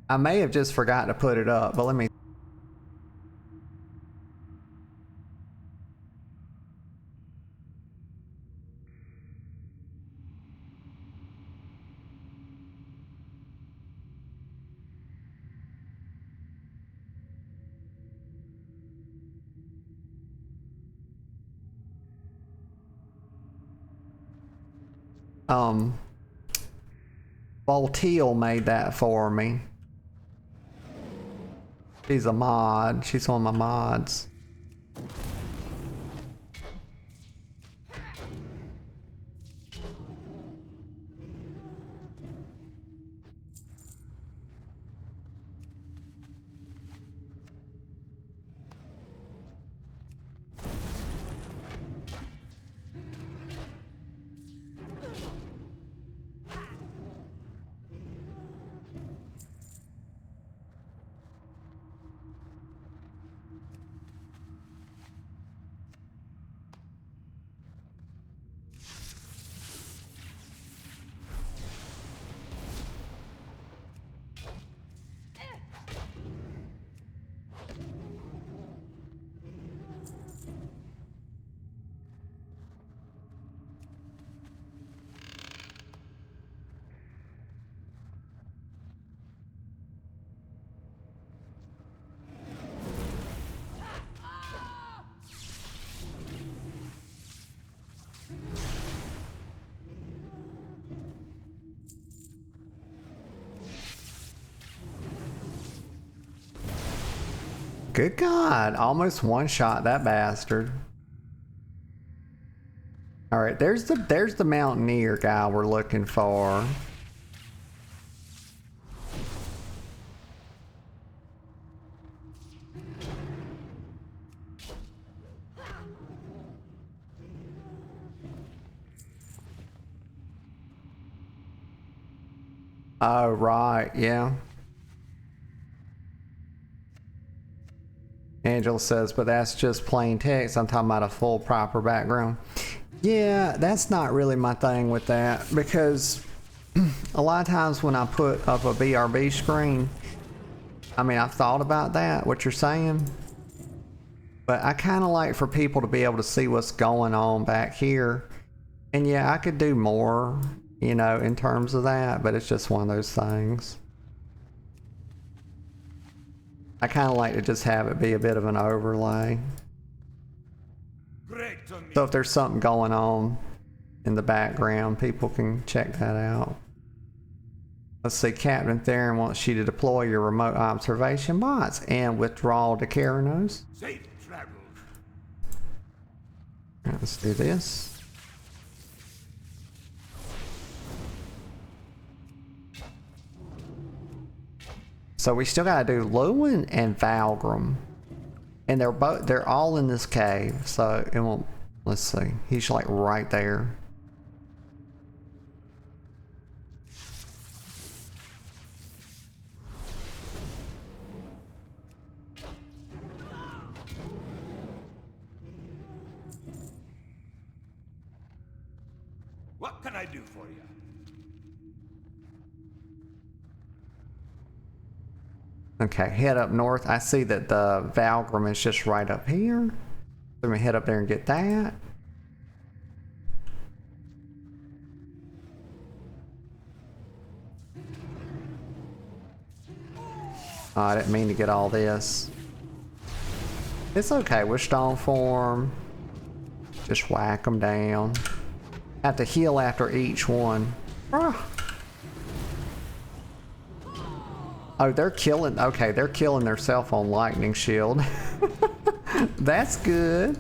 I may have just forgot to put it up, but let me. Volteal made that for me. She's a mod. She's one of my mods. Good God, almost one-shot that bastard. All right, there's the mountaineer guy we're looking for. Oh, right, yeah. Angela says, but that's just plain text. I'm talking about a full proper background. Yeah, that's not really my thing with that, because a lot of times when I put up a BRB screen, I mean, I've thought about that, what you're saying, but I kind of like for people to be able to see what's going on back here. And yeah, I could do more, you know, in terms of that, but it's just one of those things. I kind of like to just have it be a bit of an overlay. Great to meet So if there's something going on in the background, people can check that out. Let's see, Captain Theron wants you to deploy your remote observation bots and withdrawal to Keranos. Safe travels. Alright, let's do this. So we still gotta do Lewin and Valgrim. And they're all in this cave, so it won't, let's see. He's like right there. What can I do for you? Okay, head up north. I see that the Valgrim is just right up here. So I'm gonna head up there and get that. Oh, I didn't mean to get all this. It's okay, with stone form. Just whack them down. Have to heal after each one. Ah. Oh, they're killing, okay, they're killing themselves on lightning shield. That's good.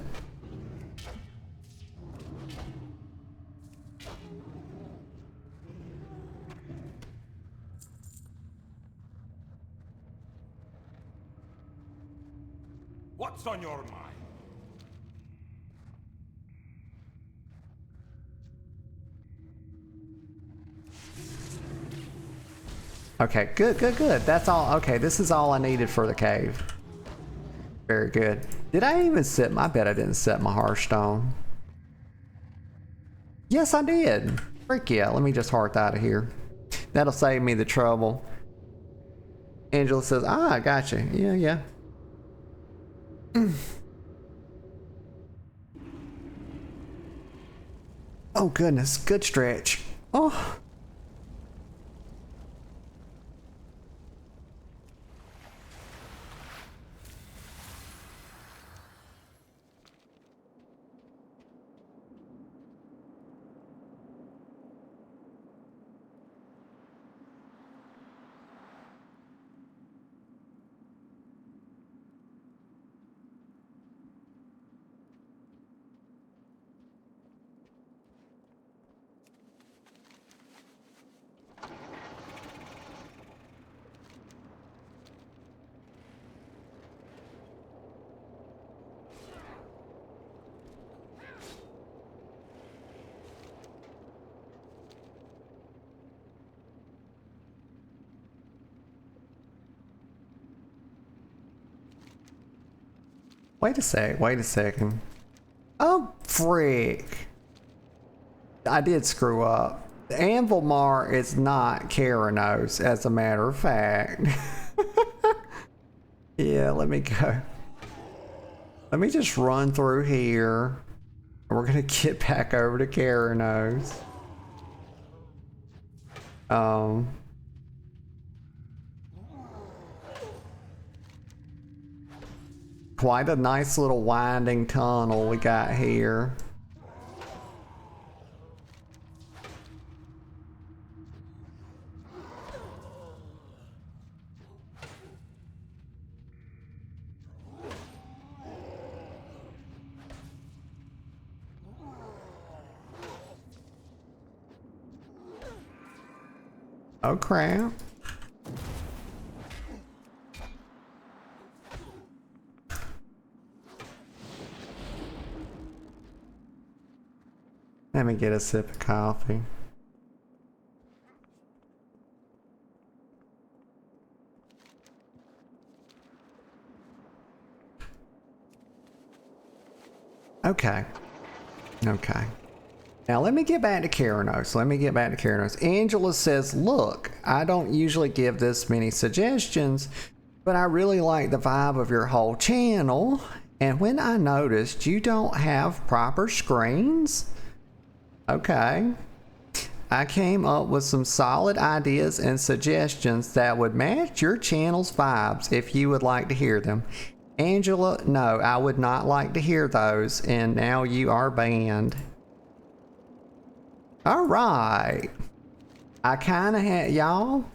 What's on your mind? Okay, good, good, good. That's all. Okay, this is all I needed for the cave. Very good. Did I even set I bet I didn't set my Hearthstone. Yes, I did. Freak yeah, let me just hearth out of here. That'll save me the trouble. Angela says, ah, gotcha. Yeah, yeah. Oh, goodness. Good stretch. Oh. Wait a second. Oh, frick. I did screw up. Anvilmar is not Keranos, as a matter of fact. Yeah, let me go. Let me just run through here. We're gonna get back over to Keranos. Quite a nice little winding tunnel we got here. Oh crap. Let me get a sip of coffee. Okay. Okay. Now let me get back to Keranos. Angela says, look, I don't usually give this many suggestions, but I really like the vibe of your whole channel. And when I noticed you don't have proper screens, okay, I came up with some solid ideas and suggestions that would match your channel's vibes if you would like to hear them. Angela, no, I would not like to hear those, and now you are banned. Alright. I kinda had, y'all,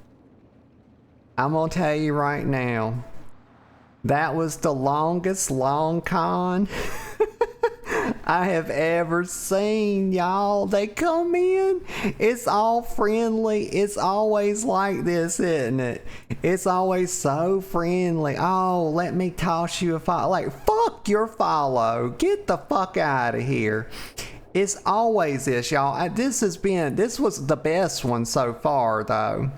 I'm gonna tell you right now, that was the longest long con I have ever seen, y'all. They come in, it's all friendly, it's always like this, isn't it? It's always so friendly. Oh, let me toss you a follow. Like, fuck your follow, get the fuck out of here. It's always this, y'all. This was the best one so far, though.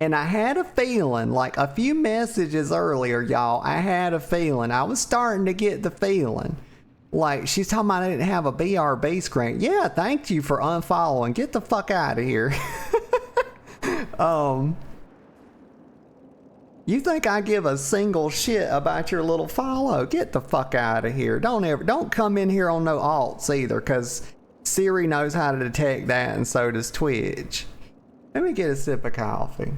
And I had a feeling, like a few messages earlier, y'all, I had a feeling. I was starting to get the feeling. Like, she's talking about I didn't have a BRB screen. Yeah, thank you for unfollowing. Get the fuck out of here. You think I give a single shit about your little follow? Get the fuck out of here. Don't come in here on no alts either, because Siri knows how to detect that, and so does Twitch. Let me get a sip of coffee.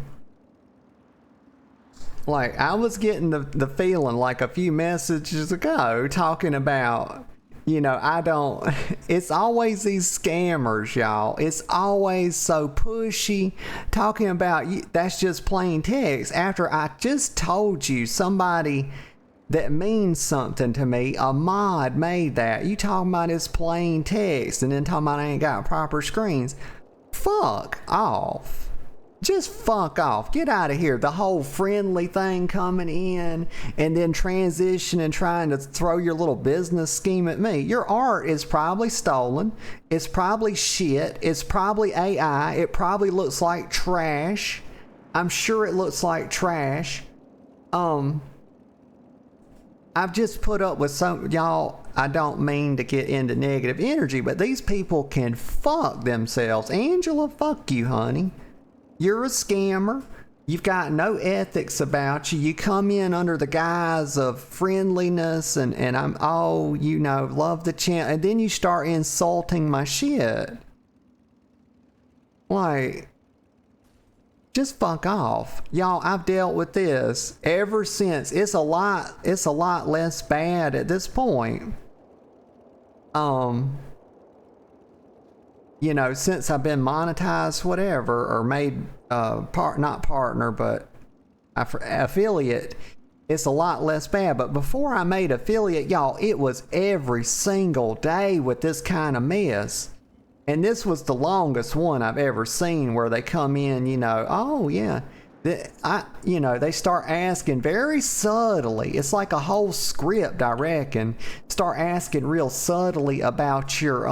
Like, I was getting the feeling like a few messages ago talking about, you know, it's always these scammers, y'all. It's always so pushy, talking about, that's just plain text. After I just told you somebody that means something to me, a mod made that. You talking about it's plain text and then talking about I ain't got proper screens. Fuck off. Just fuck off. Get out of here. The whole friendly thing coming in and then transitioning, trying to throw your little business scheme at me. Your art is probably stolen. It's probably shit. It's probably AI. It probably looks like trash. I'm sure it looks like trash. I've just put up with some, y'all, I don't mean to get into negative energy, but these people can fuck themselves. Angela, fuck you, honey. You're a scammer. You've got no ethics about you. You come in under the guise of friendliness and I'm, oh, you know, love the channel. And then you start insulting my shit. Like, just fuck off. Y'all, I've dealt with this ever since. It's a lot less bad at this point. You know, since I've been monetized, whatever, or made not partner, but affiliate, it's a lot less bad. But before I made affiliate, y'all, it was every single day with this kind of mess. And this was the longest one I've ever seen, where they come in, you know, oh yeah, you know, they start asking very subtly. It's like a whole script, I reckon. Start asking real subtly about your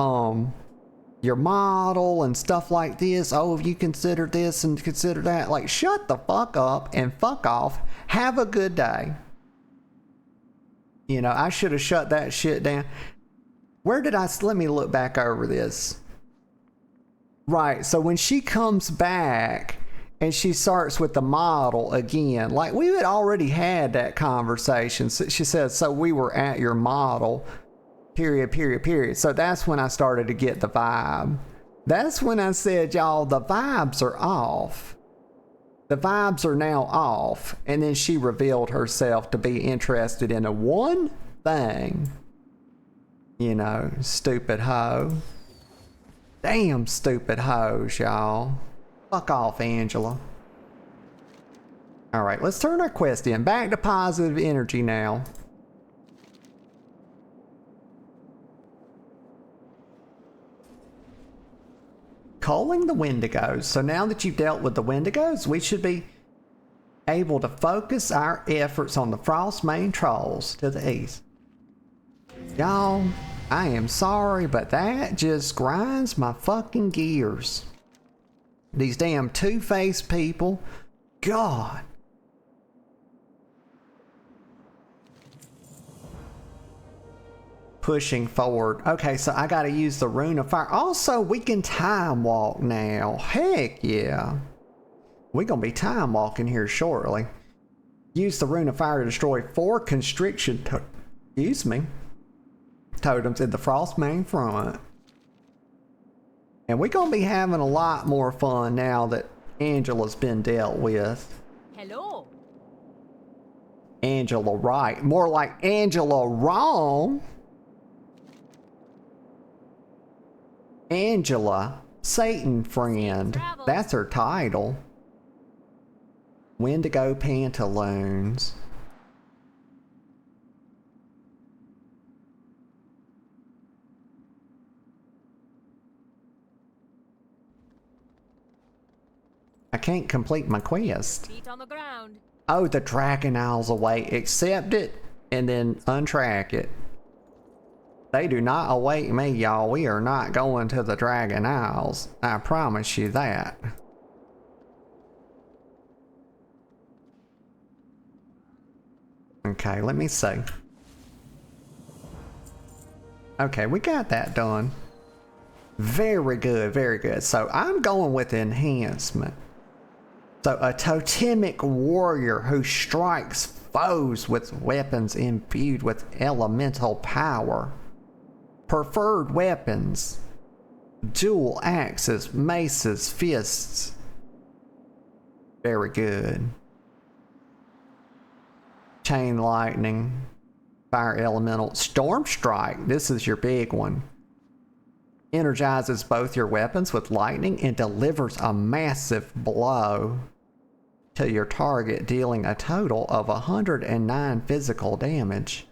model and stuff like this. Oh, have you considered this and consider that? Like, shut the fuck up and fuck off. Have a good day. You know, I should have shut that shit down. Let me look back over this. Right, so when she comes back and she starts with the model again, like we had already had that conversation. So she says, so we were at your model, period. So that's when I started to get the vibe. That's when I said, y'all, the vibes are off. The vibes are now off. And then she revealed herself to be interested in a one thing. You know, stupid hoe. Damn stupid hoes, y'all. Fuck off, Angela. Alright, let's turn our quest in. Back to positive energy now. Culling the Wendigos. So now that you've dealt with the Wendigos, we should be able to focus our efforts on the Frostmane Trolls to the east. Y'all, I am sorry, but that just grinds my fucking gears. These damn two-faced people. God. Pushing forward. Okay, so I gotta use the Rune of Fire. Also, we can time walk now. Heck yeah. We're gonna be time walking here shortly. Use the Rune of Fire to destroy 4 constriction totems in the Frostmane front. And we're gonna be having a lot more fun now that Angela's been dealt with. Hello. Angela right. More like Angela wrong. Angela, Satan friend. That's her title. Wendigo Pantaloons. I can't complete my quest. Feet on the ground. Oh, the Dragon Isles await. Accept it and then untrack it. They do not await me, y'all. We are not going to the Dragon Isles. I promise you that. Okay, let me see. Okay, we got that done. Very good, very good. So I'm going with enhancement. So a totemic warrior who strikes foes with weapons imbued with elemental power. Preferred weapons. Dual axes, maces, fists. Very good. Chain lightning. Fire elemental. Storm strike. This is your big one. Energizes both your weapons with lightning and delivers a massive blow to your target, dealing a total of 109 physical damage.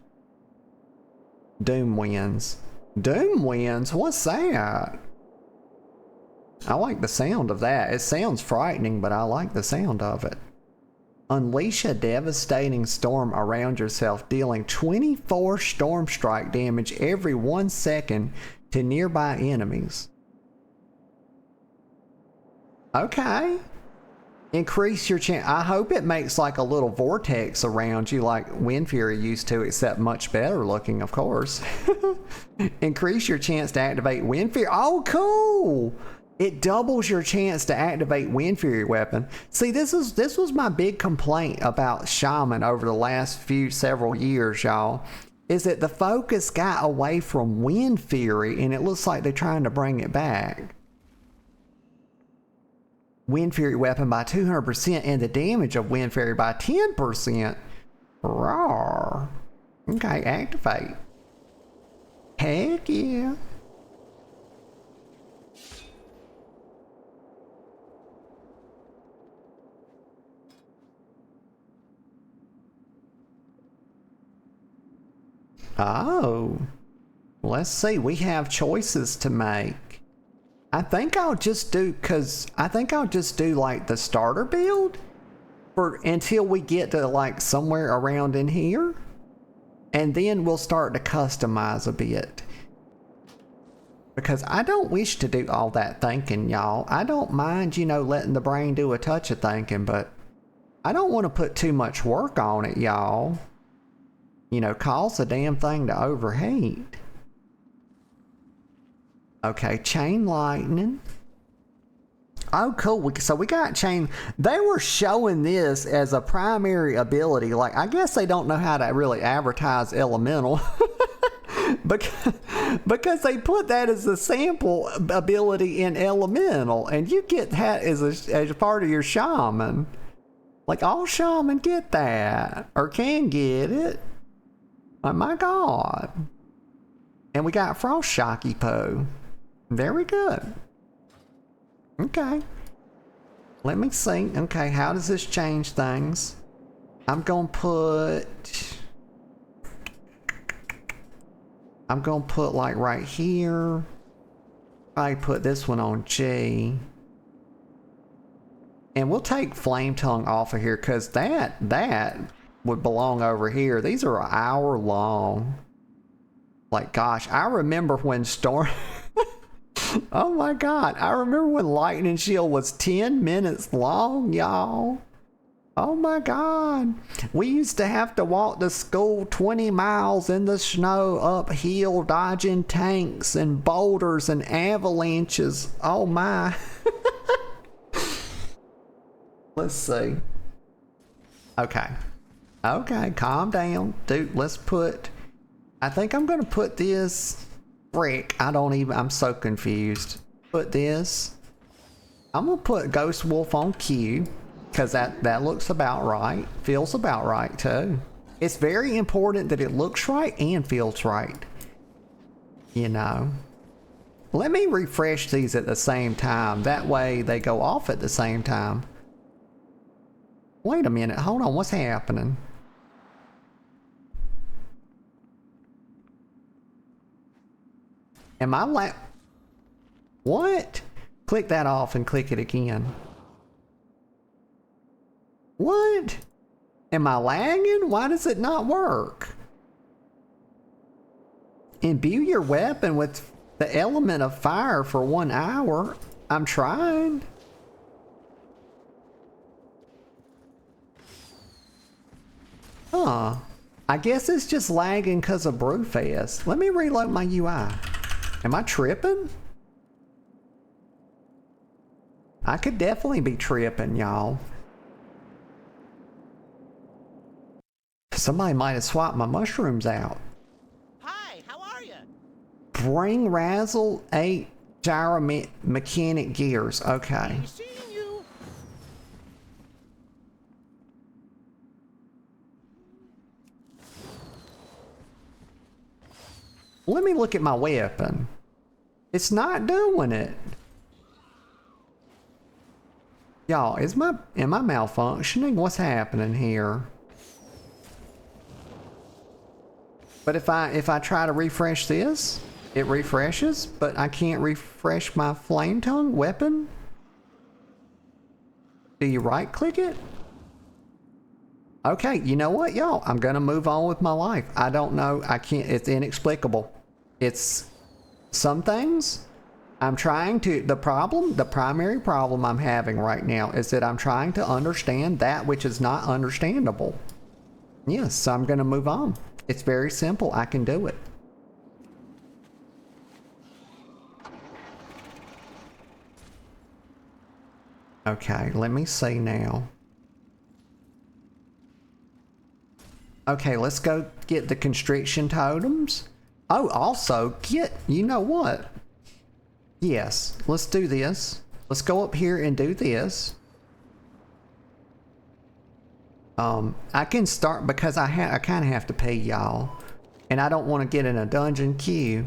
Doom Winds. Doom Winds? What's that? I like the sound of that. It sounds frightening, but I like the sound of it. Unleash a devastating storm around yourself, dealing 24 storm strike damage every 1 second to nearby enemies. Okay. Increase your chance. I hope it makes like a little vortex around you like Wind Fury used to, except much better looking, of course. Increase your chance to activate Wind Fury. Oh, cool. It doubles your chance to activate Wind Fury weapon. See, this was my big complaint about Shaman over the last several years, y'all. Is that the focus got away from Wind Fury and it looks like they're trying to bring it back. Wind Fury weapon by 200% and the damage of Wind Fury by 10%. Rawr. Okay, activate. Heck yeah. Oh. Let's see, we have choices to make. I think I'll just do like the starter build for until we get to like somewhere around in here. And then we'll start to customize a bit. Because I don't wish to do all that thinking, y'all. I don't mind, you know, letting the brain do a touch of thinking, but I don't want to put too much work on it, y'all. You know, cause the damn thing to overheat. Okay, chain lightning. Oh, cool. So we got chain. They were showing this as a primary ability. Like, I guess they don't know how to really advertise elemental. because they put that as a sample ability in elemental. And you get that as a part of your shaman. Like, all shaman get that. Or can get it. Oh my god. And we got Frost Shocky Poe. Very good. Okay. Let me see. Okay, how does this change things? I'm gonna put like right here. I put this one on G. And we'll take Flame Tongue off of here because that would belong over here. These are an hour long. Like, gosh, I remember when Storm... Oh my god, I remember when Lightning Shield was 10 minutes long, y'all. Oh my god. We used to have to walk to school 20 miles in the snow uphill, dodging tanks and boulders and avalanches. Oh my. Let's see. Okay. Okay, calm down. Dude, let's put... I think I'm gonna put this... Frick, I'm so confused. Put this. I'm gonna put Ghost Wolf on Q. Because that looks about right. Feels about right too. It's very important that it looks right and feels right. You know. Let me refresh these at the same time. That way they go off at the same time. Wait a minute. Hold on. What's happening? Am I What? Click that off and click it again. What? Am I lagging? Why does it not work? Imbue your weapon with the element of fire for 1 hour. I'm trying. Huh. I guess it's just lagging because of Brewfest. Let me reload my UI. Am I tripping? I could definitely be tripping, y'all. Somebody might have swapped my mushrooms out. Hi, how are you? Bring Razzle 8 gyro mechanic gears. Okay. Seeing you. Let me look at my weapon. It's not doing it. Y'all, am I malfunctioning? What's happening here? But if I try to refresh this, it refreshes, but I can't refresh my Flame Tongue weapon? Do you right click it? Okay, you know what, y'all? I'm gonna move on with my life. I don't know. I can't. It's inexplicable. It's some things I'm trying to. The primary problem I'm having right now is that I'm trying to understand that which is not understandable. Yes, so I'm gonna move on. It's very simple. I can do it. Okay, let me see now. Okay, let's go get the constriction totems. Oh, also you know what? Yes, let's do this. Let's go up here and do this. I can start because I kind of have to pay y'all. And I don't want to get in a dungeon queue.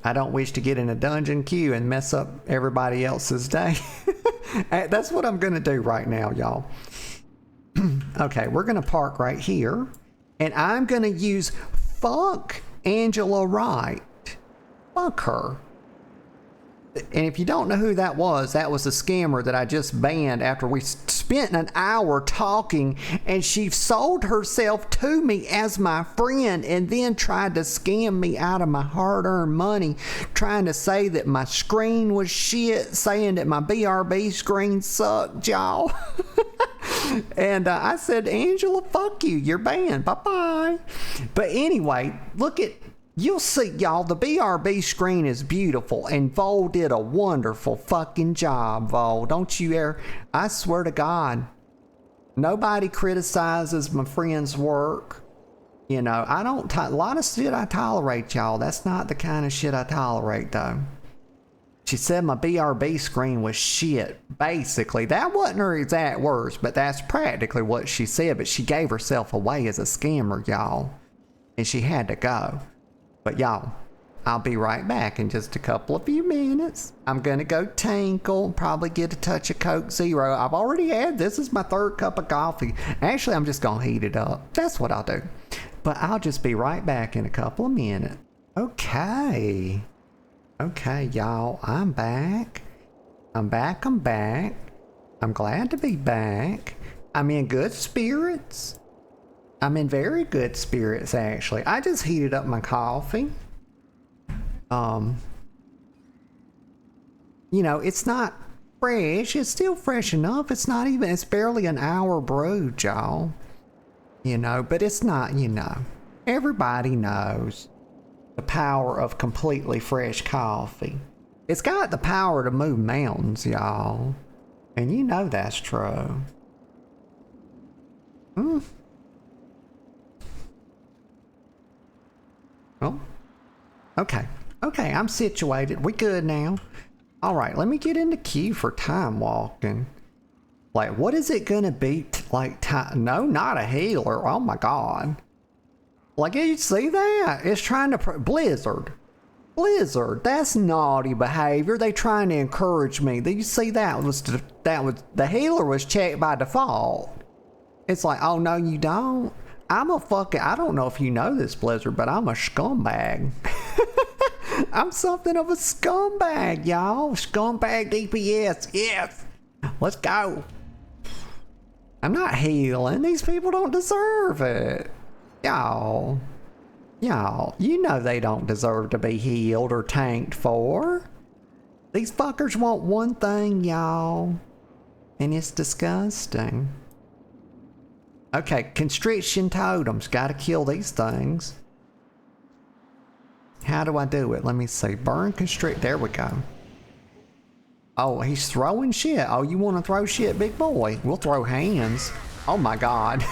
I don't wish to get in a dungeon queue and mess up everybody else's day. That's what I'm going to do right now, y'all. Okay, we're going to park right here. And I'm going to use fuck Angela Wright. Fuck her. And if you don't know who that was a scammer that I just banned after we spent an hour talking, and she sold herself to me as my friend and then tried to scam me out of my hard-earned money, trying to say that my screen was shit, saying that my BRB screen sucked, y'all. And I said, Angela, fuck you, you're banned, bye-bye. But anyway, you'll see, y'all, the BRB screen is beautiful, and Vol did a wonderful fucking job, Vol. Don't you ever, I swear to God, nobody criticizes my friend's work. You know, a lot of shit I tolerate, y'all. That's not the kind of shit I tolerate, though. She said my BRB screen was shit, basically. That wasn't her exact words, but that's practically what she said, but she gave herself away as a scammer, y'all. And she had to go. But y'all, I'll be right back in just a few minutes. I'm gonna go tinkle, probably get a touch of Coke Zero. I've already had, this is my 3rd cup of coffee. Actually, I'm just gonna heat it up. That's what I'll do. But I'll just be right back in a couple of minutes. Okay. Okay, y'all, I'm back. I'm back. I'm glad to be back. I'm in good spirits. I'm in very good spirits, actually. I just heated up my coffee. You know, it's not fresh. It's still fresh enough. It's barely an hour brewed, y'all. You know, but it's not, you know. Everybody knows the power of completely fresh coffee. It's got the power to move mountains, y'all. And you know that's true. Oh. Okay. Okay, I'm situated. We good now. Alright, let me get into queue for time walking. Like, what is it gonna be? No, not a healer. Oh my god. Like, you see that? It's trying to... Blizzard. Blizzard, that's naughty behavior. They trying to encourage me. Do you see that was the healer was checked by default. It's like, oh no, you don't. I don't know if you know this, Blizzard, but I'm a scumbag. I'm something of a scumbag, y'all. Scumbag DPS, yes. Let's go. I'm not healing. These people don't deserve it. Y'all, you know they don't deserve to be healed or tanked for. These fuckers want one thing, y'all. And it's disgusting. Okay, constriction totems. Gotta kill these things. How do I do it? Let me see. Burn constrict. There we go. Oh, he's throwing shit. Oh, you want to throw shit, big boy? We'll throw hands. Oh my god.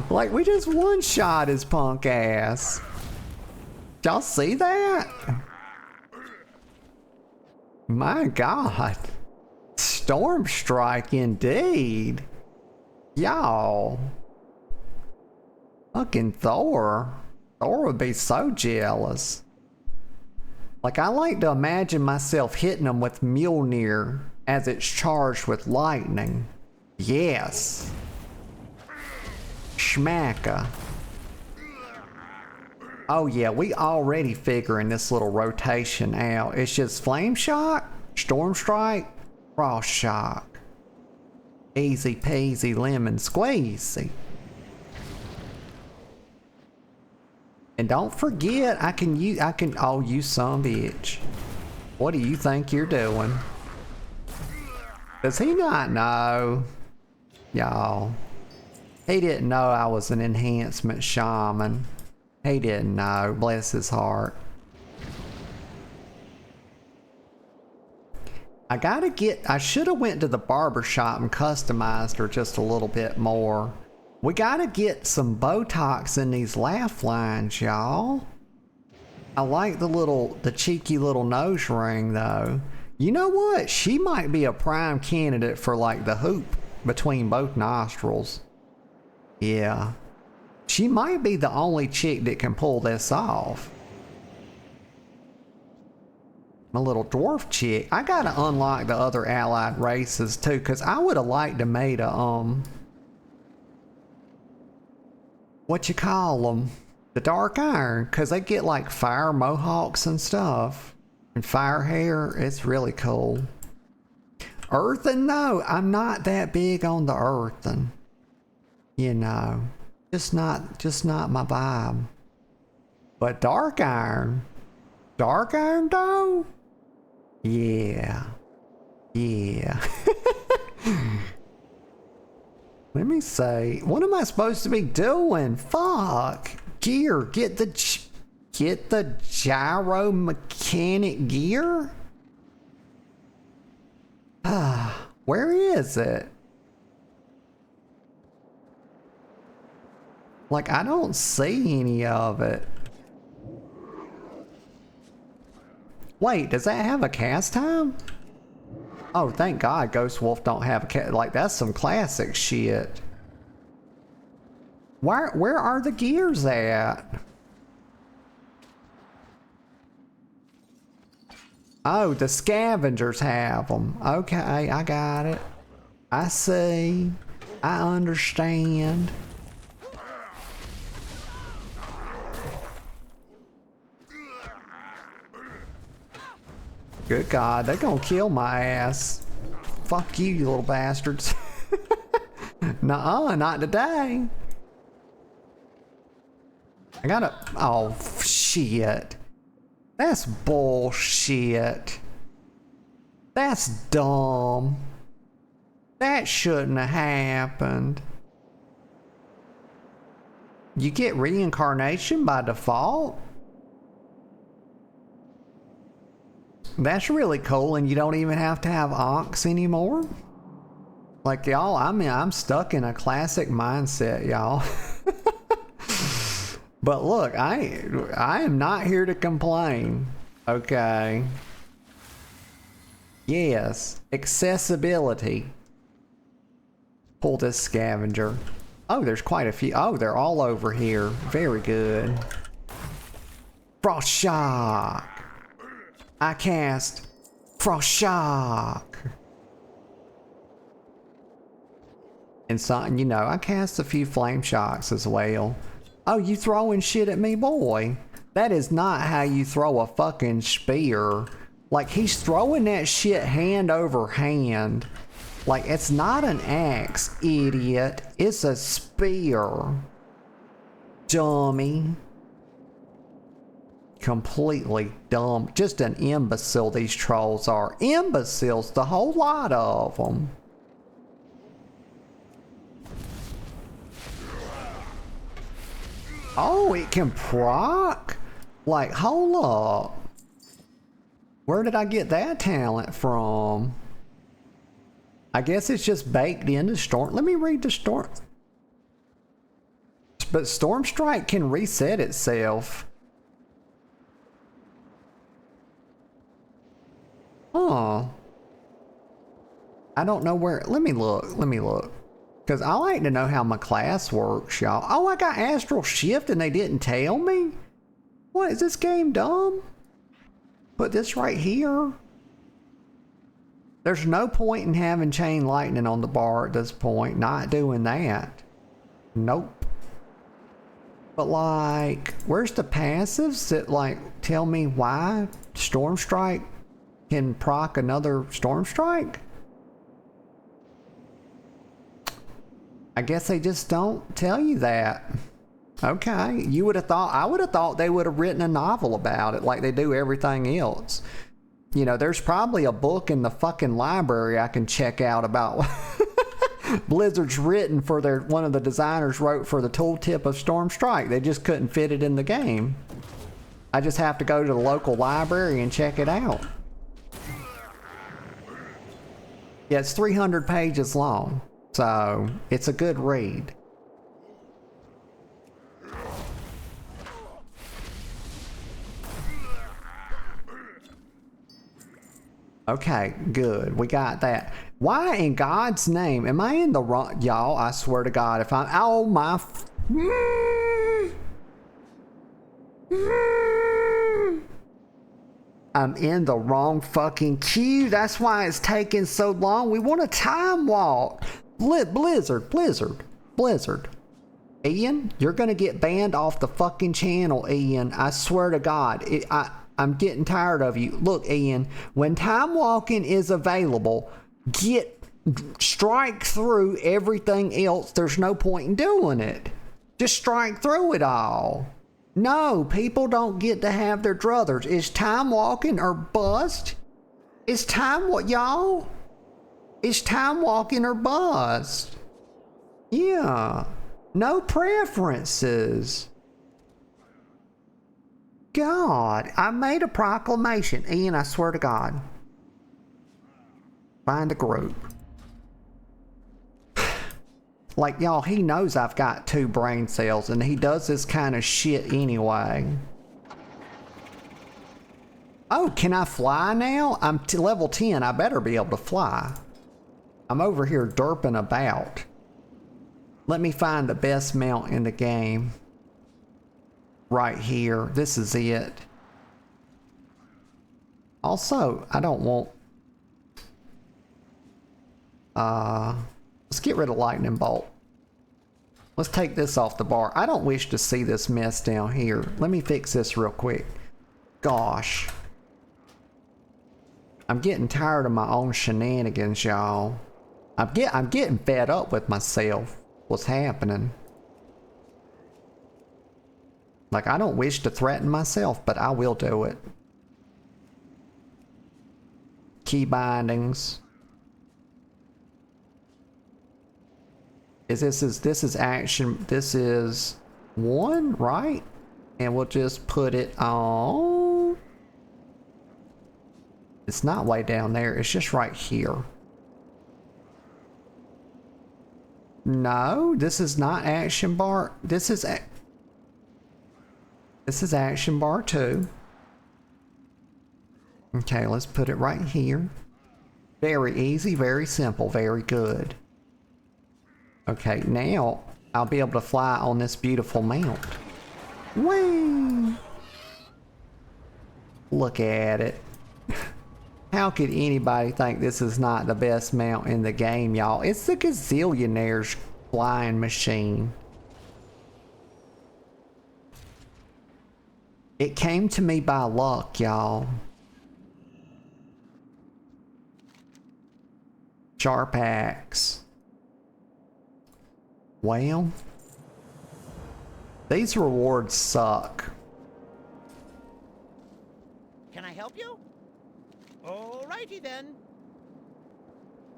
Like, we just one-shot his punk ass. Y'all see that? My god. Storm strike indeed. Y'all. Fucking Thor. Thor would be so jealous. Like, I like to imagine myself hitting him with Mjolnir as it's charged with lightning. Yes. Schmacka. Oh yeah, we already figuring this little rotation out. It's just Flame Shock, Storm Strike, Frost Shock. Easy peasy lemon squeezy. And don't forget, oh, you son of a bitch. What do you think you're doing? Does he not know? Y'all. He didn't know I was an enhancement shaman. He didn't know, bless his heart. I should have went to the barber shop and customized her just a little bit more. We gotta get some Botox in these laugh lines, y'all. I like the cheeky little nose ring though. You know what? She might be a prime candidate for like the hoop between both nostrils. Yeah. She might be the only chick that can pull this off. My little dwarf chick. I gotta unlock the other allied races too, cause I would have liked to made a what you call them? The dark iron, cause they get like fire mohawks and stuff. And fire hair, it's really cool. Earthen, no, I'm not that big on the earthen. You know, just not my vibe. But dark iron though? Yeah. Let me see. What am I supposed to be doing? Fuck. Gear. Get the gyro mechanic gear? Where is it? Like, I don't see any of it. Wait, does that have a cast time? Oh, thank God Ghost Wolf don't have a cast. Like, that's some classic shit. Where are the gears at? Oh, the scavengers have them. Okay, I got it. I see. I understand. Good God, they're gonna kill my ass. Fuck you, you little bastards. Nuh-uh, not today. I gotta... Oh, shit. That's bullshit. That's dumb. That shouldn't have happened. You get reincarnation by default? That's really cool, and you don't even have to have onks anymore? Like, y'all, I mean, I'm stuck in a classic mindset, y'all. But look, I am not here to complain, okay? Yes, accessibility. Pull this scavenger. Oh, there's quite a few. Oh, they're all over here. Very good. Frost Shock. I cast Frost Shock. And something, you know, I cast a few Flame Shocks as well. Oh, you throwing shit at me, boy? That is not how you throw a fucking spear. Like, he's throwing that shit hand over hand. Like, it's not an axe, idiot. It's a spear. Dummy. Completely dumb. Just an imbecile, these trolls are. Imbeciles, the whole lot of them. Oh, it can proc? Like, hold up. Where did I get that talent from? I guess it's just baked into Storm. Let me read the Storm. But Storm Strike can reset itself. Huh. I don't know where. Let me look. Let me look. Because I like to know how my class works, y'all. Oh, I got Astral Shift and they didn't tell me? What, is this game dumb? Put this right here. There's no point in having Chain Lightning on the bar at this point. Not doing that. Nope. But like, where's the passives that like tell me why Storm Strike can proc another Storm Strike? I guess they just don't tell you that. Okay, you would have thought, I would have thought they would have written a novel about it like they do everything else. You know, there's probably a book in the fucking library I can check out about Blizzard's written for their, one of the designers wrote for the tooltip of Storm Strike. They just couldn't fit it in the game. I just have to go to the local library and check it out. Yeah, it's 300 pages long. So, it's a good read. Okay, good. We got that. Why in God's name? Am I in the wrong? Y'all, I swear to God, if I'm... Oh my... I'm in the wrong fucking queue. That's why it's taking so long. We want a time walk. Blizzard. Ian, you're gonna get banned off the fucking channel, Ian. I swear to God. I'm getting tired of you. Look, Ian, when time walking is available, strike through everything else. There's no point in doing it. Just strike through it all. No, people don't get to have their druthers. It's time walking or bust. It's time what, y'all? It's time walking or bust. Yeah. No preferences. God, I made a proclamation. Ian, I swear to God. Find a group. Like, y'all, he knows I've got 2 brain cells and he does this kind of shit anyway. Oh, can I fly now? I'm level 10. I better be able to fly. I'm over here derping about. Let me find the best mount in the game. Right here. This is it. Also, I don't want... let's get rid of Lightning Bolt. Let's take this off the bar. I don't wish to see this mess down here. Let me fix this real quick. Gosh. I'm getting tired of my own shenanigans, y'all. I'm getting fed up with myself. What's happening? Like, I don't wish to threaten myself, but I will do it. Key bindings. This is action. This is 1, right? And we'll just put it on. It's not way down there. It's just right here. No, this is not action bar. This is action bar 2. Okay, let's put it right here. Very easy, very simple, very good. Okay, now I'll be able to fly on this beautiful mount. Whee! Look at it. How could anybody think this is not the best mount in the game, y'all? It's the gazillionaire's flying machine. It came to me by luck, y'all. Sharp axe. Well, these rewards suck. Can I help you? Alrighty then.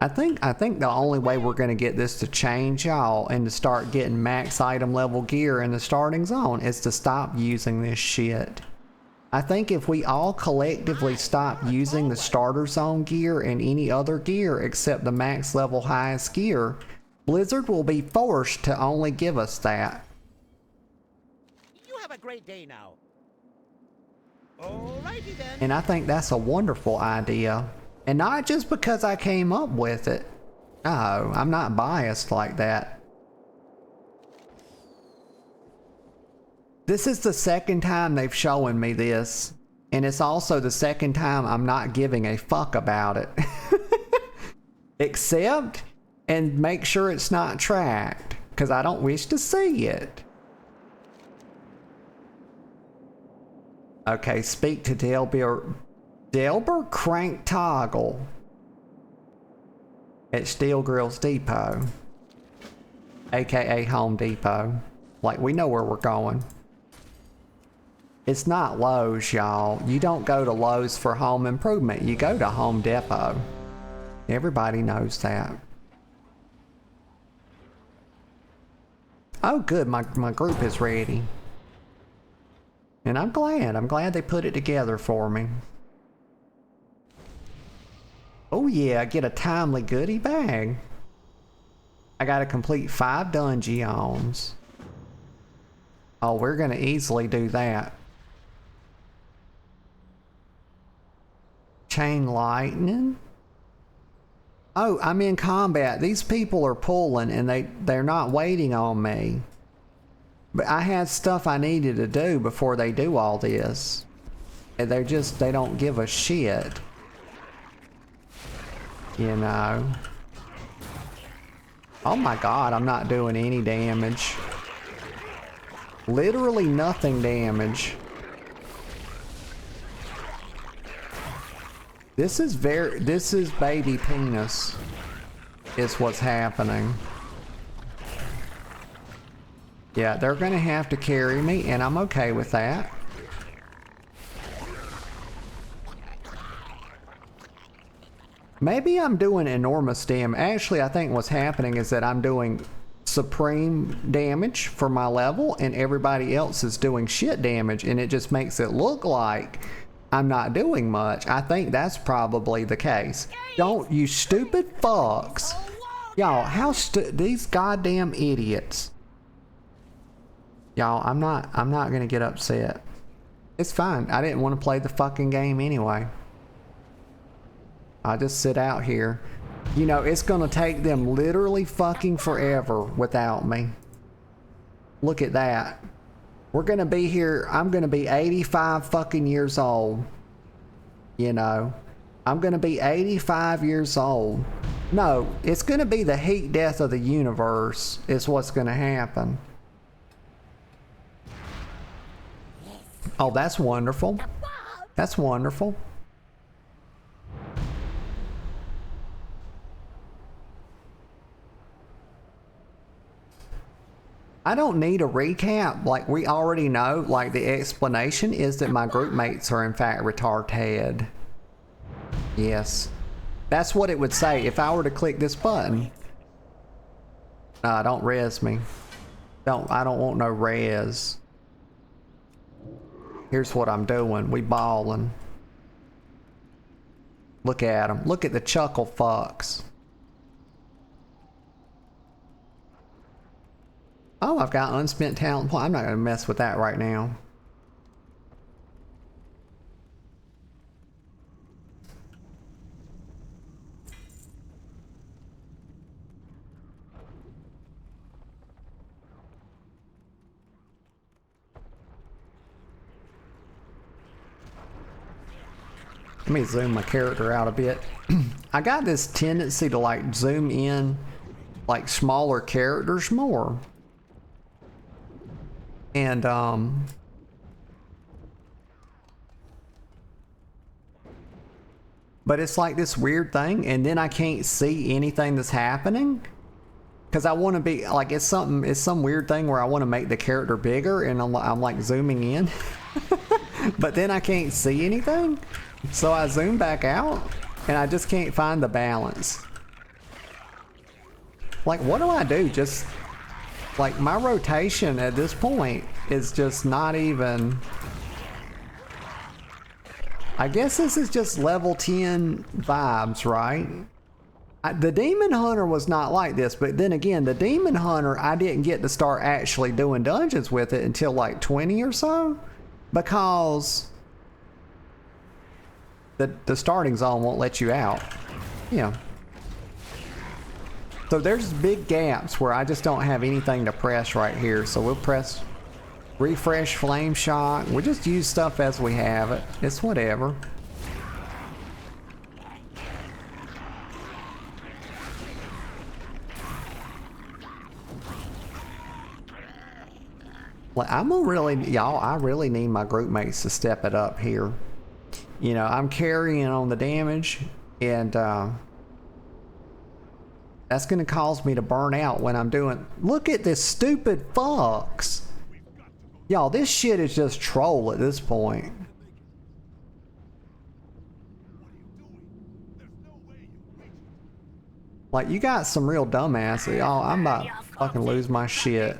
I think the only way we're gonna get this to change, y'all, and to start getting max item level gear in the starting zone is to stop using this shit. I think if we all collectively stop using the starter zone gear and any other gear except the max level highest gear, Blizzard will be forced to only give us that. You have a great day now. Alrighty then. And I think that's a wonderful idea. And not just because I came up with it. No, I'm not biased like that. This is the second time they've shown me this. And it's also the second time I'm not giving a fuck about it. Accept and make sure it's not tracked. Because I don't wish to see it. Okay, speak to Delbur Crank Toggle at Steel Grills Depot, aka Home Depot. Like, we know where we're going. It's not Lowe's, y'all. You don't go to Lowe's for home improvement. You go to Home Depot. Everybody knows that. Oh, good. My group is ready. And I'm glad they put it together for me. Oh yeah, I get a timely goodie bag. I gotta complete 5 dungeons. Oh, we're gonna easily do that. Chain lightning. Oh, I'm in combat. These people are pulling and they're not waiting on me. But I had stuff I needed to do before they do all this. And they don't give a shit. You know. Oh my god, I'm not doing any damage. Literally nothing damage. This is baby penis. Is what's happening. Yeah, they're gonna have to carry me, and I'm okay with that. Maybe I'm doing enormous damage. Actually, I think what's happening is that I'm doing supreme damage for my level, and everybody else is doing shit damage, and it just makes it look like I'm not doing much. I think that's probably the case. Don't, you stupid fucks. Y'all, these goddamn idiots. Y'all, I'm not gonna get upset. It's fine. I didn't want to play the fucking game anyway. I'll just sit out here. You know, it's gonna take them literally fucking forever without me. Look at that. We're gonna be here. I'm gonna be 85 fucking years old. You know, I'm gonna be 85 years old. No, it's gonna be the heat death of the universe is what's gonna happen. Oh, that's wonderful. That's wonderful. I don't need a recap. Like, we already know, like, the explanation is that my group mates are in fact retarded. Yes. That's what it would say if I were to click this button. Nah, don't res me. I don't want no res. Here's what I'm doing. We balling. Look at them. Look at the chuckle fucks. Oh, I've got unspent talent point. I'm not going to mess with that right now. Let me zoom my character out a bit. I got this tendency to like zoom in like smaller characters more. And but it's like this weird thing, and then I can't see anything that's happening because I want to be like, it's some weird thing where I want to make the character bigger, and I'm like zooming in but then I can't see anything, so I zoom back out and I just can't find the balance. Like, what do I do? Just like, my rotation at this point is just not even... I guess this is just level 10 vibes, right? The Demon Hunter was not like this, but then again, the Demon Hunter, I didn't get to start actually doing dungeons with it until like 20 or so, because the starting zone won't let you out. Yeah. So there's big gaps where I just don't have anything to press right here. So we'll press refresh flame shot. We'll just use stuff as we have it. It's whatever. Like, I'm gonna really, y'all, I really need my group mates to step it up here. You know, I'm carrying on the damage, and that's gonna cause me to burn out when I'm doing... Look at this stupid fox! Y'all, this shit is just troll at this point. Like, you got some real dumbasses. Y'all, I'm about to fucking lose my shit.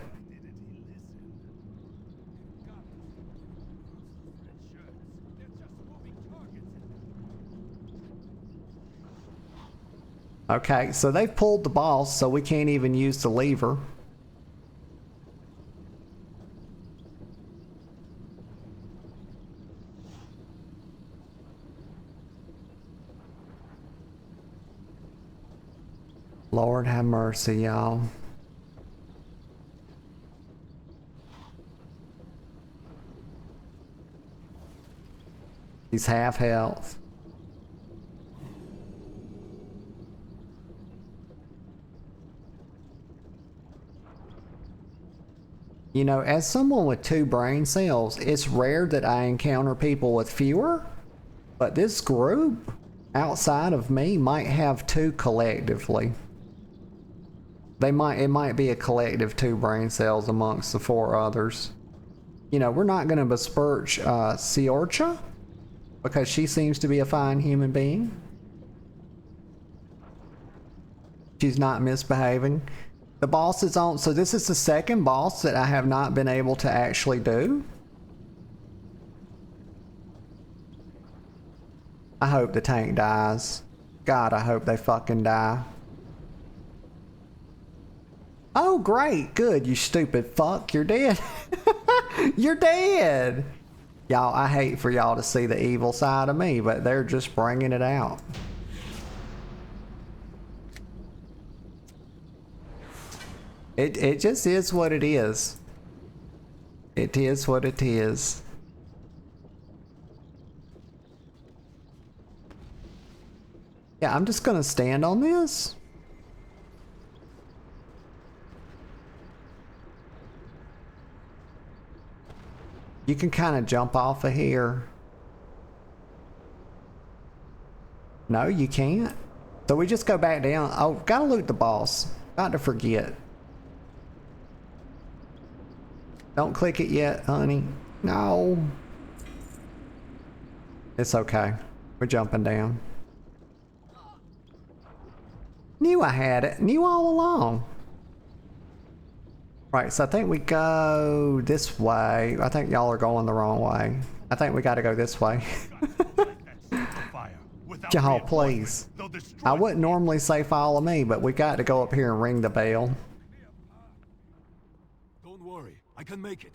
Okay, so they've pulled the boss, so we can't even use the lever. Lord have mercy, y'all. He's half health. You know, as someone with 2 brain cells, it's rare that I encounter people with fewer, but this group outside of me might have 2 collectively. It might be a collective 2 brain cells amongst the 4 others. You know, we're not going to besmirch Siorcha, because she seems to be a fine human being. She's not misbehaving. The boss is on, so this is the second boss that I have not been able to actually do. I hope the tank dies. God, I hope they fucking die. Oh, great. Good, you stupid fuck. You're dead. You're dead. Y'all, I hate for y'all to see the evil side of me, but they're just bringing it out. It just is what it is. It is what it is. Yeah, I'm just gonna stand on this. You can kind of jump off of here. No, you can't. So we just go back down. Oh, gotta loot the boss. About to forget. Don't click it yet, honey. No. It's okay. We're jumping down. Knew I had it. Knew all along. Right, so I think we go this way. I think y'all are going the wrong way. I think we gotta go this way. Y'all, please. I wouldn't normally say follow me, but we got to go up here and ring the bell. Don't worry, I can make it.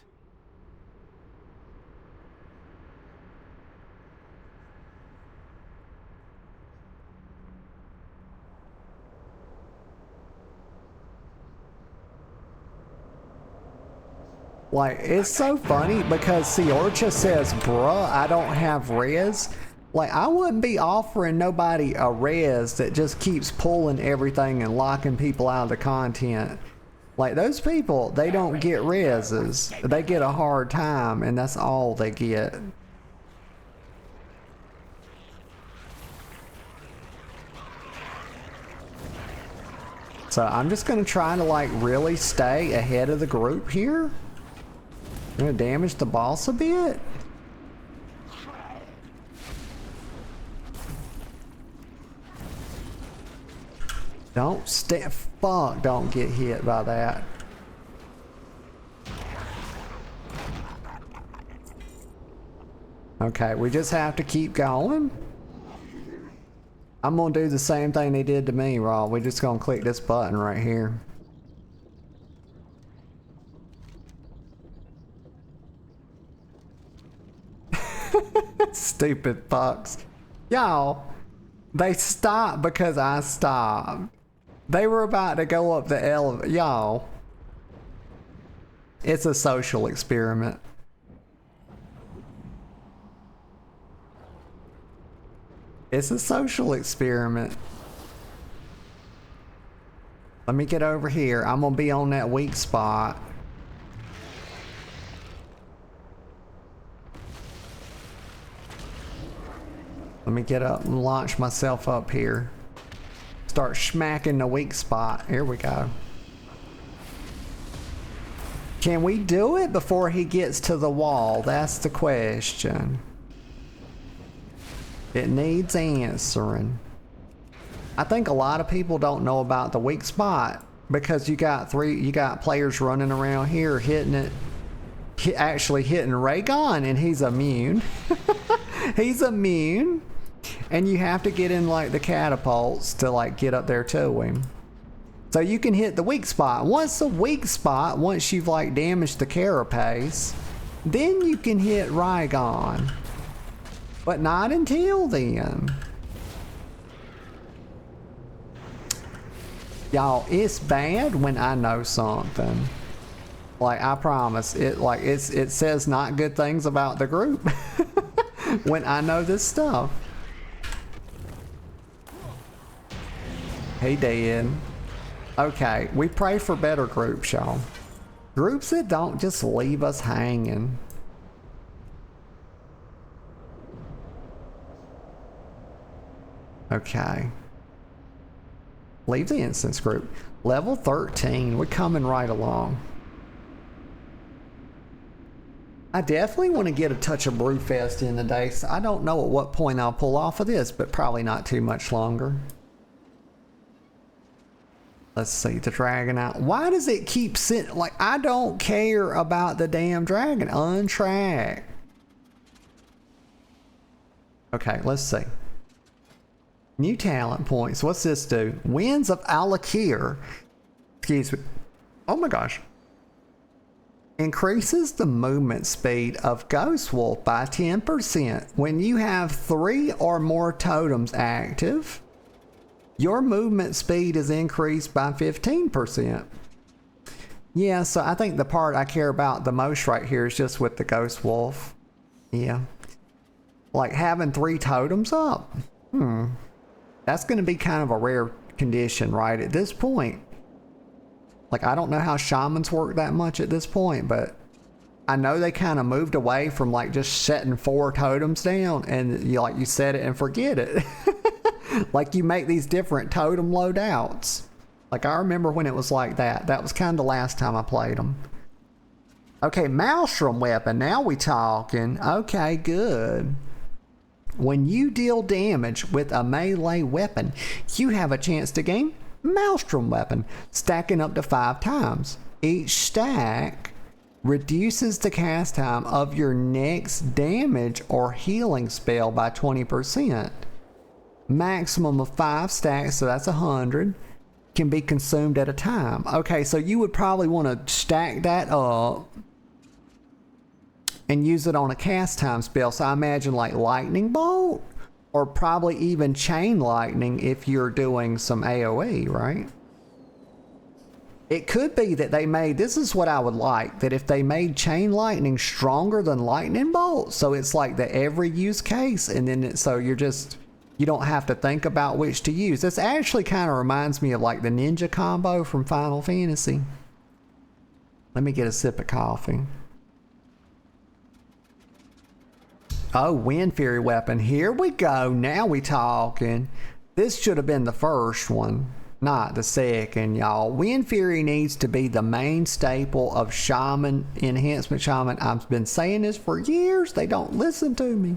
Like, it's so funny because Siorcha says, bruh, I don't have res. Like, I wouldn't be offering nobody a res that just keeps pulling everything and locking people out of the content. Like, those people, they don't get reses. They get a hard time, and that's all they get. So I'm just gonna try to, like, really stay ahead of the group here. I'm gonna damage the boss a bit. Don't fuck, don't get hit by that. Okay, we just have to keep going. I'm gonna do the same thing they did to me, Rob. We're just gonna click this button right here. Stupid fucks. Y'all, they stopped because I stopped. They were about to go up the elevator. Y'all, it's a social experiment. It's a social experiment. Let me get over here. I'm gonna be on that weak spot. Let me get up and launch myself up here. Start smacking the weak spot. Here we go. Can we do it before he gets to the wall? That's the question. It needs answering. I think a lot of people don't know about the weak spot because you got players running around here hitting it, actually hitting Raygon, and he's immune. He's immune. And you have to get in like the catapults to like get up there to him. So you can hit the weak spot. Once you've like damaged the carapace, then you can hit Raygon. But not until then. Y'all, it's bad when I know something. Like, I promise, it says not good things about the group when I know this stuff. He did. Okay, we pray for better groups, y'all. Groups that don't just leave us hanging. Okay. Leave the instance group. Level 13. We're coming right along. I definitely want to get a touch of Brewfest in today. So I don't know at what point I'll pull off of this, but probably not too much longer. Let's see, the dragon out. Why does it keep sitting? Like, I don't care about the damn dragon. Untrack. Okay, let's see. New talent points. What's this do? Winds of Alakir. Excuse me. Oh my gosh. Increases the movement speed of Ghost Wolf by 10% when you have 3 or more totems active. Your movement speed is increased by 15%. Yeah, so I think the part I care about the most right here is just with the Ghost Wolf. Yeah. Like having 3 totems up. That's going to be kind of a rare condition, right? At this point. Like, I don't know how shamans work that much at this point, but I know they kind of moved away from like just setting 4 totems down and you set it and forget it. Like, you make these different totem loadouts. Like, I remember when it was like that. That was kind of the last time I played them. Okay, Maelstrom weapon. Now we talking. Okay, good. When you deal damage with a melee weapon, you have a chance to gain Maelstrom weapon, stacking up to 5 times. Each stack reduces the cast time of your next damage or healing spell by 20%. Maximum of 5 stacks, so that's 100, can be consumed at a time. Okay, so you would probably want to stack that up and use it on a cast time spell. So I imagine like lightning bolt, or probably even chain lightning if you're doing some AoE, right? It could be that they made, this is what I would like, that if they made chain lightning stronger than lightning bolt, so it's like the every use case, and then so you're just, you don't have to think about which to use. This actually kind of reminds me of like the ninja combo from Final Fantasy. Let me get a sip of coffee. Oh, Wind Fury weapon. Here we go. Now we talking. This should have been the first one, not the second, y'all. Wind Fury needs to be the main staple of Shaman, Enhancement Shaman. I've been saying this for years. They don't listen to me.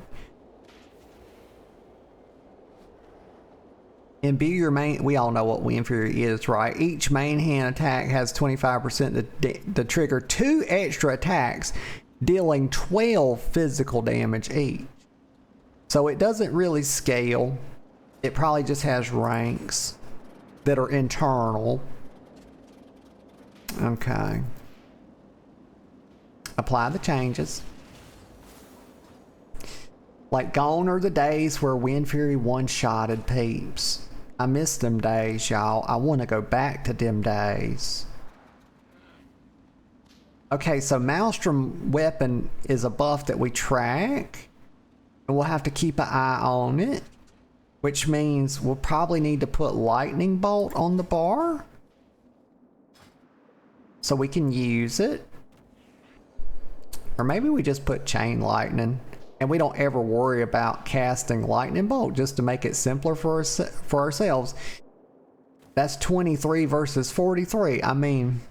Imbue your main, we all know what Wind Fury is, right? Each main hand attack has 25% to trigger 2 extra attacks, dealing 12 physical damage each. So it doesn't really scale. It probably just has ranks that are internal. Okay. Apply the changes. Like, gone are the days where Wind Fury one-shotted peeps. I miss them days, y'all. I want to go back to them days. Okay, so Maelstrom weapon is a buff that we track. And we'll have to keep an eye on it. Which means we'll probably need to put lightning bolt on the bar. So we can use it. Or maybe we just put chain lightning. And we don't ever worry about casting lightning bolt, just to make it simpler for ourselves. That's 23 versus 43. I mean,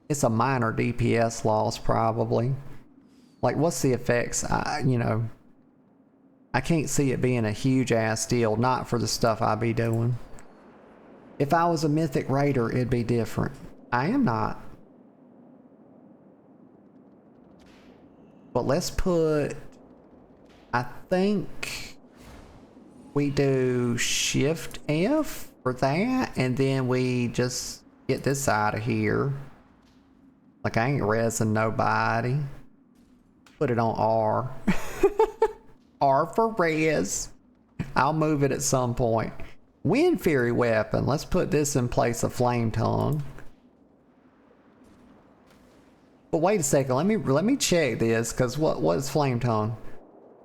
it's a minor DPS loss probably. Like, what's the effects? You know, I can't see it being a huge ass deal, not for the stuff I be doing. If I was a mythic raider, it'd be different. I am not. But let's put, I think we do Shift F for that, and then we just get this out of here. Like, I ain't rezzing nobody. Put it on R. R for res. I'll move it at some point. Wind Fury weapon. Let's put this in place of Flame Tongue. But wait a second. Let me check this, because what is Flame Tongue?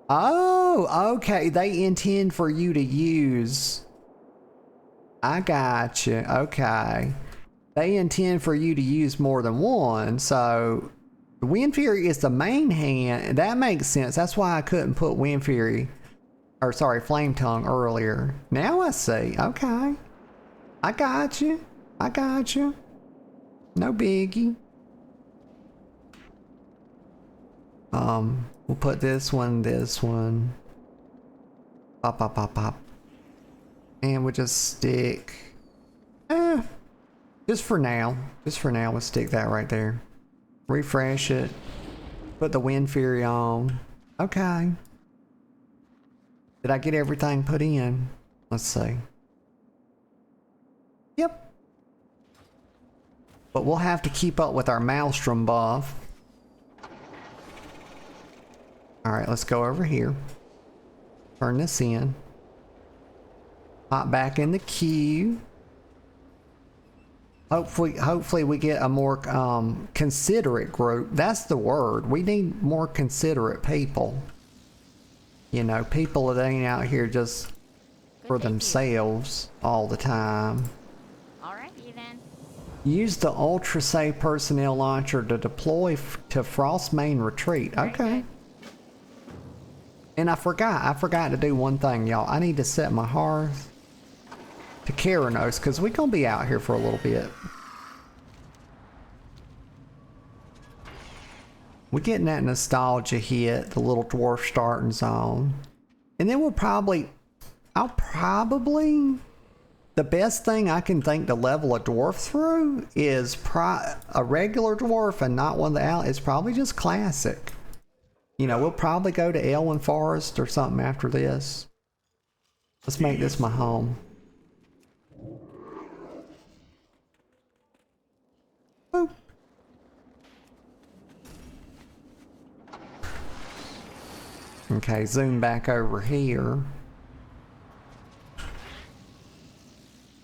Oh, okay. They intend for you to use. I got you. Okay. They intend for you to use more than one. So Wind Fury is the main hand. That makes sense. That's why I couldn't put Wind Fury, or sorry, Flame Tongue earlier. Now I see. Okay. I got you. I got you. No biggie. We'll put this one, pop, pop, pop, pop. And we'll just stick, just for now, we'll stick that right there. Refresh it. Put the Wind Fury on. Okay. Did I get everything put in? Let's see. Yep. But we'll have to keep up with our Maelstrom buff. Alright, let's go over here. Turn this in. Hop back in the queue. Hopefully we get a more considerate group. That's the word. We need more considerate people. You know, people that ain't out here just for themselves all the time. Alrighty then. Use the Ultra Safe Personnel Launcher to deploy to Frost Main Retreat. Okay. And I forgot to do one thing, y'all. I need to set my hearth to Keranos, because we're going to be out here for a little bit. We're getting that nostalgia hit, the little dwarf starting zone. And then the best thing I can think to level a dwarf through is a regular dwarf and not one of the it's probably just classic. You know, we'll probably go to Elwyn Forest or something after this. Let's make this my home. Boop. Okay, zoom back over here.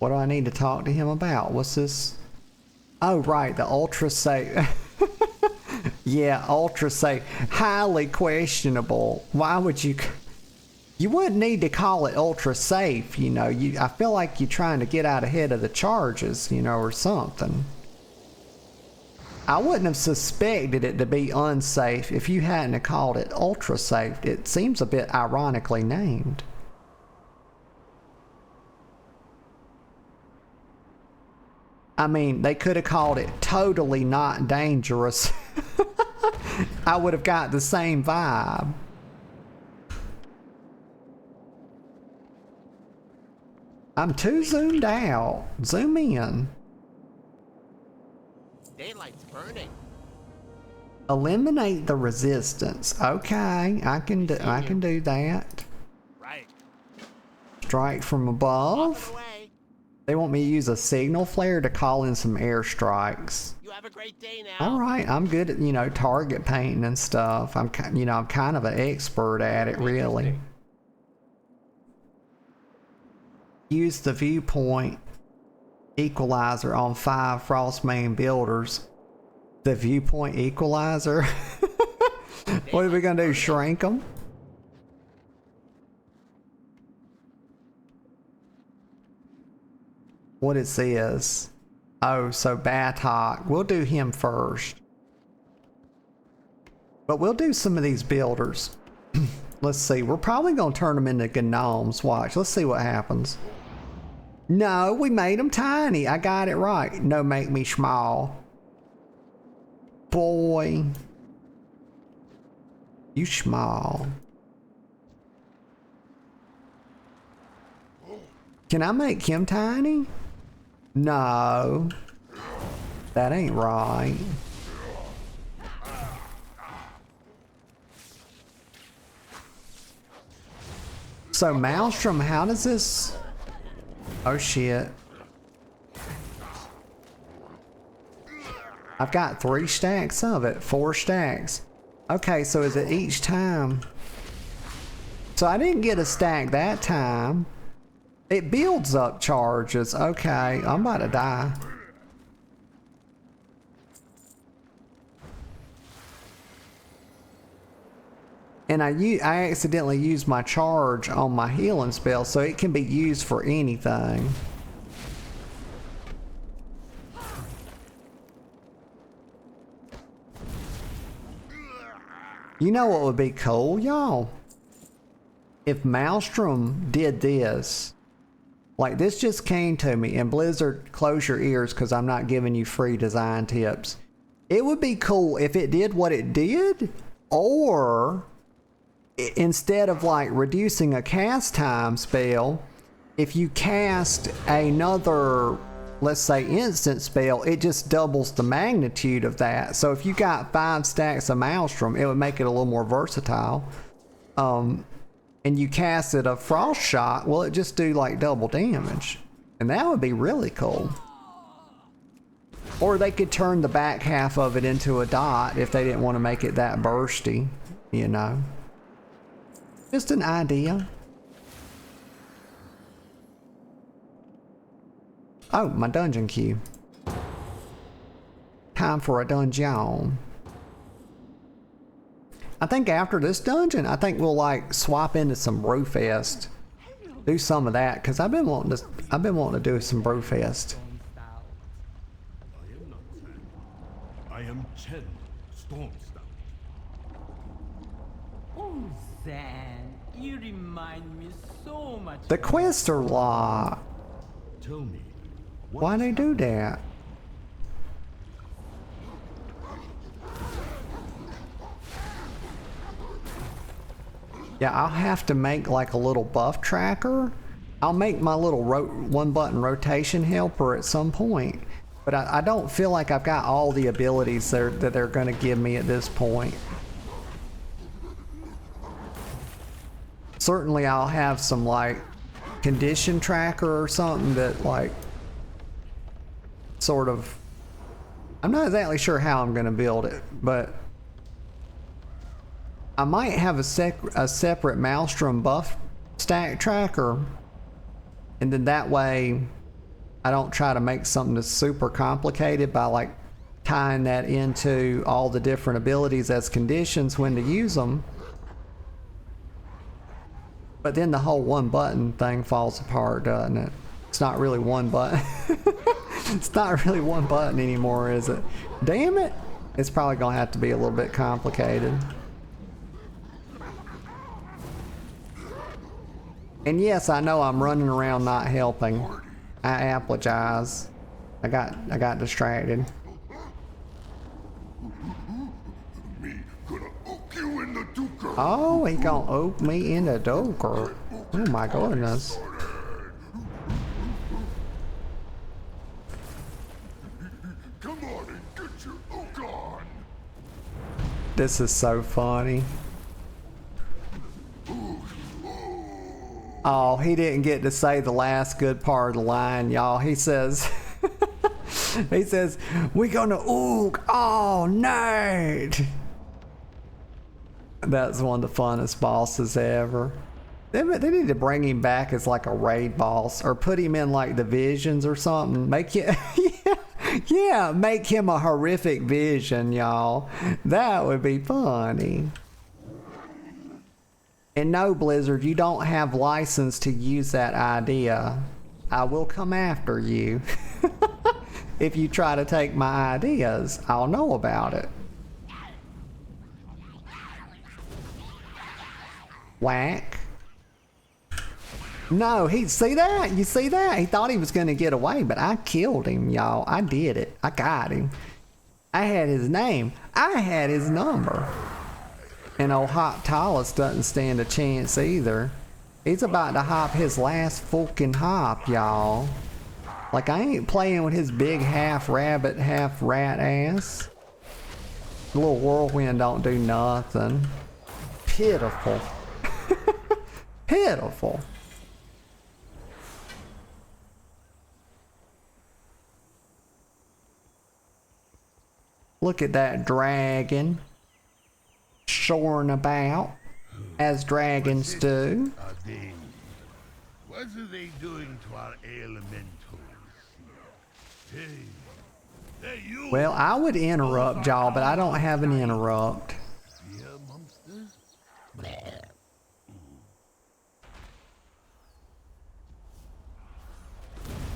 What do I need to talk to him about? What's this? Oh, right, the ultra safe. Yeah, ultra safe. Highly questionable. Why would you? You wouldn't need to call it ultra safe, you know. I feel like you're trying to get out ahead of the charges, you know, or something. I wouldn't have suspected it to be unsafe if you hadn't have called it ultra safe. It seems a bit ironically named. I mean, they could have called it totally not dangerous. I would have got the same vibe. I'm too zoomed out. Zoom in. Daylight's burning. Eliminate the resistance. Okay, I can do that. Right. Strike from above. Away. They want me to use a signal flare to call in some airstrikes. You have a great day now. All right, I'm good at, you know, target painting and stuff. I'm kind of an expert at it, really. Use the viewpoint equalizer on 5 Frostmane builders. The viewpoint equalizer? What are we gonna do, shrink them? What is this? Oh, so Batok. We'll do him first. But we'll do some of these builders. Let's see. We're probably going to turn them into gnomes. Watch. Let's see what happens. No, we made them tiny. I got it right. No, make me small. Boy. You small. Can I make him tiny? No. That ain't right. So Maelstrom, how does this... Oh shit. I've got 3 stacks of it. 4 stacks. Okay, so is it each time? So I didn't get a stack that time. It builds up charges. Okay, I'm about to die. And I accidentally used my charge on my healing spell, so it can be used for anything. You know what would be cool, y'all? If Maelstrom did this. Like, this just came to me, and Blizzard, close your ears because I'm not giving you free design tips. It would be cool if it did what it did, or instead of like reducing a cast time spell, if you cast another, let's say, instant spell, it just doubles the magnitude of that. So if you got 5 stacks of Maelstrom, it would make it a little more versatile. And you casted a frost shot, well, it just do like double damage. And that would be really cool. Or they could turn the back half of it into a dot if they didn't want to make it that bursty, you know. Just an idea. Oh, my dungeon queue. Time for a dungeon. I think after this dungeon, I think we'll like swap into some Brewfest. Do some of that, because I've been wanting to do some Brewfest. I am Chen, Storm Stout. Oh, Zan, you remind me so much. The quests are locked. Tell me, Why they do that? Yeah, I'll have to make like a little buff tracker. I'll make my little one button rotation helper at some point. But I don't feel like I've got all the abilities that they're going to give me at this point. Certainly I'll have some like condition tracker or something that like sort of, I'm not exactly sure how I'm going to build it, but I might have a separate Maelstrom buff stack tracker, and then that way I don't try to make something that's super complicated by like tying that into all the different abilities as conditions when to use them. But then the whole one button thing falls apart, doesn't it? It's not really one button. It's not really one button anymore, is it? Damn it! It's probably gonna have to be a little bit complicated. And yes, I know I'm running around not helping. I apologize. I got distracted. Oh, he gonna oak me in the doker. Oh my goodness. Come on and get your oak on. This is so funny. Oh, he didn't get to say the last good part of the line, y'all. He says, he says, we gonna ook all night. That's one of the funnest bosses ever. They need to bring him back as like a raid boss, or put him in like the visions or something. Make it, yeah, make him a horrific vision, y'all. That would be funny. And no, Blizzard, you don't have license to use that idea. I will come after you. If you try to take my ideas, I'll know about it. Whack. No, see that? You see that? He thought he was going to get away, but I killed him, y'all. I did it. I got him. I had his name. I had his number. And old Hop Tallis doesn't stand a chance either. He's about to hop his last fucking hop, y'all. Like, I ain't playing with his big half rabbit, half rat ass. The little whirlwind don't do nothing. Pitiful. Pitiful. Look at that dragon. Soaring about, as dragons do. What are they doing to our elementals? Hey, you! Well, I would interrupt y'all, but I don't have an interrupt. Fear monsters?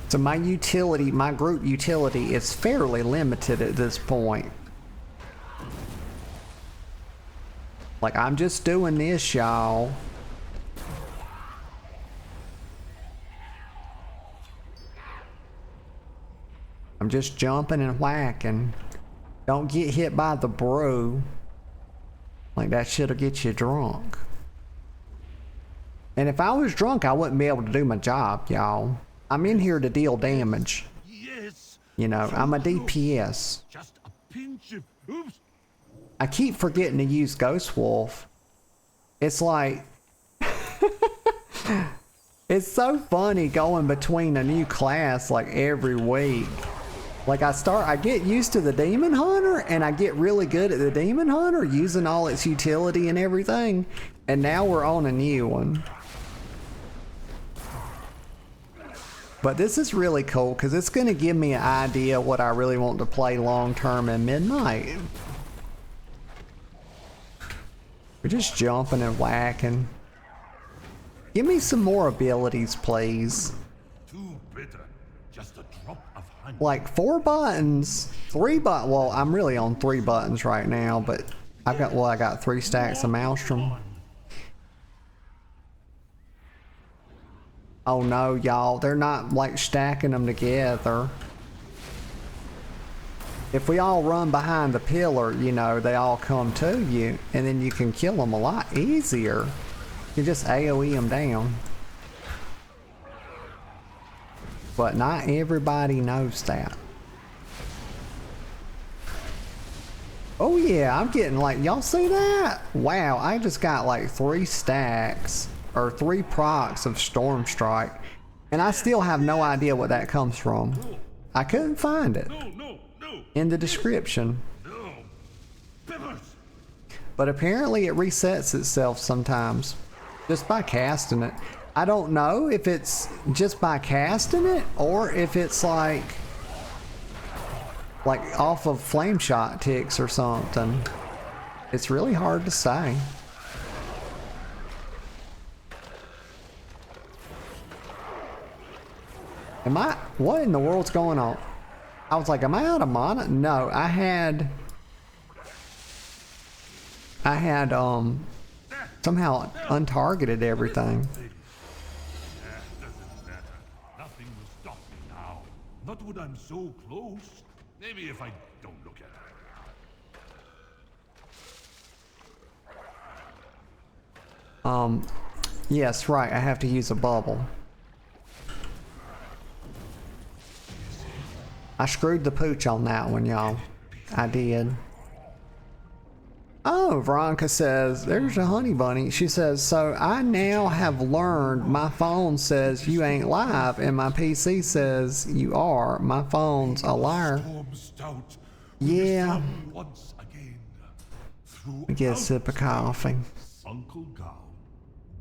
So my utility, my group utility is fairly limited at this point. Like, I'm just doing this, y'all. I'm just jumping and whacking. Don't get hit by the brew. Like, that shit'll get you drunk. And if I was drunk, I wouldn't be able to do my job, y'all. I'm in here to deal damage. Yes. You know, I'm a DPS. Just a pinch of oops. I keep forgetting to use Ghost Wolf. It's like, it's so funny going between a new class like every week. Like I get used to the Demon Hunter and I get really good at the Demon Hunter using all its utility and everything. And now we're on a new one. But this is really cool because it's going to give me an idea what I really want to play long term in Midnight. We're just jumping and whacking. Give me some more abilities, please. Too bitter. Just a drop of honey. Like 4 buttons, 3 buttons. Well, I'm really on 3 buttons right now, but I got 3 stacks of Maelstrom. Oh no, y'all, they're not like stacking them together. If we all run behind the pillar, you know, they all come to you, and then you can kill them a lot easier. You just AoE them down. But not everybody knows that. Oh yeah, I'm getting like, y'all see that? Wow, I just got like 3 stacks or 3 procs of Storm Strike, and I still have no idea what that comes from. I couldn't find it in the description. But apparently it resets itself sometimes just by casting it. I don't know if it's just by casting it or if it's like off of flame shot ticks or something. It's really hard to say. What in the world's going on? I was like, am I out of mana? No, I had somehow untargeted everything. Doesn't matter. Nothing will stop me now. Not when I'm so close. Maybe if I don't look at it. Yes, right, I have to use a bubble. I screwed the pooch on that one, y'all. I did. Oh, Veronica says, there's a honey bunny. She says, so I now have learned my phone says you ain't live and my PC says you are. My phone's a liar. Yeah. I get a sip of coffee. Uncle Gow,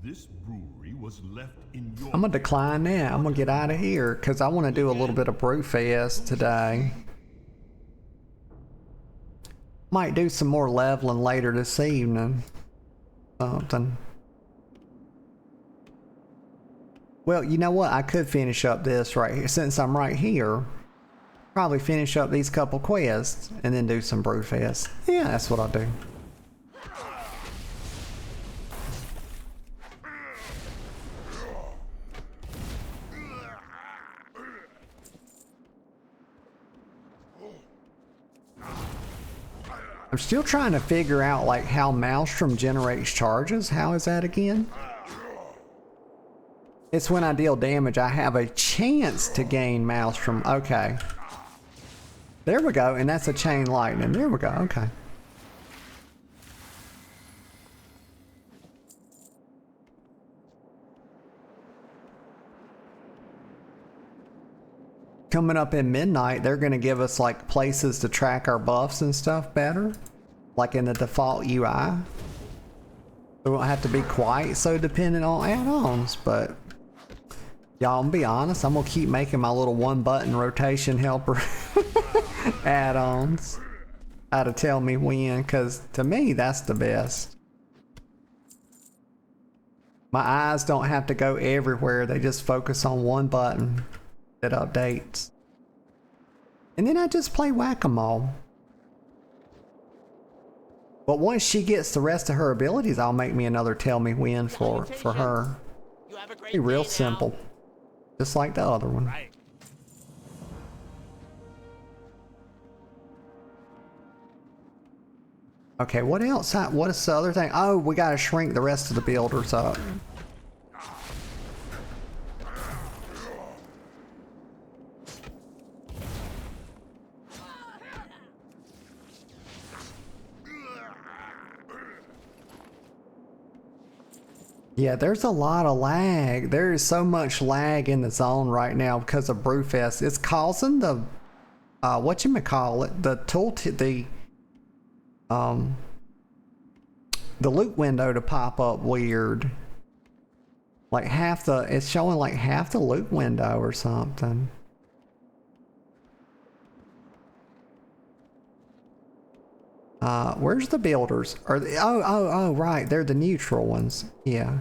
this brewery was left in your... I'm gonna decline that. I'm gonna get out of here because I want to do a little bit of Brewfest today. Might do some more leveling later this evening. Something. Well, you know what? I could finish up this right here. Since I'm right here, probably finish up these couple quests and then do some Brewfest. Yeah, that's what I'll do. I'm still trying to figure out like how Maelstrom generates charges. How is that again? It's when I deal damage, I have a chance to gain Maelstrom. Okay. There we go, and that's a chain lightning. There we go, okay. Coming up in midnight, they're going to give us like places to track our buffs and stuff better, like in the default UI. We won't have to be quite so dependent on add-ons, but y'all, I'm be honest, I'm gonna keep making my little 1-button rotation helper add-ons out of Tell Me When, because to me that's the best. My eyes don't have to go everywhere, they just focus on 1 button that updates. And then I just play whack-a-mole. But once she gets the rest of her abilities, I'll make me another Tell Me When for her. Be real simple. Just like the other one. Right. Okay, what else? What is the other thing? Oh, we gotta shrink the rest of the builders up. Yeah, there's a lot of lag. There is so much lag in the zone right now because of Brewfest. It's causing the whatchamacallit, the tooltip, the loot window to pop up weird. Like it's showing like half the loot window or something. Where's the builders? Are they, oh, right. They're the neutral ones. Yeah.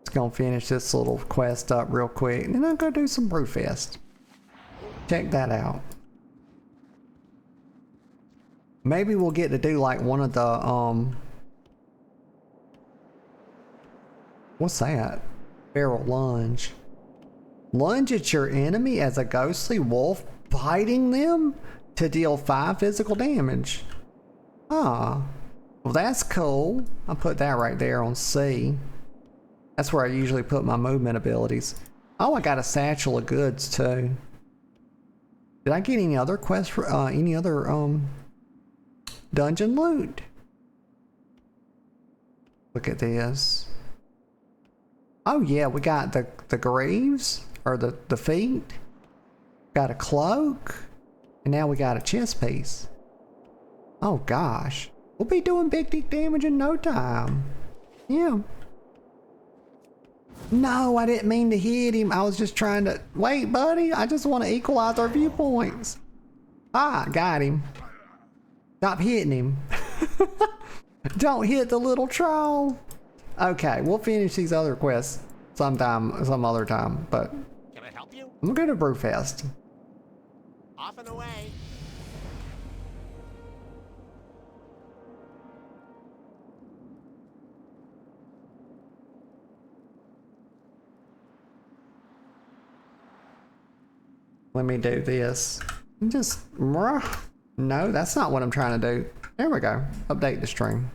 Just gonna finish this little quest up real quick, and then I'll go do some Brewfest. Check that out. Maybe we'll get to do like one of the, what's that? Barrel lunge. Lunge at your enemy as a ghostly wolf, biting them to deal 5 physical damage. Ah. Well, that's cool. I'll put that right there on C. That's where I usually put my movement abilities. Oh, I got a satchel of goods too. Did I get any other quests for any other dungeon loot? Look at this. Oh yeah, we got the greaves or the feet. Got a cloak, and now we got a chest piece. Oh gosh, we'll be doing big deep damage in no time. Yeah. No, I didn't mean to hit him. I was just trying to... Wait, buddy. I just want to equalize our viewpoints. Ah, got him. Stop hitting him. Don't hit the little troll. Okay, we'll finish these other quests some other time, but... Can I help you? I'm going to Brewfest. Off and away. Let me do this. Just... No, that's not what I'm trying to do. There we go. Update the stream.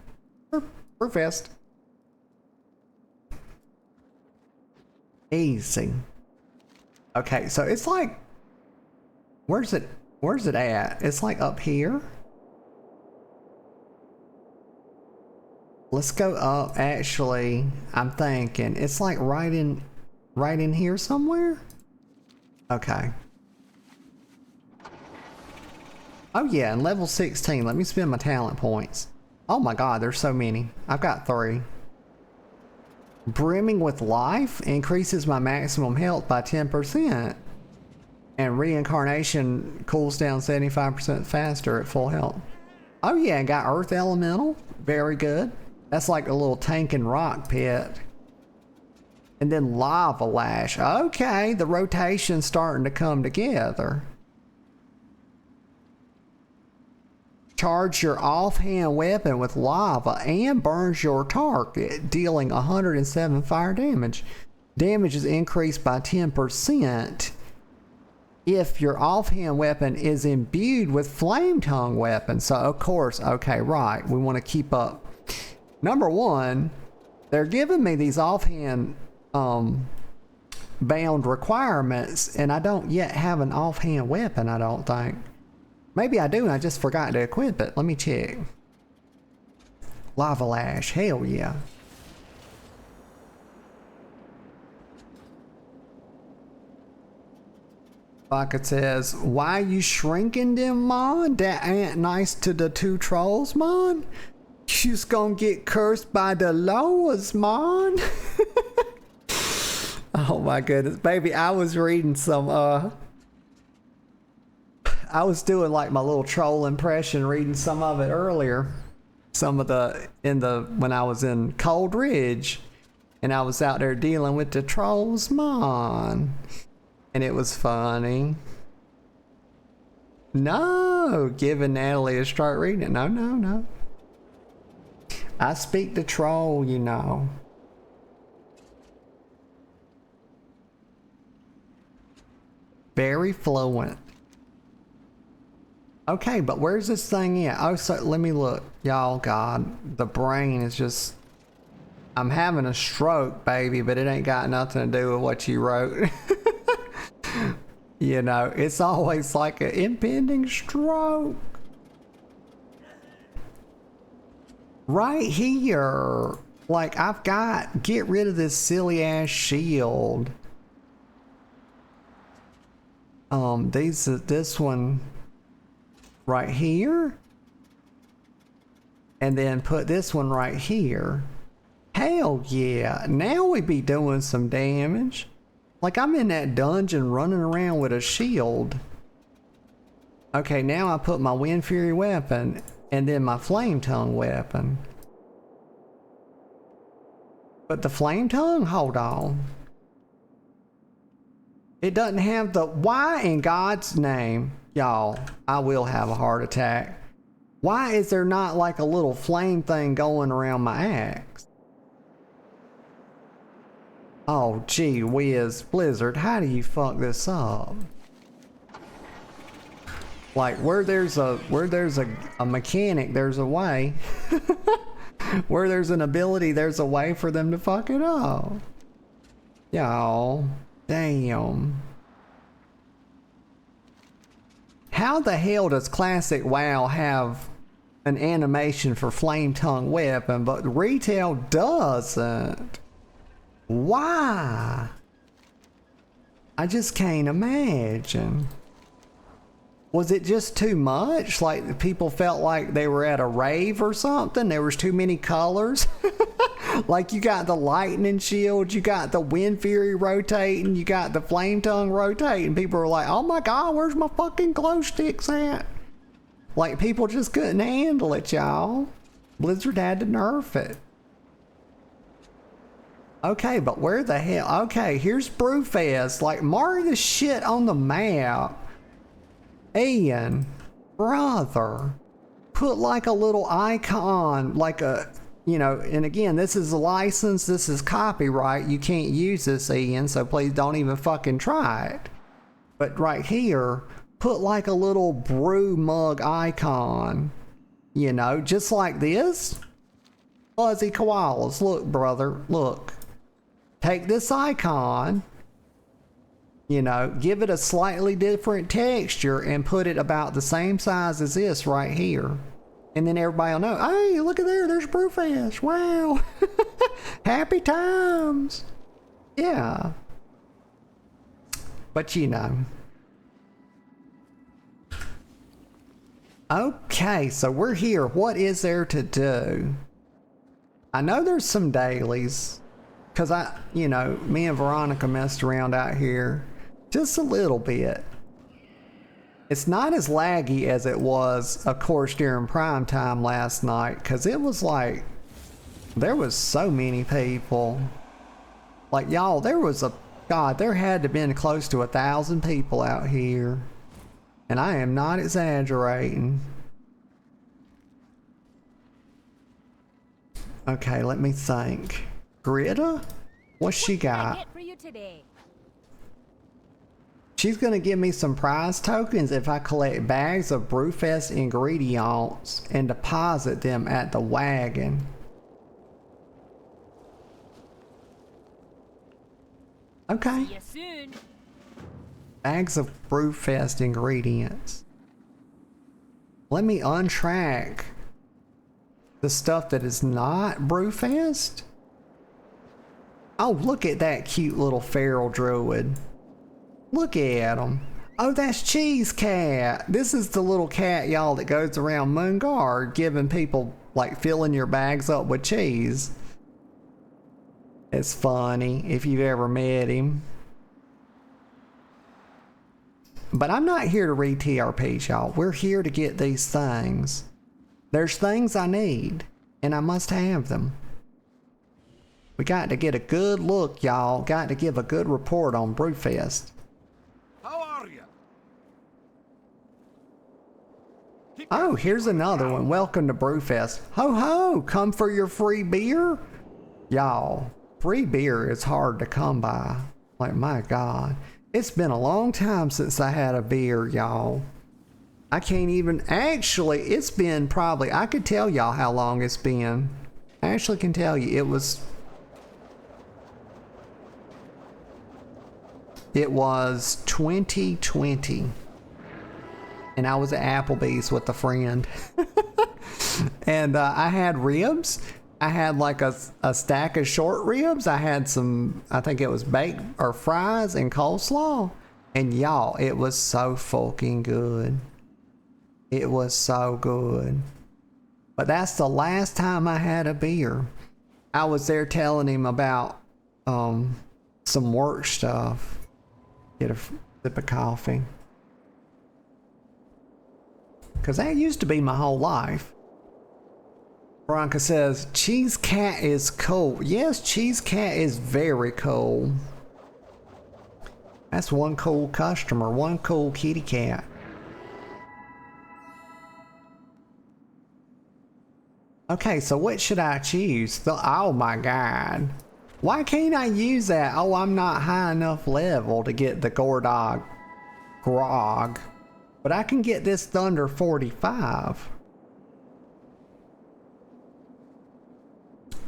Brewfest. Easy. Okay, so it's like... Where's it at? It's like up here. Let's go up. Actually, I'm thinking it's like right in here somewhere. Okay. Oh yeah, and level 16. Let me spend my talent points. Oh my god, there's so many. I've got 3. Brimming with life increases my maximum health by 10%. And reincarnation cools down 75% faster at full health. Oh yeah, and got earth elemental. Very good. That's like a little tank and rock pit. And then lava lash. Okay, the rotation's starting to come together. Charge your offhand weapon with lava and burns your target, dealing 107 fire damage. Damage is increased by 10% if your offhand weapon is imbued with flame tongue weapon. So of course, okay, right, we want to keep up. Number one, they're giving me these offhand bound requirements, and I don't yet have an offhand weapon, I don't think. Maybe I do and I just forgot to equip it. Let me check. Lava lash, hell yeah. Bucket says, why you shrinking them, man? That ain't nice to the 2 trolls, man. You's gonna get cursed by the lowers, man. Oh my goodness, baby, I was reading some, I was doing like my little troll impression, reading some of it earlier. Some of when I was in Cold Ridge, and I was out there dealing with the trolls, man. And it was funny. No, giving Natalie a start reading it. No. I speak the troll, you know. Very fluent. Okay, but where's this thing at? Oh, so let me look. Y'all, God, the brain is just... I'm having a stroke, baby, but it ain't got nothing to do with what you wrote. You know, it's always like an impending stroke. Right here. Like, I've got... Get rid of this silly ass shield. This one... right here, and then put this one right here. Hell yeah, now we be doing some damage. Like, I'm in that dungeon running around with a shield. Okay, now I put my Wind Fury weapon and then my Flame Tongue weapon. But the Flame Tongue, hold on, it doesn't have the... Why in God's name? Y'all, I will have a heart attack. Why is there not like a little flame thing going around my axe? Oh, gee whiz, Blizzard, how do you fuck this up? Like, where there's a mechanic, there's a way. Where there's an ability, there's a way for them to fuck it up. Y'all. Damn. How the hell does Classic WoW have an animation for Flame Tongue weapon, but retail doesn't? Why? I just can't imagine. Was it just too much? Like people felt like they were at a rave or something? There was too many colors? Like you got the lightning shield, you got the wind fury rotating, you got the flame tongue rotating. People were like, oh my god, where's my fucking glow sticks at? Like people just couldn't handle it, y'all. Blizzard had to nerf it. Okay, but where the hell? Okay, here's Brewfest. Like, mark this shit on the map. Ian, brother, put like a little icon, like a, you know, and again, this is a license, this is copyright. You can't use this, Ian, so please don't even fucking try it. But right here, put like a little brew mug icon, you know, just like this. Fuzzy koalas, look, brother, look. Take this icon, you know, give it a slightly different texture and put it about the same size as this right here. And then everybody will know, hey, look at there, there's Brewfest. Wow. Happy times. Yeah. But you know. Okay, so we're here. What is there to do? I know there's some dailies. Because you know, me and Veronica messed around out here just a little bit. It's not as laggy as it was, of course, during prime time last night. Because it was like, there was so many people. Like, y'all, there was God, there had to have been close to 1,000 people out here. And I am not exaggerating. Okay, let me think. Greta? What's she got? Get for you today? She's gonna give me some prize tokens if I collect bags of Brewfest ingredients and deposit them at the wagon. Okay. See you soon. Bags of Brewfest ingredients. Let me untrack the stuff that is not Brewfest. Oh, look at that cute little feral druid. Look at him. Oh, that's Cheese Cat. This is the little cat, y'all, that goes around Moonguard giving people, like, filling your bags up with cheese. It's funny if you've ever met him. But I'm not here to read TRPs, y'all. We're here to get these things. There's things I need, and I must have them. We got to get a good look, y'all. Got to give a good report on Brewfest. How are you? Oh, here's another one. Welcome to Brewfest. Ho ho, come for your free beer? Y'all, free beer is hard to come by. Like, my God. It's been a long time since I had a beer, y'all. I can't even, actually, it's been probably, I could tell y'all how long it's been. I actually can tell you, it was 2020. And I was at Applebee's with a friend. And I had ribs. I had like a stack of short ribs. I had some, I think it was baked or fries and coleslaw. And y'all, it was so fucking good. It was so good. But that's the last time I had a beer. I was there telling him about some work stuff. Get a sip of coffee. Because that used to be my whole life. Veronica says, Cheese Cat is cool. Yes, Cheese Cat is very cool. That's one cool customer, one cool kitty cat. Okay, so what should I choose? Oh my God. Why can't I use that? Oh, I'm not high enough level to get the Gordog Grog. But I can get this Thunder 45.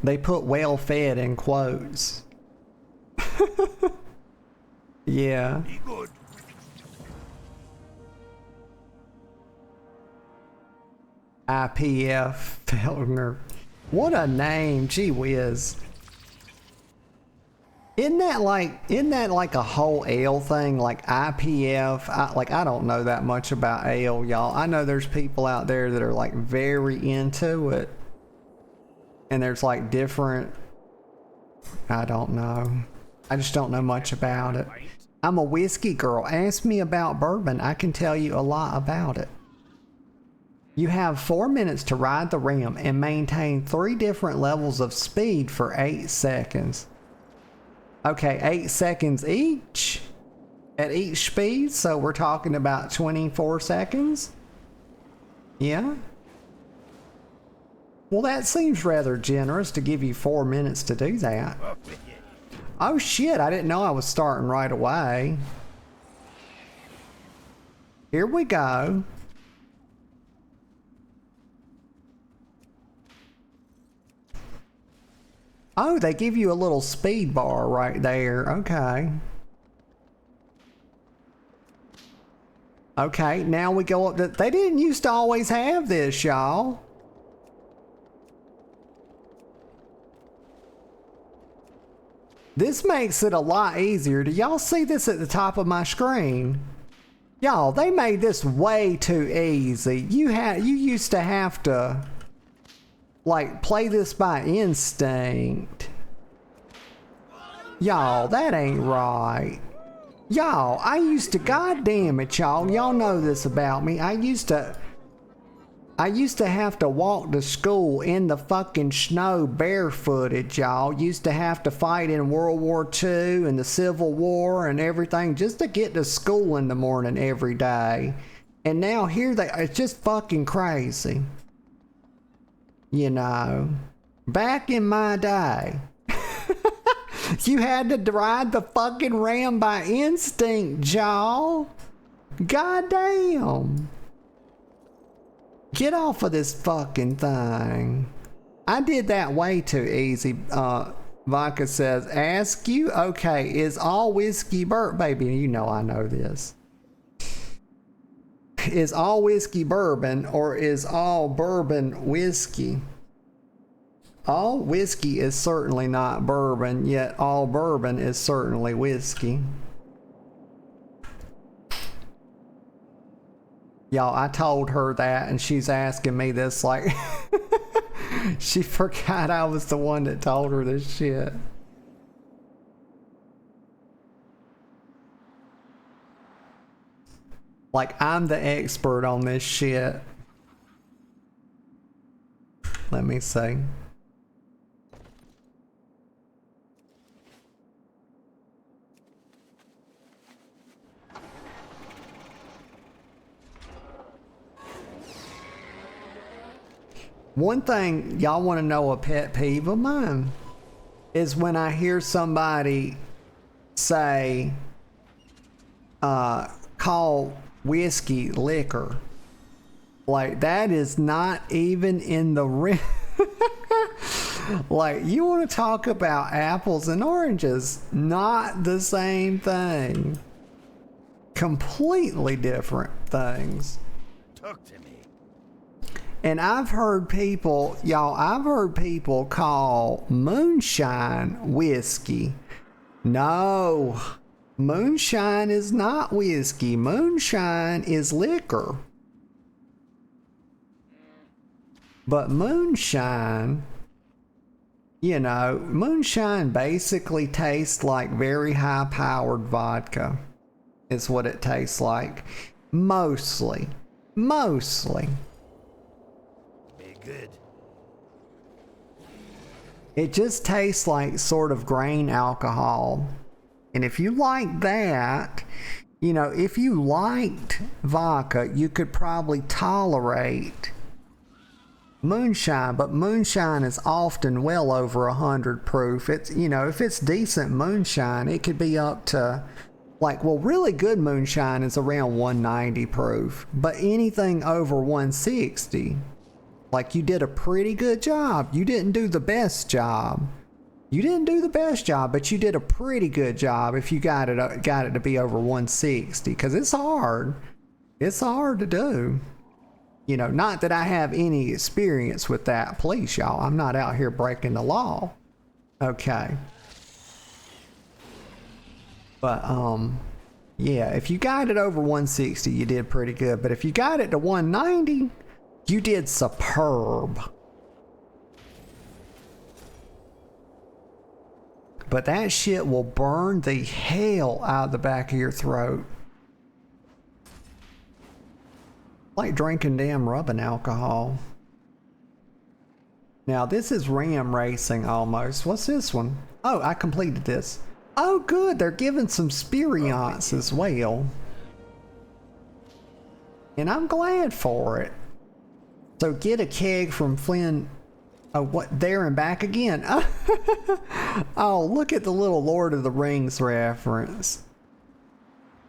They put well fed in quotes. Yeah. Be good. IPF Feltner. What a name, gee whiz. Isn't that like a whole ale thing, like IPF? I don't know that much about ale, y'all. I know there's people out there that are like very into it. And there's like different, I don't know. I just don't know much about it. I'm a whiskey girl. Ask me about bourbon. I can tell you a lot about it. You have 4 minutes to ride the rim and maintain 3 different levels of speed for 8 seconds. Okay, 8 seconds each at each speed, so we're talking about 24 seconds? Yeah? Well, that seems rather generous to give you 4 minutes to do that. Off with you. Oh shit, I didn't know I was starting right away. Here we go. Oh, they give you a little speed bar right there. Okay. Okay, now we go up to... They didn't used to always have this, y'all. This makes it a lot easier. Do y'all see this at the top of my screen? Y'all, they made this way too easy. You used to have to... like, play this by instinct. Y'all, that ain't right. Y'all, I used to, goddamn it, y'all. Y'all know this about me. I used to have to walk to school in the fucking snow barefooted, y'all. Used to have to fight in World War II and the Civil War and everything just to get to school in the morning every day. And now here it's just fucking crazy. You know, back in my day, you had to ride the fucking ram by instinct, y'all. Goddamn. Get off of this fucking thing. I did that way too easy. Vodka says, ask you? Okay, is all whiskey baby, you know I know this. Is all whiskey bourbon or is all bourbon whiskey? All whiskey is certainly not bourbon, yet all bourbon is certainly whiskey. Y'all, I told her that and she's asking me this like... She forgot I was the one that told her this shit. Like, I'm the expert on this shit. Let me see. One thing y'all want to know, a pet peeve of mine, is when I hear somebody say, call whiskey liquor. Like, that is not even in the like, you want to talk about apples and oranges, not the same thing. Completely different things. Talk to me. And I've heard people, y'all, I've heard people call moonshine whiskey. No, moonshine is not whiskey. Moonshine is liquor. But moonshine, you know, moonshine basically tastes like very high-powered vodka. Is what it tastes like. Mostly. Good. It just tastes like sort of grain alcohol. And if you like that, you know, if you liked vodka, you could probably tolerate moonshine, but moonshine is often well over 100 proof. It's, you know, if it's decent moonshine, it could be up to like, well, really good moonshine is around 190 proof, but anything over 160 Like, you did a pretty good job. You didn't do the best job. You didn't do the best job, but you did a pretty good job if you got it to be over 160, because it's hard. It's hard to do. You know, not that I have any experience with that. Please, y'all. I'm not out here breaking the law. Okay. But, yeah, if you got it over 160, you did pretty good. But if you got it to 190, you did superb. But that shit will burn the hell out of the back of your throat. Like drinking damn rubbing alcohol. Now this is ram racing almost. What's this one? Oh, I completed this. Oh good, they're giving some experience as well. And I'm glad for it. So get a keg from Flynn. Oh, what? There and back again. Oh, look at the little Lord of the Rings reference.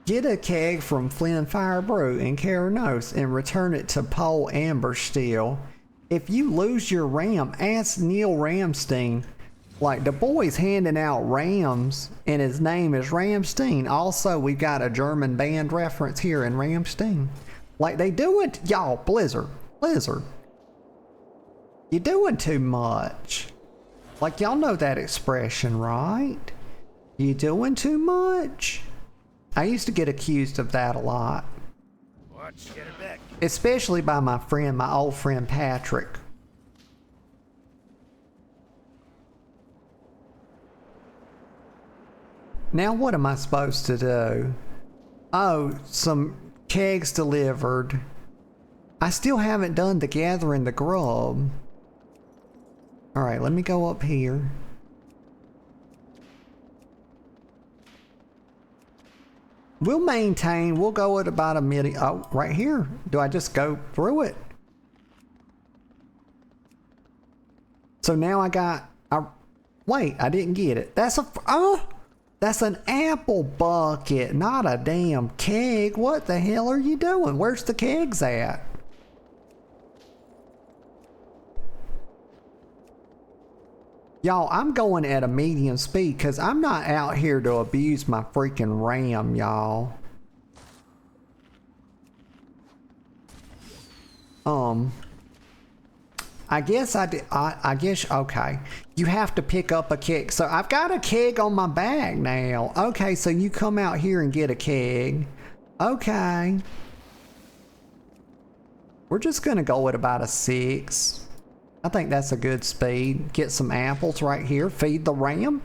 Get a keg from Flynn Fire Brew in Caranos and return it to Paul Ambersteel. If you lose your ram, ask Neil Ramstein. Like, the boy's handing out rams, and his name is Ramstein. Also, we got a German band reference here in Ramstein. Like, they do it, y'all, Blizzard. You're doing too much. Like, y'all know that expression, right? You doing too much? I used to get accused of that a lot. Watch, get her back. Especially by my old friend Patrick. Now what am I supposed to do? Oh, some kegs delivered. I still haven't done the gathering the grub. Alright, let me go up here. We'll maintain, we'll go at about a million. Oh, right here. Do I just go through it? So now I got, wait, I didn't get it. That's an apple bucket, not a damn keg. What the hell are you doing? Where's the kegs at? Y'all, I'm going at a medium speed because I'm not out here to abuse my freaking RAM, y'all. I guess I guess, okay. You have to pick up a keg. So I've got a keg on my back now. Okay, so you come out here and get a keg. Okay. We're just gonna go at about a 6. I think that's a good speed. Get some apples right here. Feed the ram.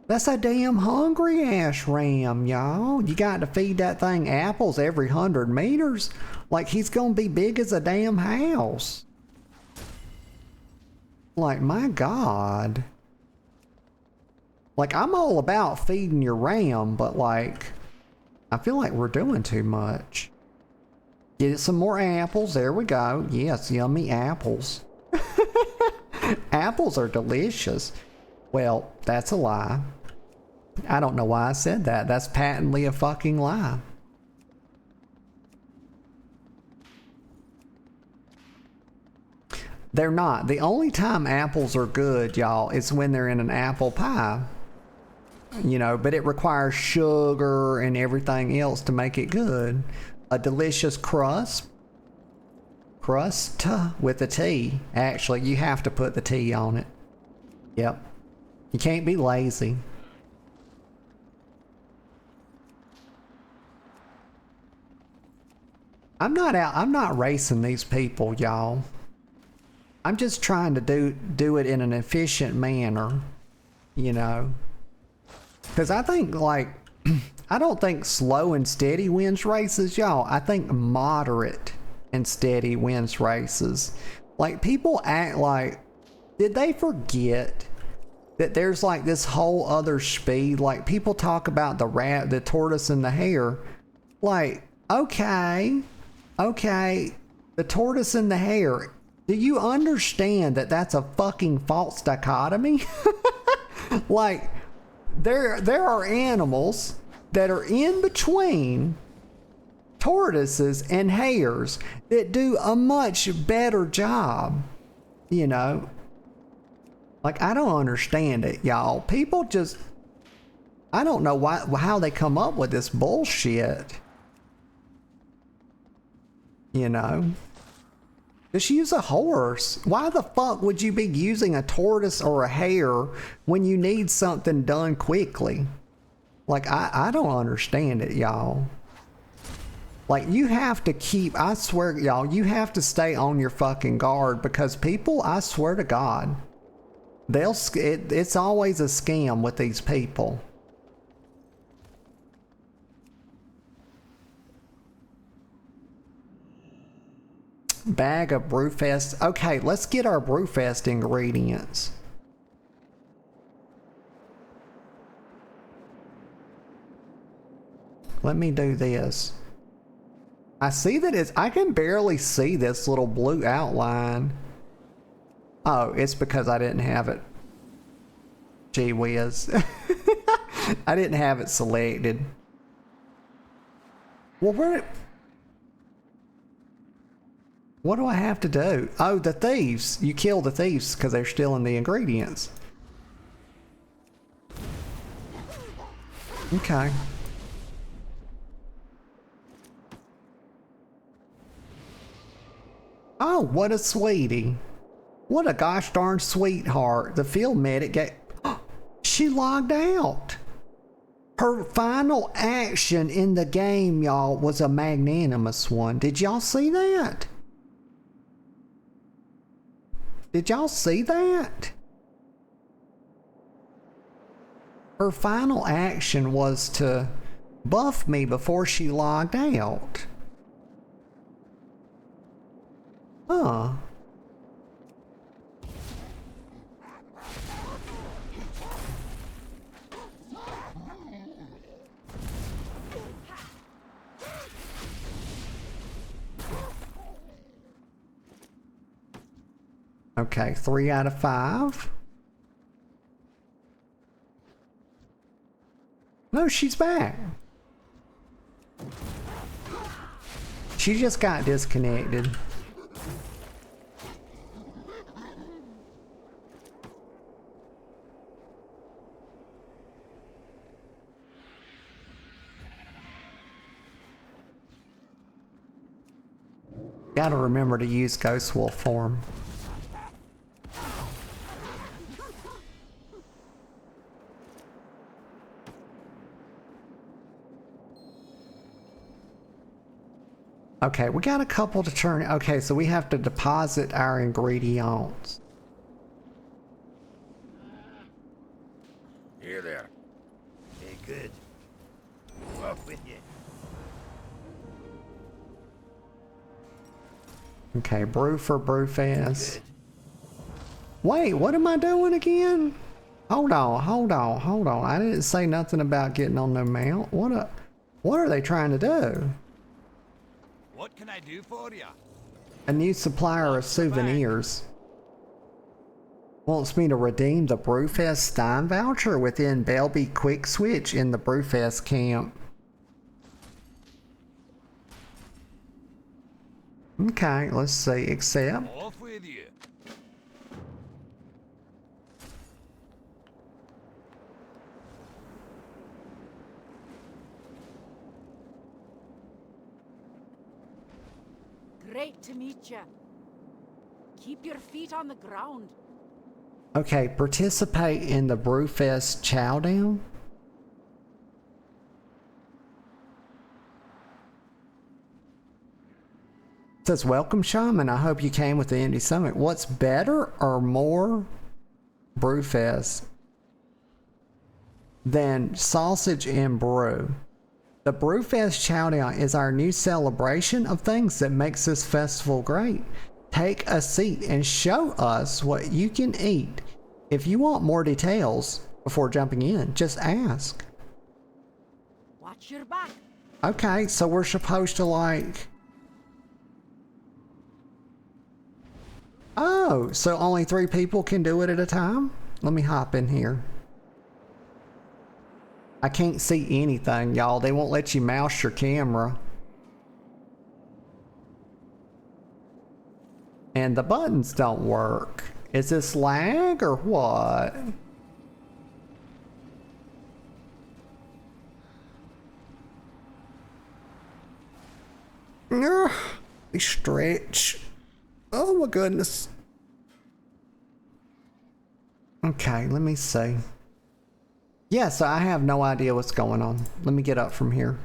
That's a damn hungry ass ram, y'all. You got to feed that thing apples every 100 meters. Like he's gonna be big as a damn house. Like, my God. Like, I'm all about feeding your ram, but like, I feel like we're doing too much. Get it some more apples. There we go. Yes, yummy apples. Apples are delicious. Well, that's a lie. I don't know why I said that. That's patently a fucking lie. They're not. The only time apples are good, y'all, is when they're in an apple pie. You know, but it requires sugar and everything else to make it good. A delicious crust with a T. Actually, you have to put the T on it. Yep. You can't be lazy. I'm not racing these people, y'all. I'm just trying to do it in an efficient manner, you know. Because I think, like, I don't think slow and steady wins races, y'all. I think moderate and steady wins races. Like, people act like, did they forget that there's like this whole other speed? Like, people talk about the tortoise and the hare. Like, okay, the tortoise and the hare. Do you understand that that's a fucking false dichotomy? Like, there are animals that are in between tortoises and hares that do a much better job, you know? Like, I don't understand it, y'all. People just, I don't know how they come up with this bullshit. You know? Just use a horse. Why the fuck would you be using a tortoise or a hare when you need something done quickly? Like, I don't understand it, y'all. Like, you have to keep, I swear, y'all, you have to stay on your fucking guard because people, I swear to God, it's always a scam with these people. Bag of Brewfest. Okay, let's get our Brewfest ingredients. Let me do this. I see that I can barely see this little blue outline. Oh, it's because I didn't have it. Gee whiz. I didn't have it selected. Well, what do I have to do? Oh, the thieves. You kill the thieves because they're stealing the ingredients. Okay. Oh, what a sweetie. What a gosh darn sweetheart. The field medic she logged out. Her final action in the game, y'all, was a magnanimous one. Did y'all see that? Did y'all see that? Her final action was to buff me before she logged out. Huh. Okay, 3 out of 5. No, she's back. She just got disconnected. Gotta remember to use Ghost Wolf form. Okay, we got a couple to turn. Okay, so we have to deposit our ingredients. Here there. Hey, good. Off with you. Okay, brew for Brewfest. Wait, what am I doing again? Hold on. I didn't say nothing about getting on the mount. What are they trying to do? What can I do for you? A new supplier of souvenirs wants me to redeem the Brewfest Stein voucher within Belby Quick Switch in the Brewfest camp. Okay, let's see. Accept. Off with you. Great to meet you. Keep your feet on the ground. Okay, participate in the Brewfest Chowdown. It says, welcome Shaman, I hope you came with the Indie Summit. What's better or more Brewfest than sausage and brew? The Brewfest Chowdown is our new celebration of things that makes this festival great. Take a seat and show us what you can eat. If you want more details before jumping in, just ask. Watch your back. Okay, so we're supposed to like... Oh, so only 3 people can do it at a time? Let me hop in here. I can't see anything, y'all. They won't let you mouse your camera. And the buttons don't work. Is this lag or what? They stretch. Oh my goodness. Okay, let me see. Yeah, so I have no idea what's going on. Let me get up from here.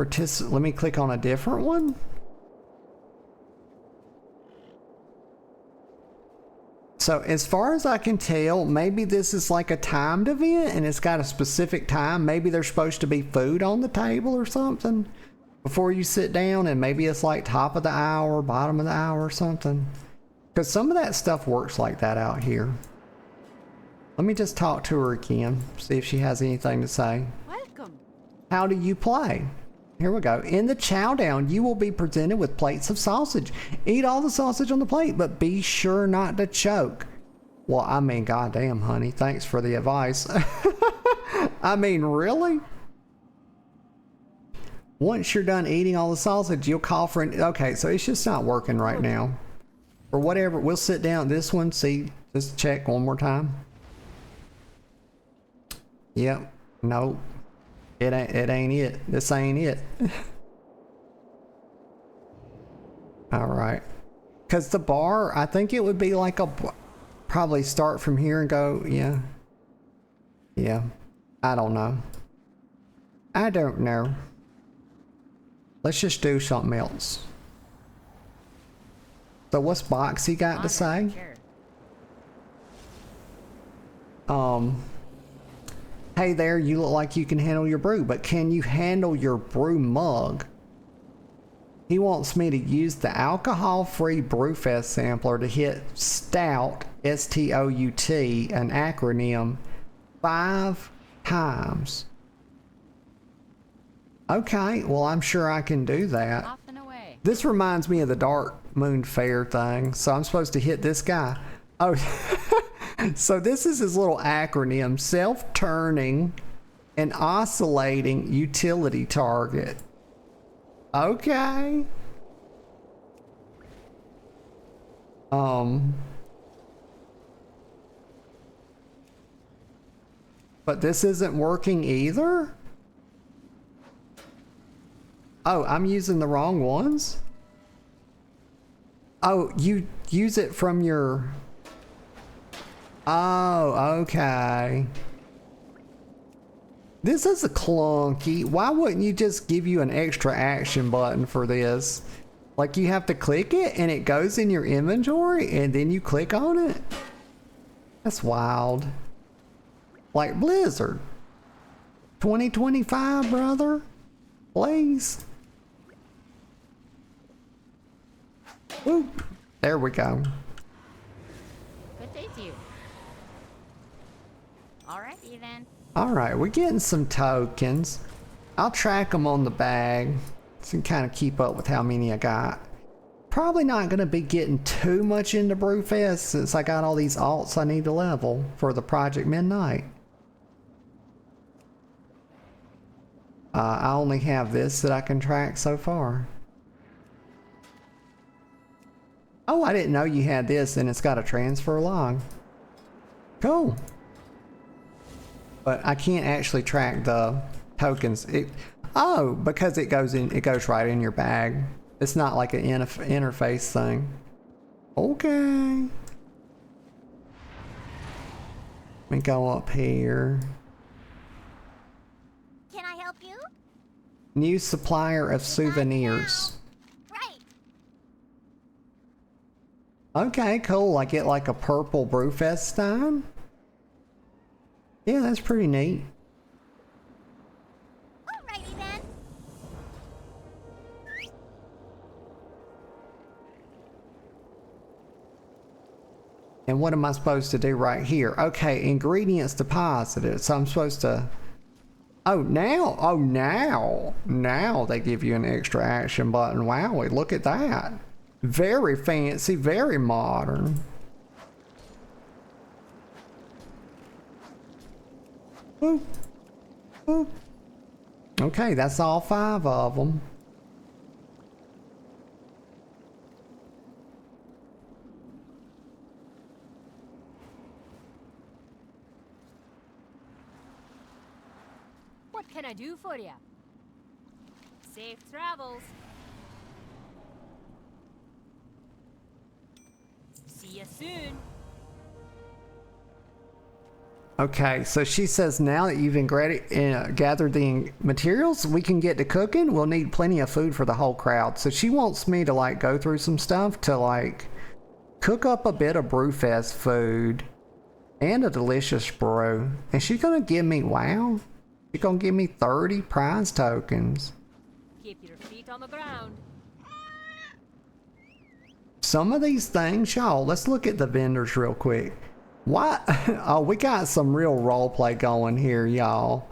Let me click on a different one. So as far as I can tell, maybe this is like a timed event and it's got a specific time. Maybe there's supposed to be food on the table or something before you sit down, and maybe it's like top of the hour, bottom of the hour or something. Because some of that stuff works like that out here. Let me just talk to her again, see if she has anything to say. Welcome. How do you play? Here we go. In the chow down, you will be presented with plates of sausage. Eat all the sausage on the plate, but be sure not to choke. Well, I mean, goddamn, honey. Thanks for the advice. I mean, really? Once you're done eating all the sausage, you'll call for an... Okay, so it's just not working right now. Or whatever. We'll sit down this one, see, just check one more time. Yep. Nope. It ain't it. This ain't it. All right. Because the bar, I think it would be like a... Probably start from here and go, yeah. Yeah. I don't know. I don't know. Let's just do something else. So what's Boxy got to say? Hey there, you look like you can handle your brew, but can you handle your brew mug? He wants me to use the alcohol-free Brewfest sampler to hit stout, S-T-O-U-T, an acronym, 5 times. Okay, well, I'm sure I can do that. Off and away. This reminds me of the Dark Moon Fair thing, so I'm supposed to hit this guy. Oh, so this is his little acronym, self-turning and oscillating utility target. Okay. But this isn't working either? Oh, I'm using the wrong ones? Oh, you use it from your... Oh, okay. This is a clunky. Why wouldn't you just give you an extra action button for this? Like you have to click it and it goes in your inventory and then you click on it? That's wild. Like Blizzard. 2025, brother. Please. Woo. There we go. Good day to you. Alrighty then. Alright, we're getting some tokens. I'll track them on the bag so kind of keep up with how many I got. Probably not going to be getting too much into Brewfest since I got all these alts I need to level for the Project Midnight. I only have this that I can track so far. Oh, I didn't know you had this and it's got a transfer log. Cool. But I can't actually track the tokens. Oh, because it goes right in your bag. It's not like an interface thing. Okay. Let me go up here. Can I help you? New supplier of souvenirs. Right. Okay, cool. I get like a purple Brewfest stein. Yeah, that's pretty neat. Alrighty then. And what am I supposed to do right here? Okay, ingredients deposited. So I'm supposed to... Oh, now they give you an extra action button. Wow, look at that. Very fancy, very modern. Boop. Boop. Okay, that's all 5 of them. What can I do for you? Safe travels. See you soon. Okay, so she says now that you've gathered the materials, we can get to cooking. We'll need plenty of food for the whole crowd. So she wants me to like go through some stuff to like cook up a bit of Brewfest food and a delicious brew. And she's gonna give me, wow, she's gonna give me 30 prize tokens. Keep your feet on the ground. Some of these things, y'all, let's look at the vendors real quick. Why? Oh, we got some real roleplay going here, y'all.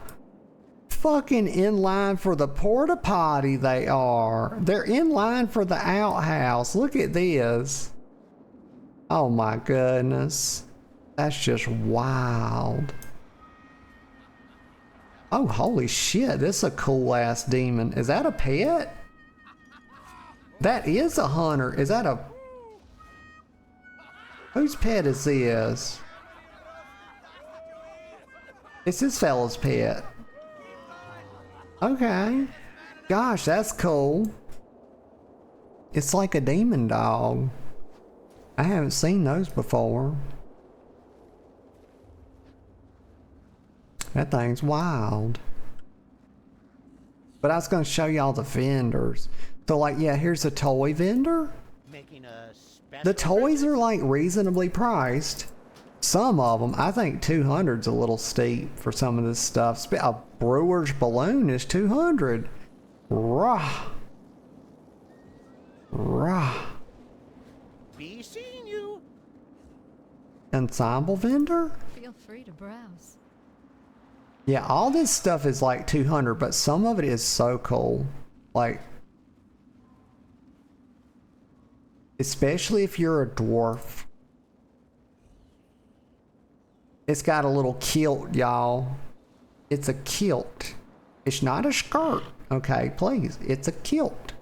Fucking in line for the porta potty they are. They're in line for the outhouse. Look at this. Oh my goodness. That's just wild. Oh, holy shit. This is a cool ass demon. Is that a pet? That is a hunter. Is that a... Whose pet is this? It's this fella's pet. Okay. Gosh, that's cool. It's like a demon dog. I haven't seen those before. That thing's wild. But I was going to show y'all the vendors. So like, yeah, here's a toy vendor. Making a special The toys are like reasonably priced. Some of them, I think 200's a little steep for some of this stuff. A brewer's balloon is 200. Rah. Rah. Be seeing you. Ensemble vendor? Feel free to browse. Yeah, all this stuff is like 200, but some of it is so cool. Like, especially if you're a dwarf. It's got a little kilt, y'all. It's a kilt. It's not a skirt, okay? Please, it's a kilt.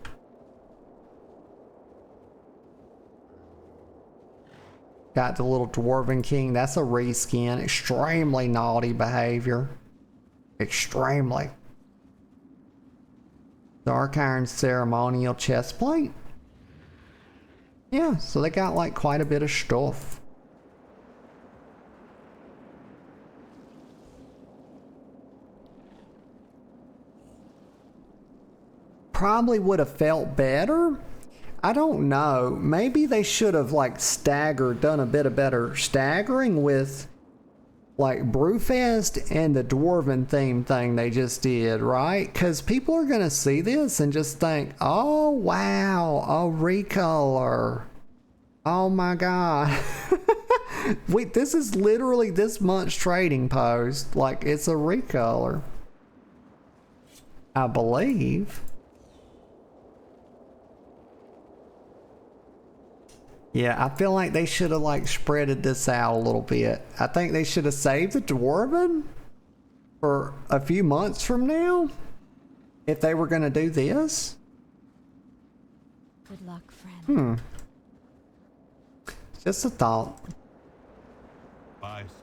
Got the little dwarven king. That's a reskin. Extremely naughty behavior. Extremely. Dark iron ceremonial chest plate. Yeah, so they got like quite a bit of stuff. Probably would have felt better. I don't know. Maybe they should have like done a bit of better staggering with like Brewfest and the Dwarven theme thing they just did, right? Because people are going to see this and just think, oh wow, a recolor. Oh my god. Wait, this is literally this month's trading post. Like, it's a recolor. I believe. Yeah, I feel like they should have like spreaded this out a little bit. I think they should have saved the Dwarven for a few months from now if they were going to do this. Good luck, friend. Just a thought. Buy something.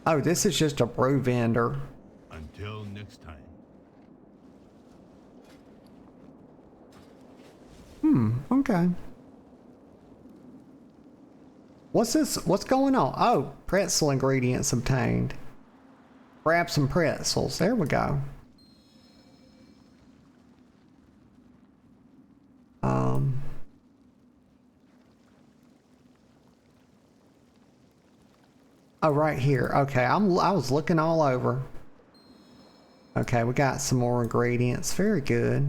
Oh, this is just a brew vendor. Until next time. Okay. What's this? What's going on? Oh, pretzel ingredients obtained. Grab some pretzels. There we go. Oh, right here. Okay, I was looking all over. Okay, we got some more ingredients. Very good.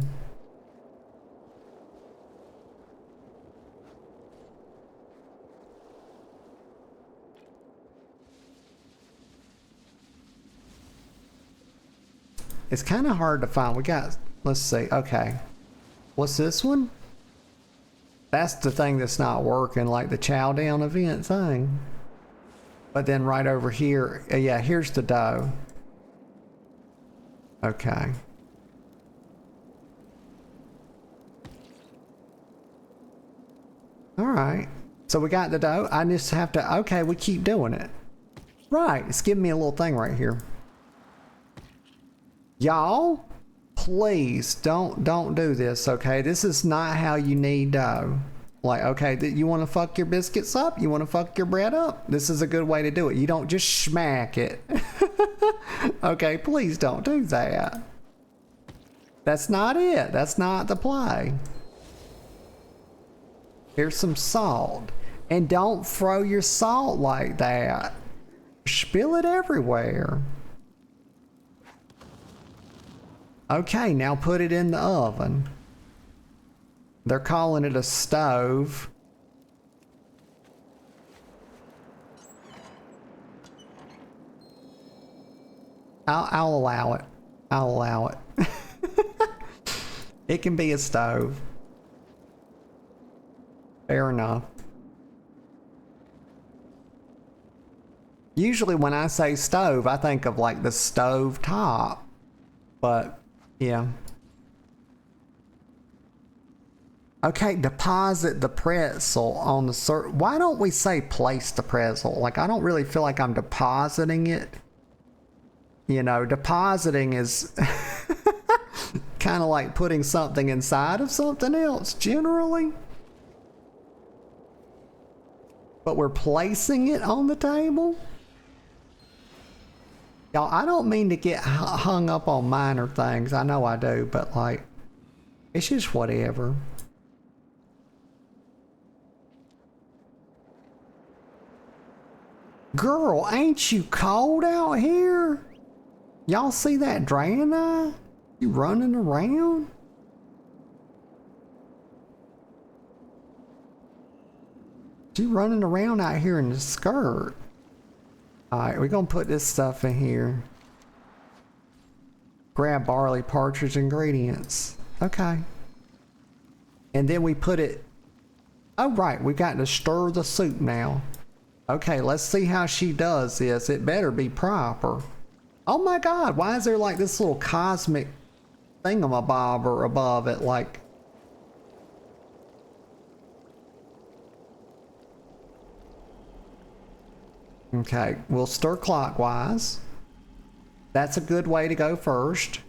It's kind of hard to find. We got, let's see. Okay. What's this one? That's the thing that's not working, like the chow down event thing. But then right over here, yeah, here's the dough. Okay. All right. So we got the dough. I just have to, okay, we keep doing it. Right. It's giving me a little thing right here. Y'all, please don't do this, okay? This is not how you knead dough. Like, okay, you want to fuck your biscuits up? You want to fuck your bread up? This is a good way to do it. You don't just smack it. Okay, please don't do that. That's not it. That's not the play. Here's some salt. And don't throw your salt like that. Spill it everywhere. Okay, now put it in the oven. They're calling it a stove. I'll allow it. I'll allow it. It can be a stove. Fair enough. Usually when I say stove, I think of like the stove top. But, yeah. Okay, deposit the pretzel on the why don't we say place the pretzel? Like, I don't really feel like I'm depositing it. You know, depositing is kind of like putting something inside of something else, generally. But we're placing it on the table? Y'all, I don't mean to get hung up on minor things. I know I do, but like, it's just whatever. Girl, ain't you cold out here? Y'all see that dragon eye? You running around? She running around out here in the skirt. Alright, we're gonna put this stuff in here. Grab barley, partridge ingredients. Okay. And then we put it... Oh right, we got to stir the soup now. Okay, let's see how she does this. It better be proper. Oh my god, why is there like this little cosmic thingamabobber above it? Like... Okay, we'll stir clockwise. That's a good way to go first.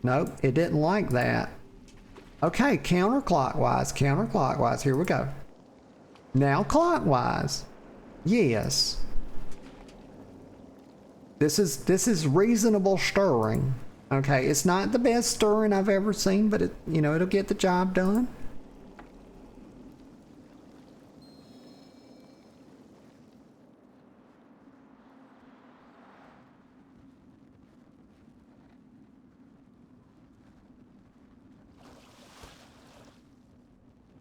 Nope, it didn't like that. Okay, counterclockwise, counterclockwise. Here we go. Now clockwise. Yes. This is reasonable stirring. Okay, it's not the best stirring I've ever seen, but it, you know, it'll get the job done.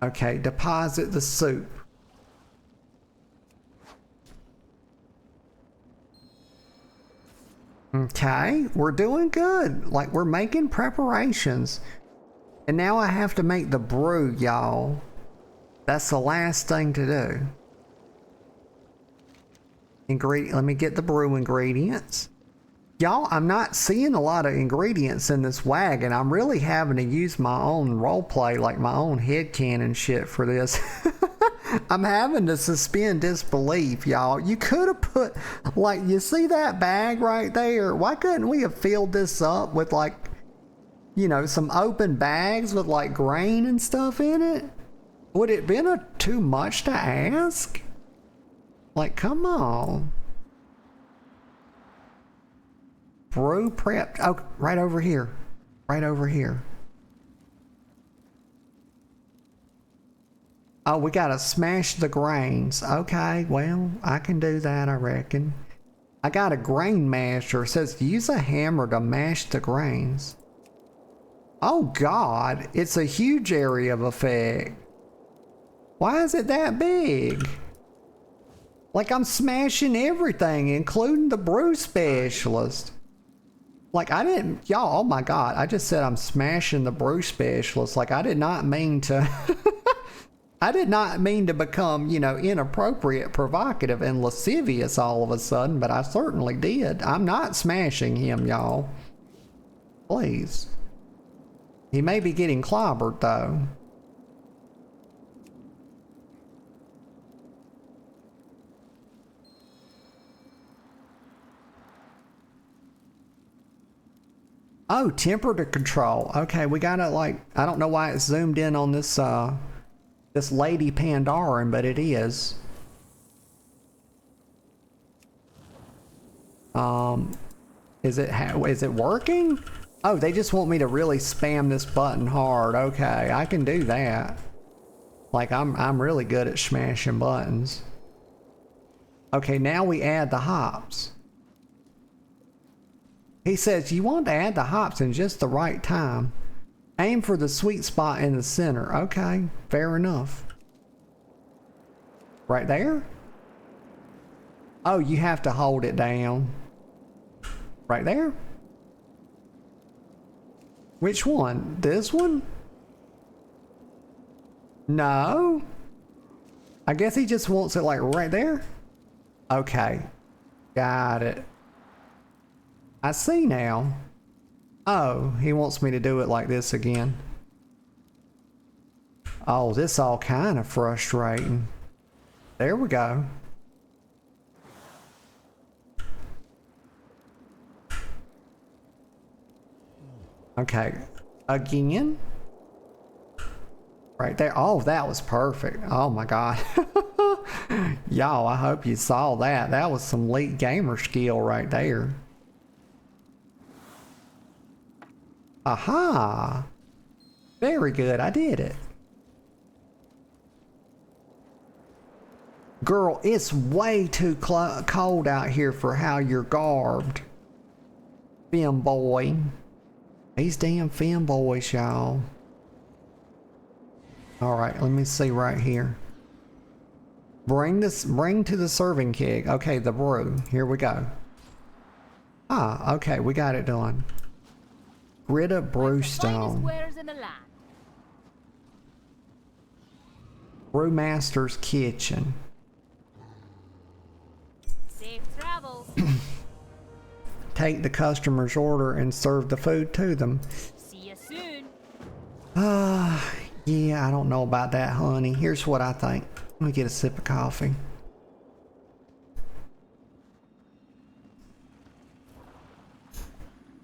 Okay, deposit the soup. Okay, we're doing good. Like, we're making preparations. And now I have to make the brew, y'all. That's the last thing to do. Let me get the brew ingredients. Y'all, I'm not seeing a lot of ingredients in this wagon. I'm really having to use my own roleplay, like my own headcanon shit for this. I'm having to suspend disbelief, y'all. You could have put, like, you see that bag right there? Why couldn't we have filled this up with, like, you know, some open bags with, like, grain and stuff in it? Would it been too much to ask? Like, come on. Brew prep. Oh, right over here. Right over here. Oh, we gotta smash the grains. Okay, well, I can do that, I reckon. I got a grain masher. It says use a hammer to mash the grains. Oh God, it's a huge area of effect. Why is it that big? Like, I'm smashing everything, including the brew specialist. Like, I didn't, y'all, oh my God, I just said I'm smashing the brew specialist. Like, I did not mean to, I did not mean to become, you know, inappropriate, provocative, and lascivious all of a sudden, but I certainly did. I'm not smashing him, y'all. Please. He may be getting clobbered, though. Oh, temperature control. Okay, we gotta like, I don't know why it's zoomed in on this this Lady Pandaren, but it is. Is it working? Oh, they just want me to really spam this button hard. Okay, I can do that. Like I'm really good at smashing buttons. Okay, now we add the hops. He says you want to add the hops in just the right time. Aim for the sweet spot in the center. Okay, fair enough. Right there? Oh, you have to hold it down. Right there? Which one? This one? No. I guess he just wants it like right there. Okay. Got it. I see now. Oh, he wants me to do it like this again. Oh, this all kind of frustrating. There we go. Okay. Again. Right there. Oh, that was perfect. Oh my God. Y'all, I hope you saw that. That was some elite gamer skill right there. Aha! Very good, I did it. Girl, it's way too cold out here for how you're garbed. Femboy. These damn femboys, y'all. Alright, let me see right here. Bring to the serving keg. Okay, the brew. Here we go. Ah, okay, we got it done. Gritta Brewstone. Brewmaster's Kitchen. Safe travels. Take the customer's order and serve the food to them. See you soon. Yeah, I don't know about that, honey. Here's what I think. Let me get a sip of coffee.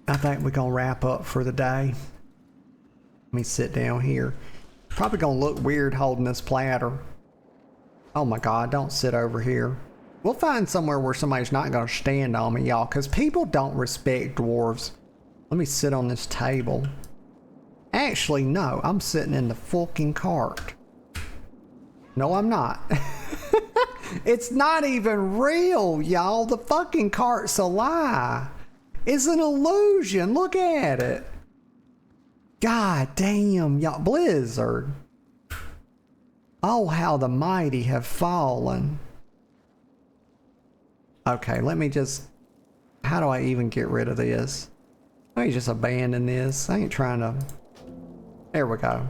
I think we're gonna wrap up for the day. Let me sit down here. Probably gonna look weird holding this platter. Oh my God, don't sit over here. We'll find somewhere where somebody's not gonna stand on me, y'all, because people don't respect dwarves. Let me sit on this table. Actually, no, I'm sitting in the fucking cart. No, I'm not. It's not even real, y'all. The fucking cart's a lie. It's an illusion. Look at it. God damn, y'all. Blizzard. Oh, how the mighty have fallen. Okay, let me just... How do I even get rid of this? Let me just abandon this. I ain't trying to... There we go.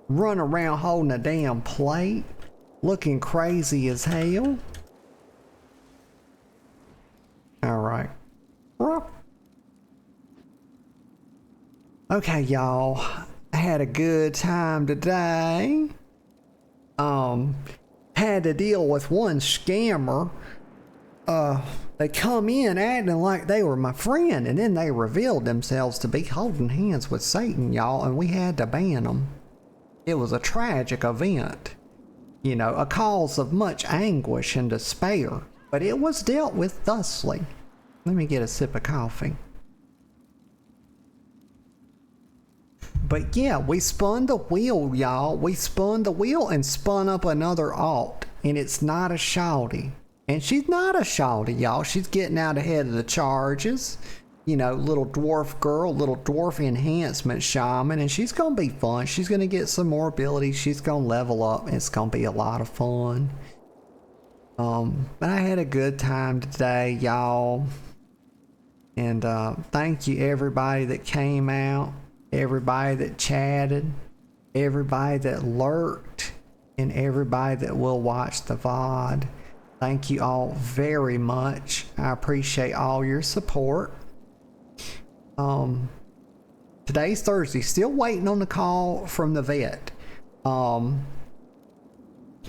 Run around holding a damn plate. Looking crazy as hell. Alright. Okay, y'all. I had a good time today. Had to deal with one scammer. They come in acting like they were my friend, and then they revealed themselves to be holding hands with Satan, y'all, and we had to ban them. It was a tragic event. You know, a cause of much anguish and despair, but it was dealt with thusly. Let me get a sip of coffee. But yeah, we spun the wheel, y'all. We spun the wheel and spun up another alt, and it's not a shawty. And she's not a shawty, y'all. She's getting out ahead of the charges. You know, little dwarf girl, little dwarf enhancement shaman, and she's gonna be fun. She's gonna get some more abilities. She's gonna level up. It's gonna be a lot of fun. But I had a good time today, y'all. And thank you everybody that came out, everybody that chatted, everybody that lurked, and everybody that will watch the VOD. Thank you all very much. I appreciate all your support. Today's Thursday. Still waiting on the call from the vet.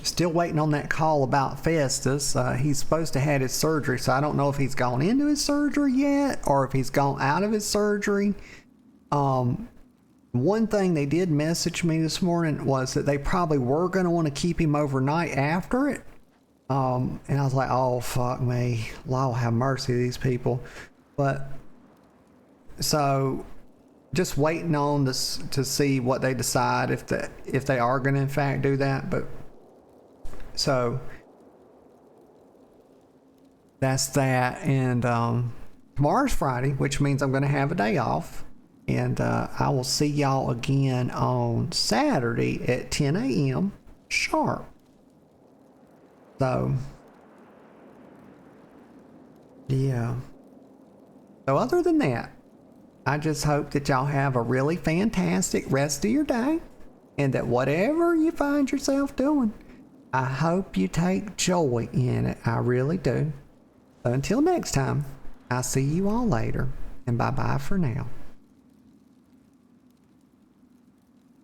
Still waiting on that call about Festus. He's supposed to have his surgery, so I don't know if he's gone into his surgery yet or if he's gone out of his surgery. One thing they did message me this morning was that they probably were going to want to keep him overnight after it. And I was like, oh, fuck me. Lord have mercy, these people. But, so, just waiting on this to see what they decide if they are going to in fact do that. But, so, that's that. And, tomorrow's Friday, which means I'm going to have a day off. And I will see y'all again on Saturday at 10 a.m. sharp. So, yeah. So other than that, I just hope that y'all have a really fantastic rest of your day. And that whatever you find yourself doing, I hope you take joy in it. I really do. So until next time, I'll see you all later. And bye-bye for now.